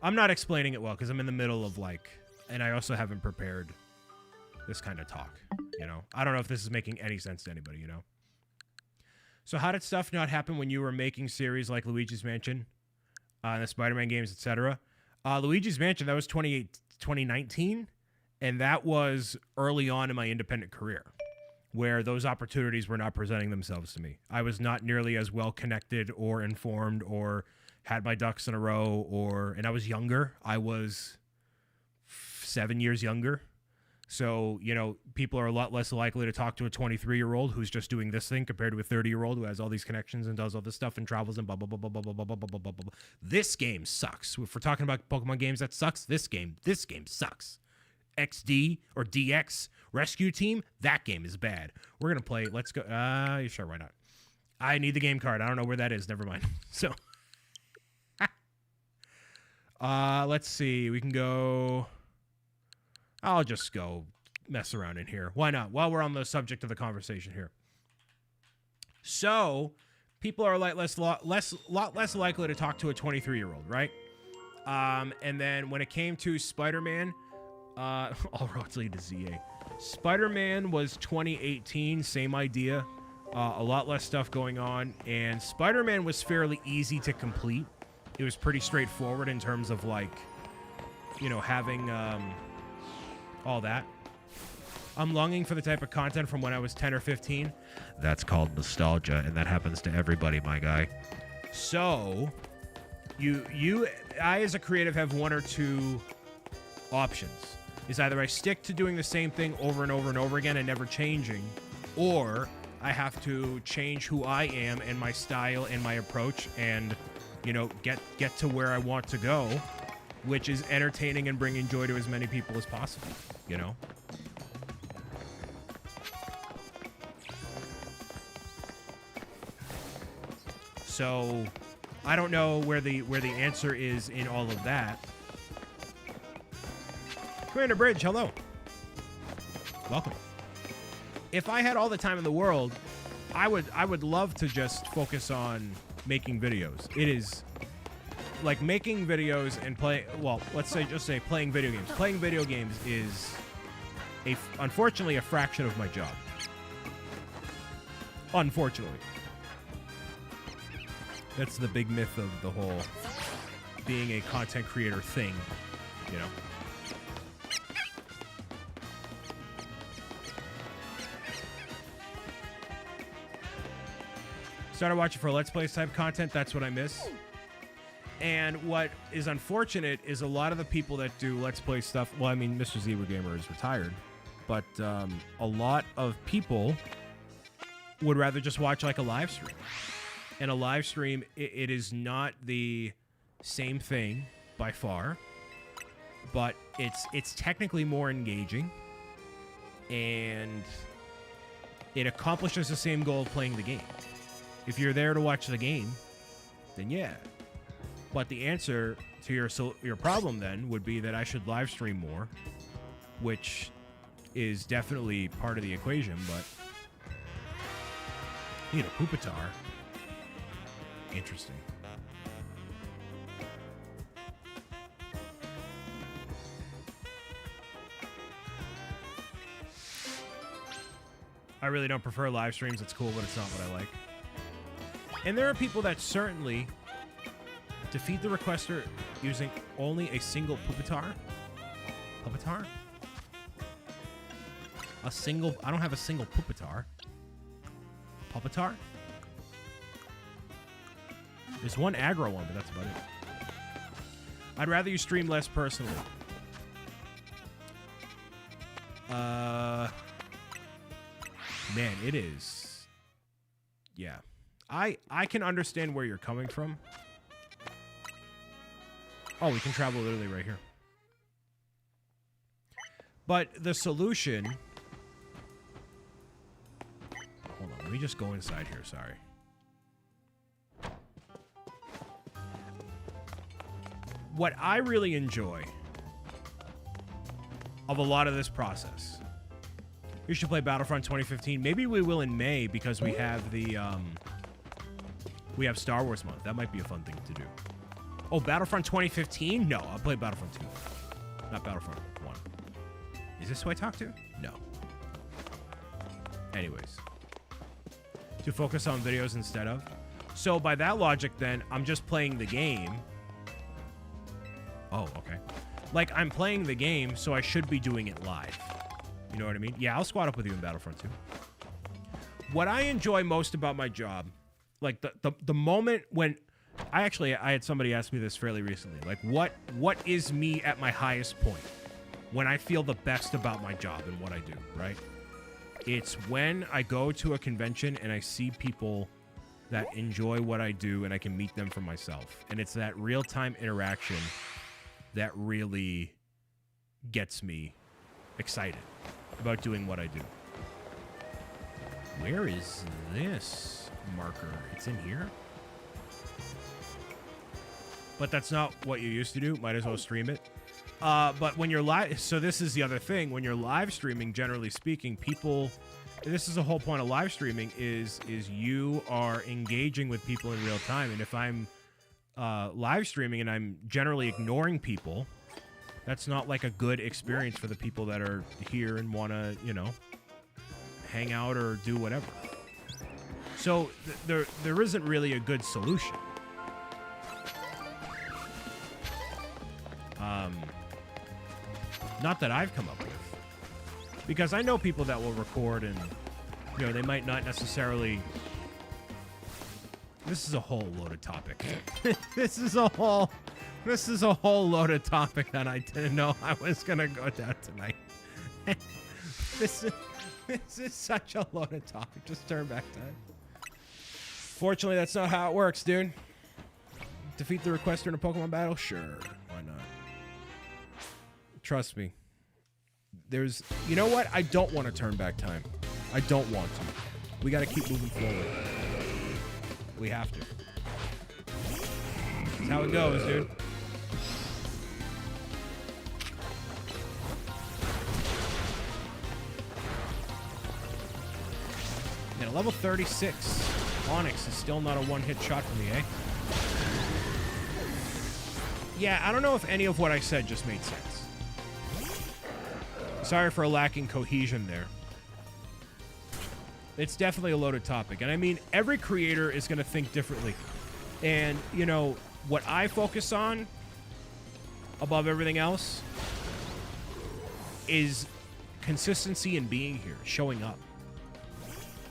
I'm not explaining it well because I'm in the middle of like, and I also haven't prepared this kind of talk, you know? I don't know if this is making any sense to anybody, you know? So how did stuff not happen when you were making series like Luigi's Mansion, the Spider-Man games, etc.? Luigi's Mansion, that was 2019, and that was early on in my independent career, where those opportunities were not presenting themselves to me. I was not nearly as well connected or informed or had my ducks in a row, and I was younger. I was 7 years younger. So, you know, people are a lot less likely to talk to a 23-year-old who's just doing this thing compared to a 30-year-old who has all these connections and does all this stuff and travels and blah, blah, blah, blah, blah, blah, blah, blah, blah, blah, blah. This game sucks. If we're talking about Pokemon games that sucks, this game sucks. XD or DX Rescue Team, that game is bad. We're going to play, let's go, sure, why not? I need the game card. I don't know where that is. Never mind. So, let's see. We can go, I'll just go mess around in here. Why not? While we're on the subject of the conversation here. So, people are like lot less likely to talk to a 23-year-old, right? And then when it came to Spider-Man, all roads lead to ZA. Spider-Man was 2018, same idea. A lot less stuff going on, and Spider-Man was fairly easy to complete. It was pretty straightforward in terms of like, you know, having all that. I'm longing for the type of content from when I was 10 or 15. That's called nostalgia, and that happens to everybody, my guy. So, I as a creative have one or two options. Is either I stick to doing the same thing over and over and over again and never changing, or I have to change who I am and my style and my approach and, you know, get to where I want to go, which is entertaining and bringing joy to as many people as possible, you know? So, I don't know where the answer is in all of that. Commander Bridge, hello. Welcome. If I had all the time in the world, I would love to just focus on making videos. It is like making videos and let's say playing video games. Playing video games is unfortunately a fraction of my job. Unfortunately. That's the big myth of the whole being a content creator thing, you know. Started watching for Let's Plays type content. That's what I miss. And what is unfortunate is a lot of the people that do Let's Play stuff. Well, I mean, Mr. Zebra Gamer is retired, but a lot of people would rather just watch like a live stream. And a live stream, it is not the same thing by far, but it's technically more engaging, and it accomplishes the same goal of playing the game. If you're there to watch the game, then yeah. But the answer to your problem then would be that I should live stream more, which is definitely part of the equation, but you need a poopatar. Interesting. I really don't prefer live streams. It's cool, but it's not what I like. And there are people that certainly defeat the requester using only a single poopatar. Poopatar? A single... I don't have a single poopatar. Poopatar? There's one aggro one, but that's about it. I'd rather you stream less personally. Man, it is... Yeah. I can understand where you're coming from. Oh, we can travel literally right here. But the solution... Hold on, let me just go inside here, sorry. What I really enjoy of a lot of this process... We should play Battlefront 2015. Maybe we will in May because we have the... we have Star Wars month. That might be a fun thing to do. Oh, Battlefront 2015? No, I'll play Battlefront 2. Not Battlefront 1. Is this who I talk to? No. Anyways. To focus on videos instead of. So by that logic then, I'm just playing the game. Oh, okay. Like, I'm playing the game, so I should be doing it live. You know what I mean? Yeah, I'll squad up with you in Battlefront 2. What I enjoy most about my job, like the moment when... I had somebody ask me this fairly recently. Like, what is me at my highest point? When I feel the best about my job and what I do, right? It's when I go to a convention and I see people that enjoy what I do and I can meet them for myself. And it's that real-time interaction that really gets me excited about doing what I do. Where is this marker? It's in here? But that's not what you used to do. Might as well stream it. But when you're live... So this is the other thing. When you're live streaming, generally speaking, people... This is the whole point of live streaming is you are engaging with people in real time. And if I'm live streaming and I'm generally ignoring people, that's not like a good experience for the people that are here and want to, you know, hang out or do whatever. So there isn't really a good solution. Not that I've come up with. Because I know people that will record and, you know, they might not necessarily... This is a whole loaded topic. This is a whole loaded topic that I didn't know I was going to go down tonight. This is such a loaded topic. Just turn back time. Fortunately, that's not how it works, dude. Defeat the requester in a Pokemon battle? Sure. Why not? Trust me. There's... You know what? I don't want to turn back time. I don't want to. We got to keep moving forward. We have to. That's how it goes, dude. And at level 36, Onyx is still not a one-hit shot for me, eh? Yeah, I don't know if any of what I said just made sense. Sorry for lacking cohesion there. It's definitely a loaded topic. And I mean, every creator is going to think differently. And, you know, what I focus on above everything else is consistency in being here, showing up.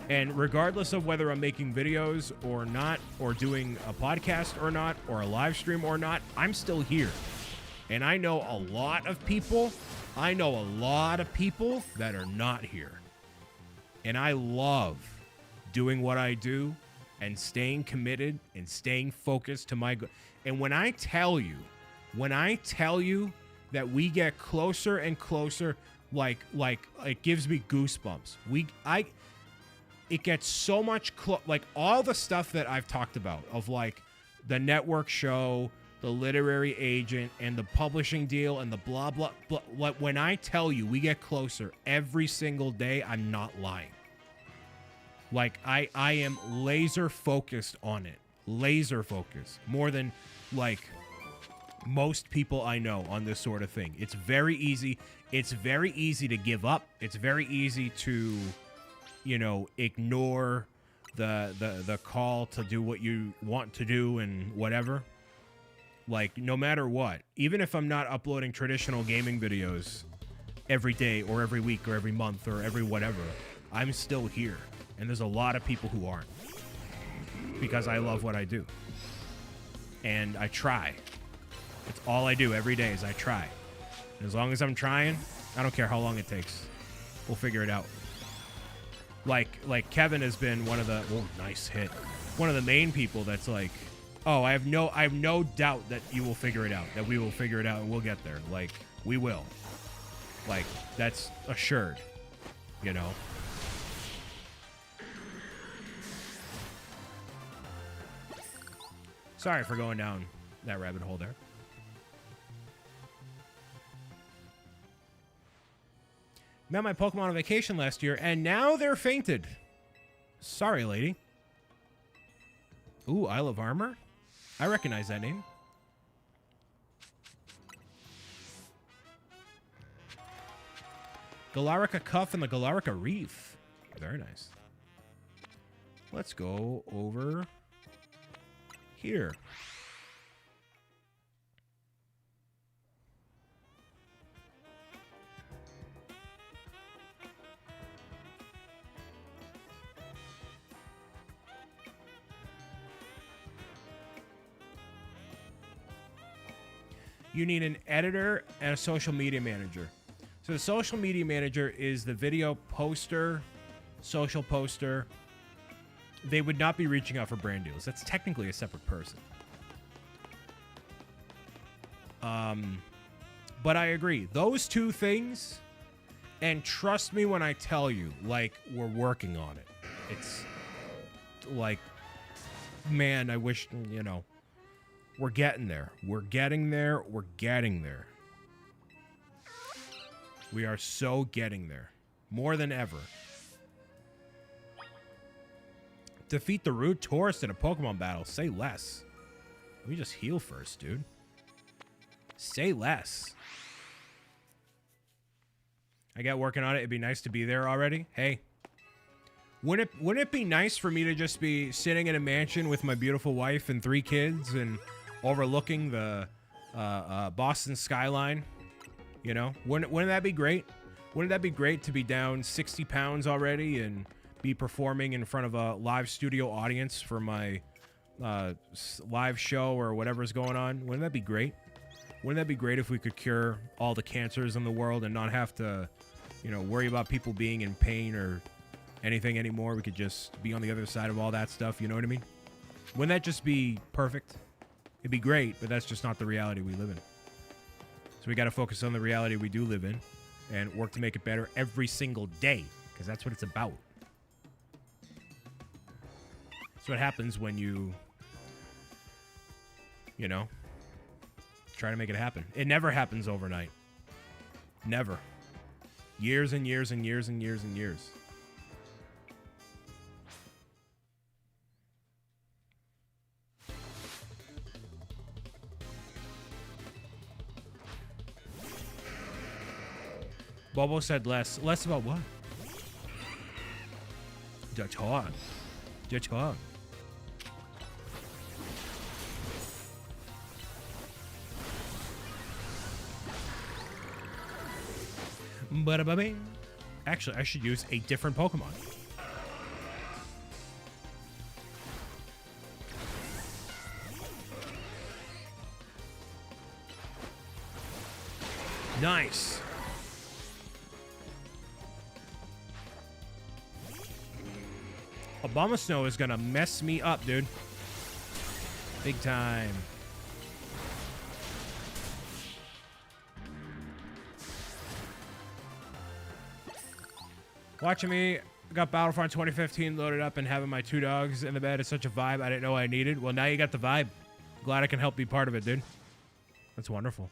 And regardless of whether I'm making videos or not, or doing a podcast or not, or a live stream or not, I'm still here. And I know a lot of people that are not here. And I love doing what I do and staying committed and staying focused to my goal. And when I tell you that we get closer and closer, like it gives me goosebumps. It gets so much like all the stuff that I've talked about of like the network show, the literary agent, and the publishing deal, and the blah, blah, blah. When I tell you we get closer every single day, I'm not lying. Like, I am laser focused on it. Laser focused. More than, like, most people I know on this sort of thing. It's very easy. It's very easy to give up. It's very easy to, you know, ignore the call to do what you want to do and whatever. Like, no matter what, even if I'm not uploading traditional gaming videos every day or every week or every month or every whatever, I'm still here. And there's a lot of people who aren't, because I love what I do. And I try. It's all I do every day is I try. And as long as I'm trying, I don't care how long it takes. We'll figure it out. Like Kevin has been one of the, oh, nice hit. One of the main people that's like, oh, I have no doubt that you will figure it out, that we will figure it out and we'll get there. Like, we will. Like, that's assured, you know? Sorry for going down that rabbit hole there. Met my Pokemon on vacation last year, and now they're fainted. Sorry, lady. Ooh, Isle of Armor? I recognize that name. Galarica Cuff and the Galarica Reef. Very nice. Let's go over here. You need an editor and a social media manager. So the social media manager is the video poster, social poster. They would not be reaching out for brand deals. That's technically a separate person. But I agree. Those two things, and trust me when I tell you, like, we're working on it. It's like, man, I wish, you know, we're getting there. We're getting there. We're getting there. We are so getting there. More than ever. Defeat the rude tourist in a Pokemon battle. Say less. Let me just heal first, dude. Say less. I got working on it. It'd be nice to be there already. Hey. Wouldn't it be nice for me to just be sitting in a mansion with my beautiful wife and 3 kids and overlooking the Boston skyline? You know? Wouldn't that be great? Wouldn't that be great to be down 60 pounds already and be performing in front of a live studio audience for my live show or whatever's going on? Wouldn't that be great? Wouldn't that be great if we could cure all the cancers in the world and not have to, you know, worry about people being in pain or anything anymore? We could just be on the other side of all that stuff, you know what I mean? Wouldn't that just be perfect? It'd be great, but that's just not the reality we live in. So we got to focus on the reality we do live in and work to make it better every single day, because that's what it's about. That's what happens when you know, try to make it happen. It never happens overnight. Never. Years and years and years and years and years. Bobo said less. Less about what? Dutch hog. Dutch hog. Ba-da-ba-bing. Actually, I should use a different Pokemon. Nice. Obama Snow is gonna mess me up, dude. Big time. Watching me, got Battlefront 2015 loaded up and having my 2 dogs in the bed is such a vibe I didn't know I needed. Well, now you got the vibe. Glad I can help be part of it, dude. That's wonderful.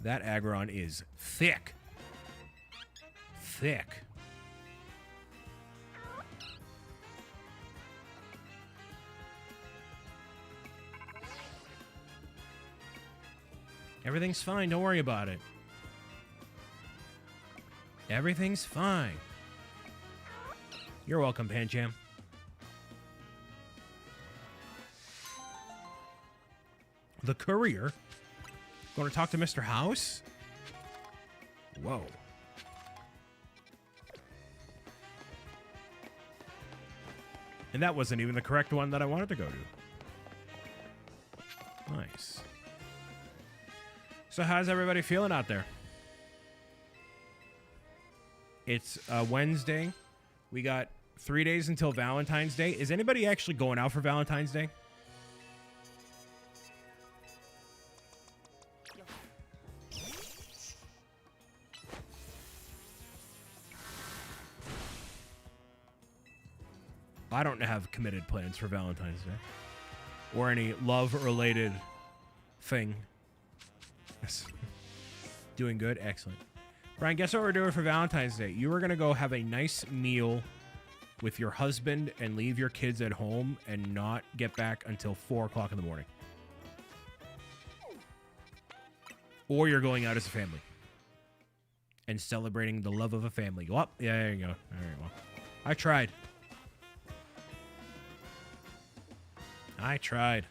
That Aggron is thick. Thick. Everything's fine. Don't worry about it. Everything's fine. You're welcome, Pancham. The courier? Going to talk to Mr. House? Whoa. And that wasn't even the correct one that I wanted to go to. Nice. So how's everybody feeling out there? It's Wednesday. We got 3 days until Valentine's Day. Is anybody actually going out for Valentine's Day? I don't have committed plans for Valentine's Day. Or any love-related thing. Yes. Doing good? Excellent. Brian, guess what we're doing for Valentine's Day? You were going to go have a nice meal with your husband and leave your kids at home and not get back until 4 o'clock in the morning. Or you're going out as a family. And celebrating the love of a family. Go up. Yeah, there you go. All right, well. I tried. I tried.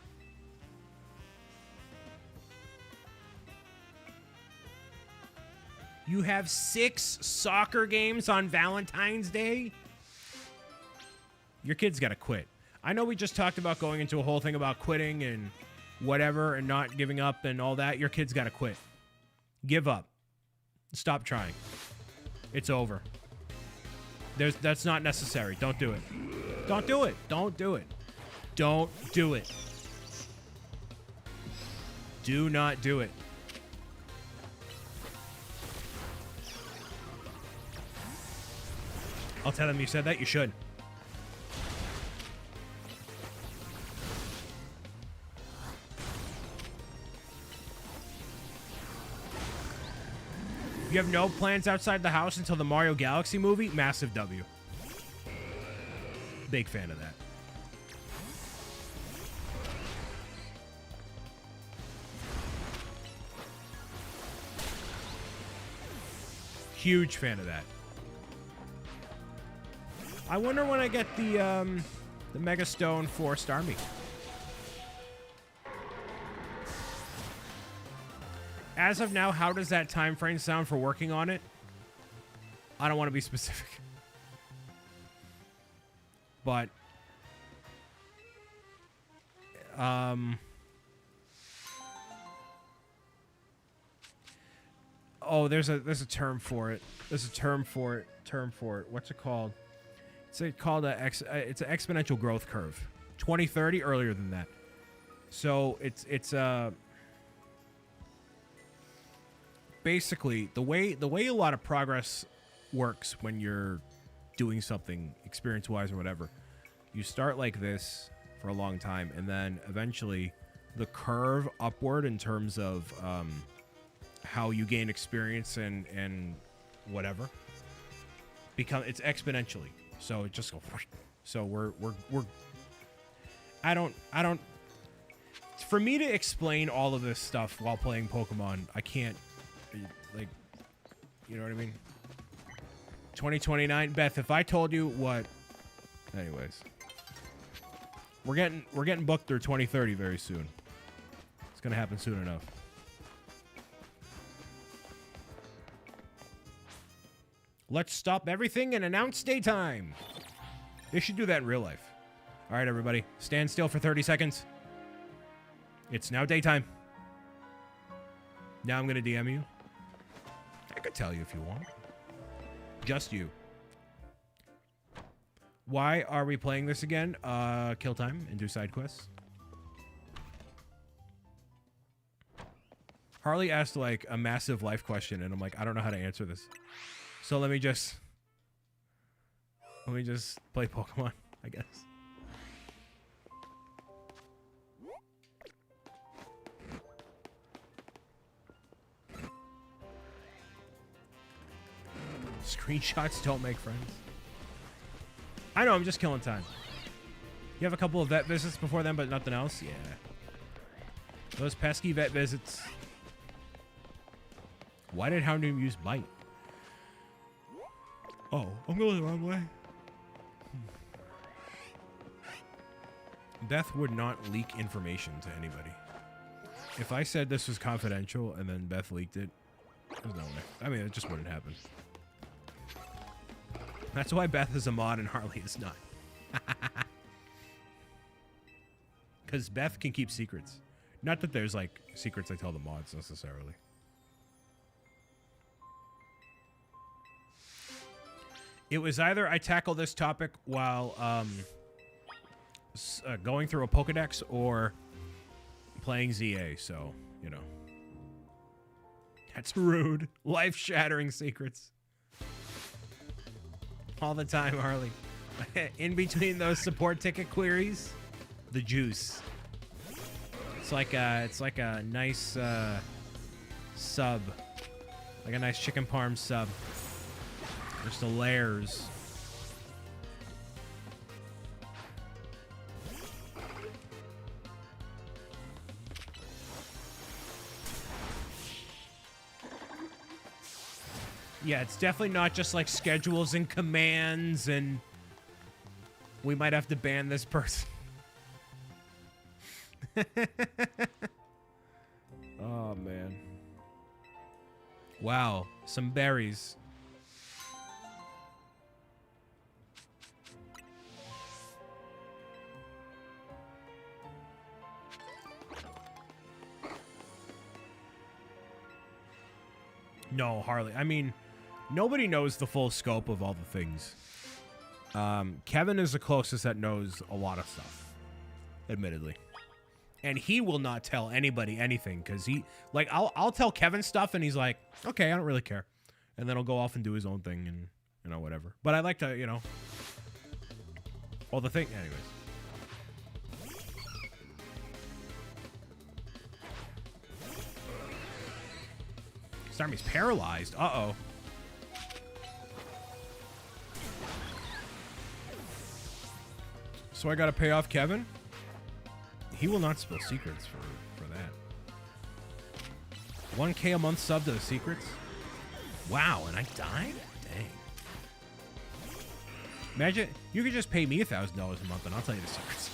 You have 6 soccer games on Valentine's Day? Your kid's got to quit. I know we just talked about going into a whole thing about quitting and whatever and not giving up and all that. Your kid's got to quit. Give up. Stop trying. It's over. That's not necessary. Don't do it. Don't do it. Don't do it. Don't do it. Do not do it. I'll tell them you said that. You should. You have no plans outside the house until the Mario Galaxy movie? Massive W. Big fan of that. Huge fan of that. I wonder when I get the Mega Stone for Starmie. As of now, how does that time frame sound for working on it? I don't want to be specific. But oh, there's a term for it. There's a term for it. What's it called? It's called it's an exponential growth curve. 2030 earlier than that. So it's basically the way a lot of progress works when you're doing something experience-wise or whatever. You start like this for a long time, and then eventually the curve upward in terms of how you gain experience and whatever it's exponentially. So it just goes. So we're I don't for me to explain all of this stuff while playing Pokemon, I can't, like, you know what I mean? 2029, Beth, if I told you what, anyways, we're getting booked through 2030 very soon. It's gonna happen soon enough. Let's stop everything and announce daytime. They should do that in real life. All right, everybody, stand still for 30 seconds. It's now daytime. Now I'm going to DM you. I could tell you if you want. Just you. Why are we playing this again? Kill time and do side quests. Harley asked like a massive life question, and I'm like, I don't know how to answer this. So let me just play Pokemon, I guess. Screenshots don't make friends. I know, I'm just killing time. You have a couple of vet visits before then, but nothing else? Yeah. Those pesky vet visits. Why did Houndoom use bite? Oh, I'm going the wrong way. Beth would not leak information to anybody. If I said this was confidential and then Beth leaked it, there's no way. I mean, it just wouldn't happen. That's why Beth is a mod and Harley is not. Because Beth can keep secrets. Not that there's, like, secrets I tell the mods, necessarily. It was either I tackle this topic while going through a Pokedex or playing ZA, so, you know. That's rude. Life-shattering secrets. All the time, Harley. In between those support ticket queries, the juice. It's like a nice sub. Like a nice chicken parm sub. Just the layers. Yeah, it's definitely not just like schedules and commands and we might have to ban this person. Oh, man. Wow, some berries. No, Harley. I mean, nobody knows the full scope of all the things. Kevin is the closest that knows a lot of stuff, admittedly. And he will not tell anybody anything because he, like, I'll tell Kevin stuff and he's like, okay, I don't really care. And then he'll go off and do his own thing and, you know, whatever. But I like to, you know, all the thing, anyways. Starmie's paralyzed. Uh-oh. So I gotta pay off Kevin? He will not spill secrets for that. 1K a month sub to the secrets? Wow, and I died? Dang. Imagine, you could just pay me $1,000 a month and I'll tell you the secrets.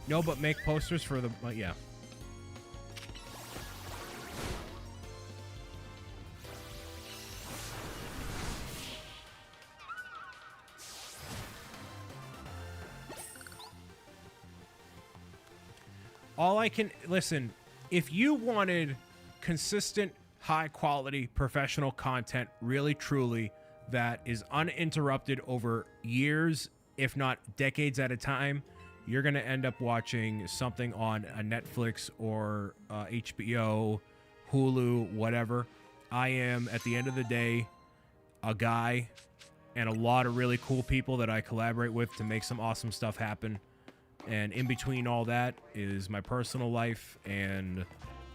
No, but make posters for the... yeah. All I can... Listen, if you wanted consistent, high-quality, professional content, really, truly, that is uninterrupted over years, if not decades at a time, you're going to end up watching something on a Netflix or HBO, Hulu, whatever. I am, at the end of the day, a guy and a lot of really cool people that I collaborate with to make some awesome stuff happen. And in between all that is my personal life and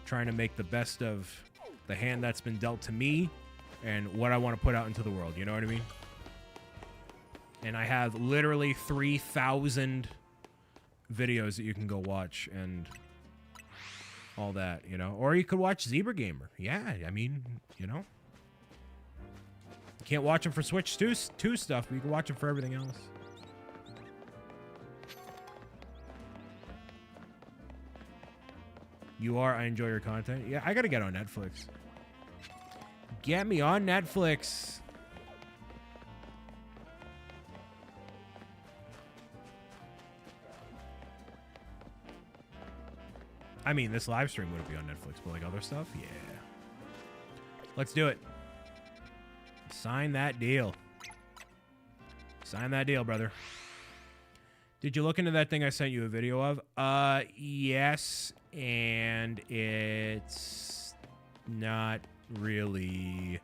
trying to make the best of the hand that's been dealt to me and what I want to put out into the world. You know what I mean? And I have literally 3,000 videos that you can go watch and all that, you know? Or you could watch Zebra Gamer. Yeah, I mean, you know? You can't watch him for Switch 2 stuff, but you can watch him for everything else. You are. I enjoy your content. Yeah, I gotta get on Netflix. Get me on Netflix. I mean, this live stream wouldn't be on Netflix, but like other stuff, yeah. Let's do it. Sign that deal. Sign that deal, brother. Did you look into that thing I sent you a video of? Yes, and it's not really...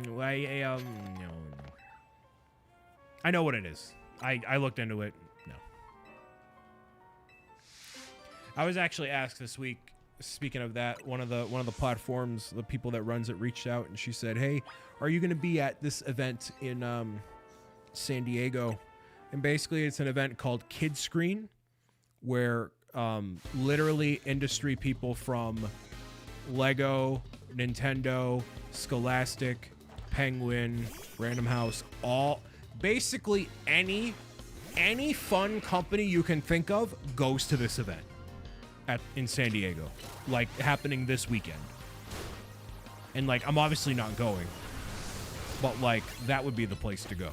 no. I know what it is. I looked into it. No. I was actually asked this week, speaking of that, one of the platforms, the people that runs it reached out and she said, "Hey, are you going to be at this event in San Diego?" And basically it's an event called Kid Screen, where literally industry people from Lego, Nintendo, Scholastic, Penguin, Random House, all basically any fun company you can think of goes to this event in San Diego, like happening this weekend. And like, I'm obviously not going, but like that would be the place to go.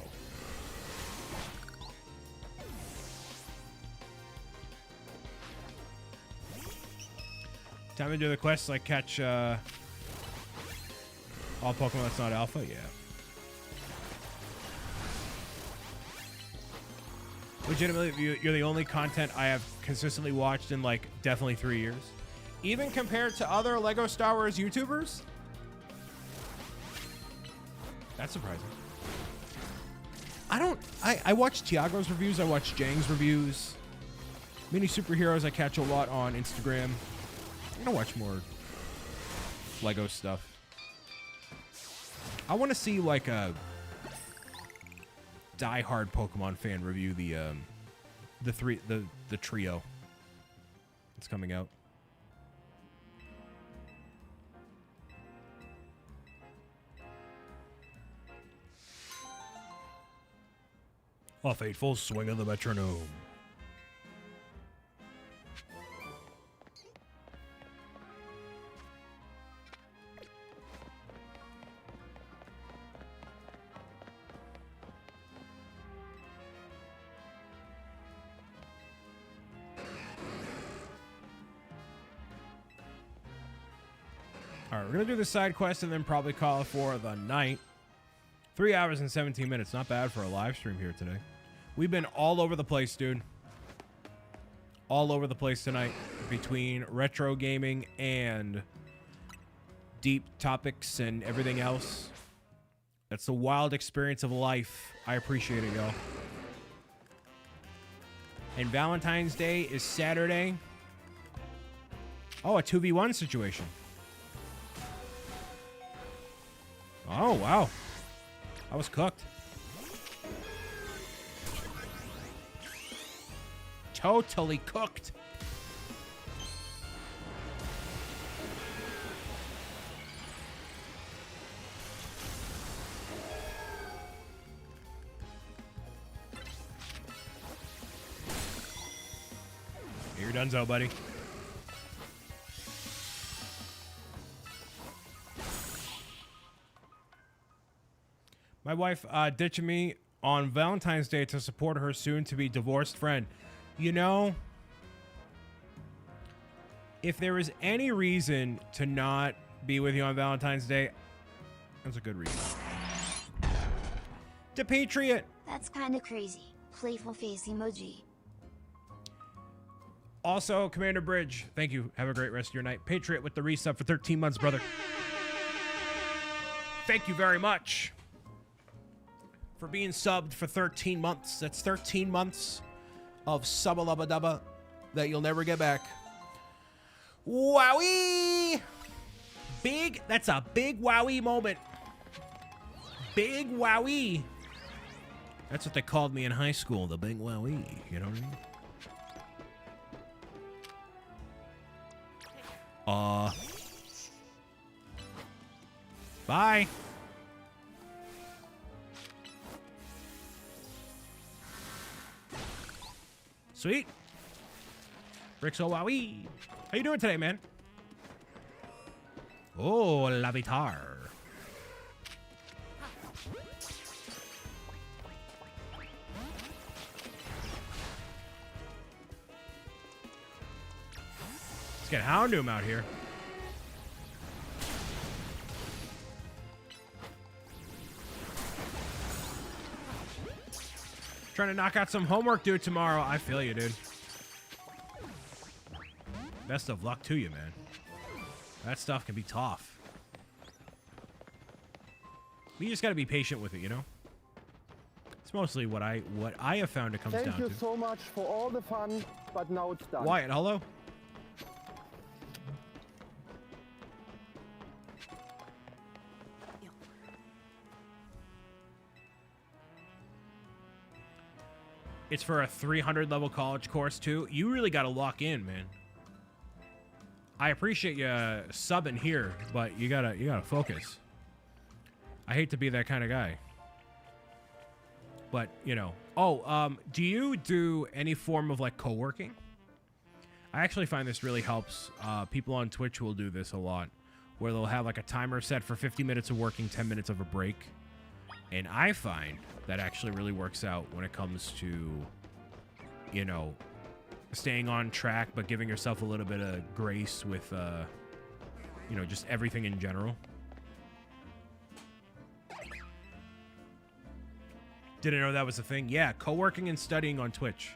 Time to do the quest, like catch all Pokemon that's not alpha, yeah. Legitimately, you're the only content I have consistently watched in like definitely 3 years. Even compared to other Lego Star Wars YouTubers? That's surprising. I watch Tiago's reviews, I watch Jang's reviews. Mini Superheroes I catch a lot on Instagram. I'm gonna watch more Lego stuff. I want to see like a die-hard Pokemon fan review the trio that's coming out. A fateful swing of the metronome. All right, we're going to do the side quest and then probably call it for the night. 3 hours and 17 minutes. Not bad for a live stream here today. We've been all over the place, dude. All over the place tonight between retro gaming and deep topics and everything else. That's the wild experience of life. I appreciate it, y'all. And Valentine's Day is Saturday. Oh, a 2v1 situation. Oh, wow. I was cooked. Totally cooked. You're donezo, buddy. My wife ditching me on Valentine's Day to support her soon-to-be divorced friend. You know, if there is any reason to not be with you on Valentine's Day, that's a good reason. To Patriot. That's kind of crazy. Playful face emoji. Also, Commander Bridge, thank you. Have a great rest of your night. Patriot with the resub for 13 months, brother. Thank you very much for being subbed for 13 months. That's 13 months of subba-lubba-dubba that you'll never get back. Wowee! Big, that's a big wowee moment. Big wowee. That's what they called me in high school, the big wowee. You know what I mean? Bye. Sweet. Brixo Wowie. How you doing today, man? Oh, la guitar. Let's get Houndoom out here. Trying to knock out some homework due tomorrow. I feel you, dude. Best of luck to you, man. That stuff can be tough. You just got to be patient with it, you know? It's mostly what I have found it comes down to. Thank you so much for all the fun, but now it's done. Wyatt, hello? It's for a 300 level college course too. You really got to lock in, man. I appreciate you subbing here, but you gotta focus. I hate to be that kind of guy, but you know. Oh, do you do any form of like co-working? I actually find this really helps. People on Twitch will do this a lot, where they'll have like a timer set for 50 minutes of working, 10 minutes of a break. And I find that actually really works out when it comes to, you know, staying on track, but giving yourself a little bit of grace with, you know, just everything in general. Didn't know that was a thing. Yeah, co-working and studying on Twitch.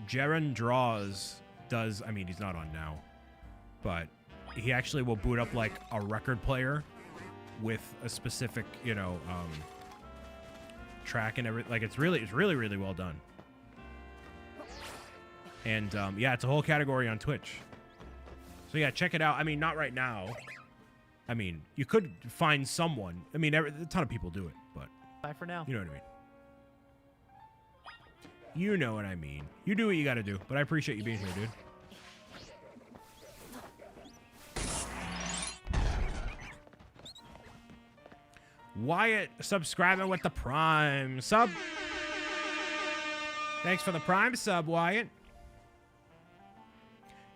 Jaren Draws does, I mean, he's not on now, but he actually will boot up like a record player with a specific, you know, track and everything. Like it's really well done. And yeah, it's a whole category on Twitch. So yeah, check it out. I mean, not right now. I mean, you could find someone. I mean, a ton of people do it, but Bye for now. you know what I mean. You know what I mean. You do what you got to do, but I appreciate you being here, dude. Wyatt subscribing with the Prime sub. Thanks for the Prime sub, Wyatt.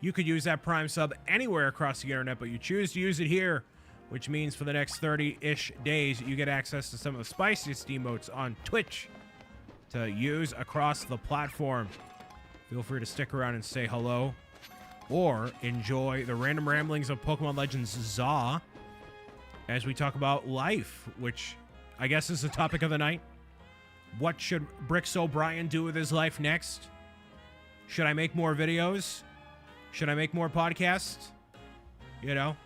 You could use that Prime sub anywhere across the internet, but you choose to use it here, which means for the next 30-ish days, you get access to some of the spiciest emotes on Twitch to use across the platform. Feel free to stick around and say hello, or enjoy the random ramblings of Pokemon Legends Zaw as we talk about life, which I guess is the topic of the night. What should Bricks O'Brien do with his life next? Should I make more videos? Should I make more podcasts? You know?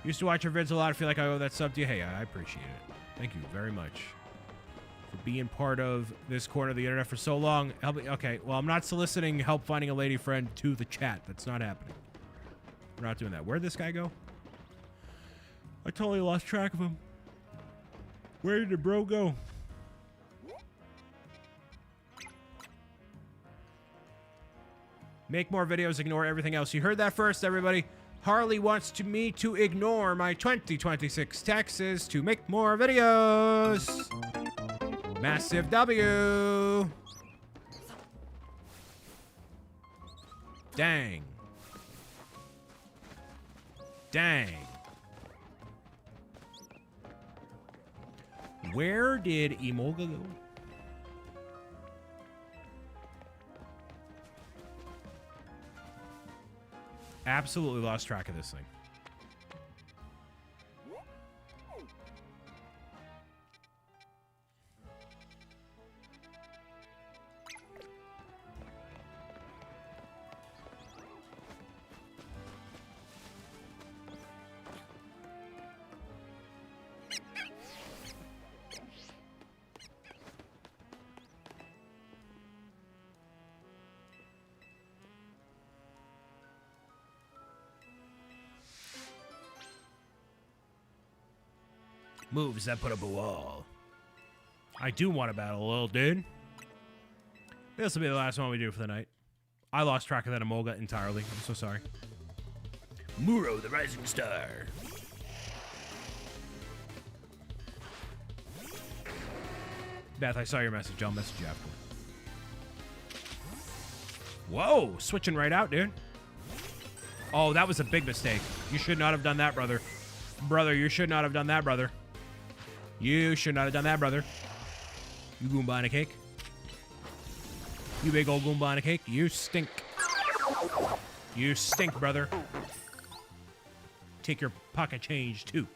Used to watch your vids a lot. I feel like I owe that sub to you. Hey, I appreciate it. Thank you very much for being part of this corner of the internet for so long. Okay, well, I'm not soliciting help finding a lady friend to the chat. That's not happening. We're not doing that. Where'd this guy go? I totally lost track of him. Where did the bro go? Make more videos, ignore everything else. You heard that first, everybody. Harley wants me to ignore my 2026 taxes to make more videos. Massive W. Dang. Dang. Where did Emolga go? Absolutely lost track of this thing. Moves that put up a wall. I do want to battle a little dude. This will be the last one we do for the night. I lost track of that Emolga entirely. I'm so sorry. Muro, the rising star. Beth, I saw your message. I'll message you after. Whoa, switching right out, dude. Oh, that was a big mistake. You should not have done that, brother. Brother, you should not have done that, brother. You should not have done that, brother. You Goomba in a cake. You big old Goomba in a cake. You stink. You stink, brother. Take your pocket change, too.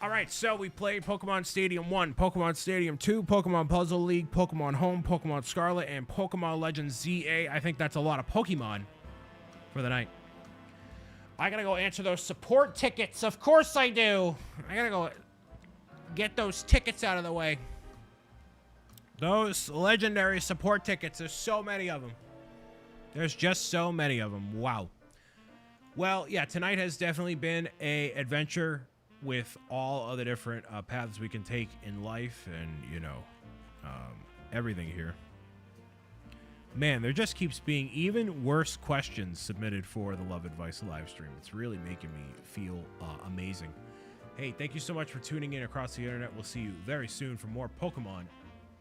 All right, so we played Pokemon Stadium 1, Pokemon Stadium 2, Pokemon Puzzle League, Pokemon Home, Pokemon Scarlet, and Pokemon Legends ZA. I think that's a lot of Pokemon for the night. I gotta go answer those support tickets. Of course I do. I gotta go get those tickets out of the way. Those legendary support tickets. There's so many of them. There's just so many of them. Wow. Well, yeah, tonight has definitely been a adventure with all of the different paths we can take in life and, you know, everything here. Man, there just keeps being even worse questions submitted for the Love Advice live stream. It's really making me feel amazing. Hey, thank you so much for tuning in across the internet. We'll see you very soon for more Pokemon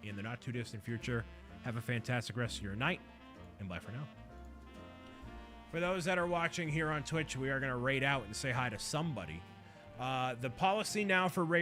in the not too distant future. Have a fantastic rest of your night, and bye for now. For those that are watching here on Twitch, we are going to raid out and say hi to somebody. The policy now for raid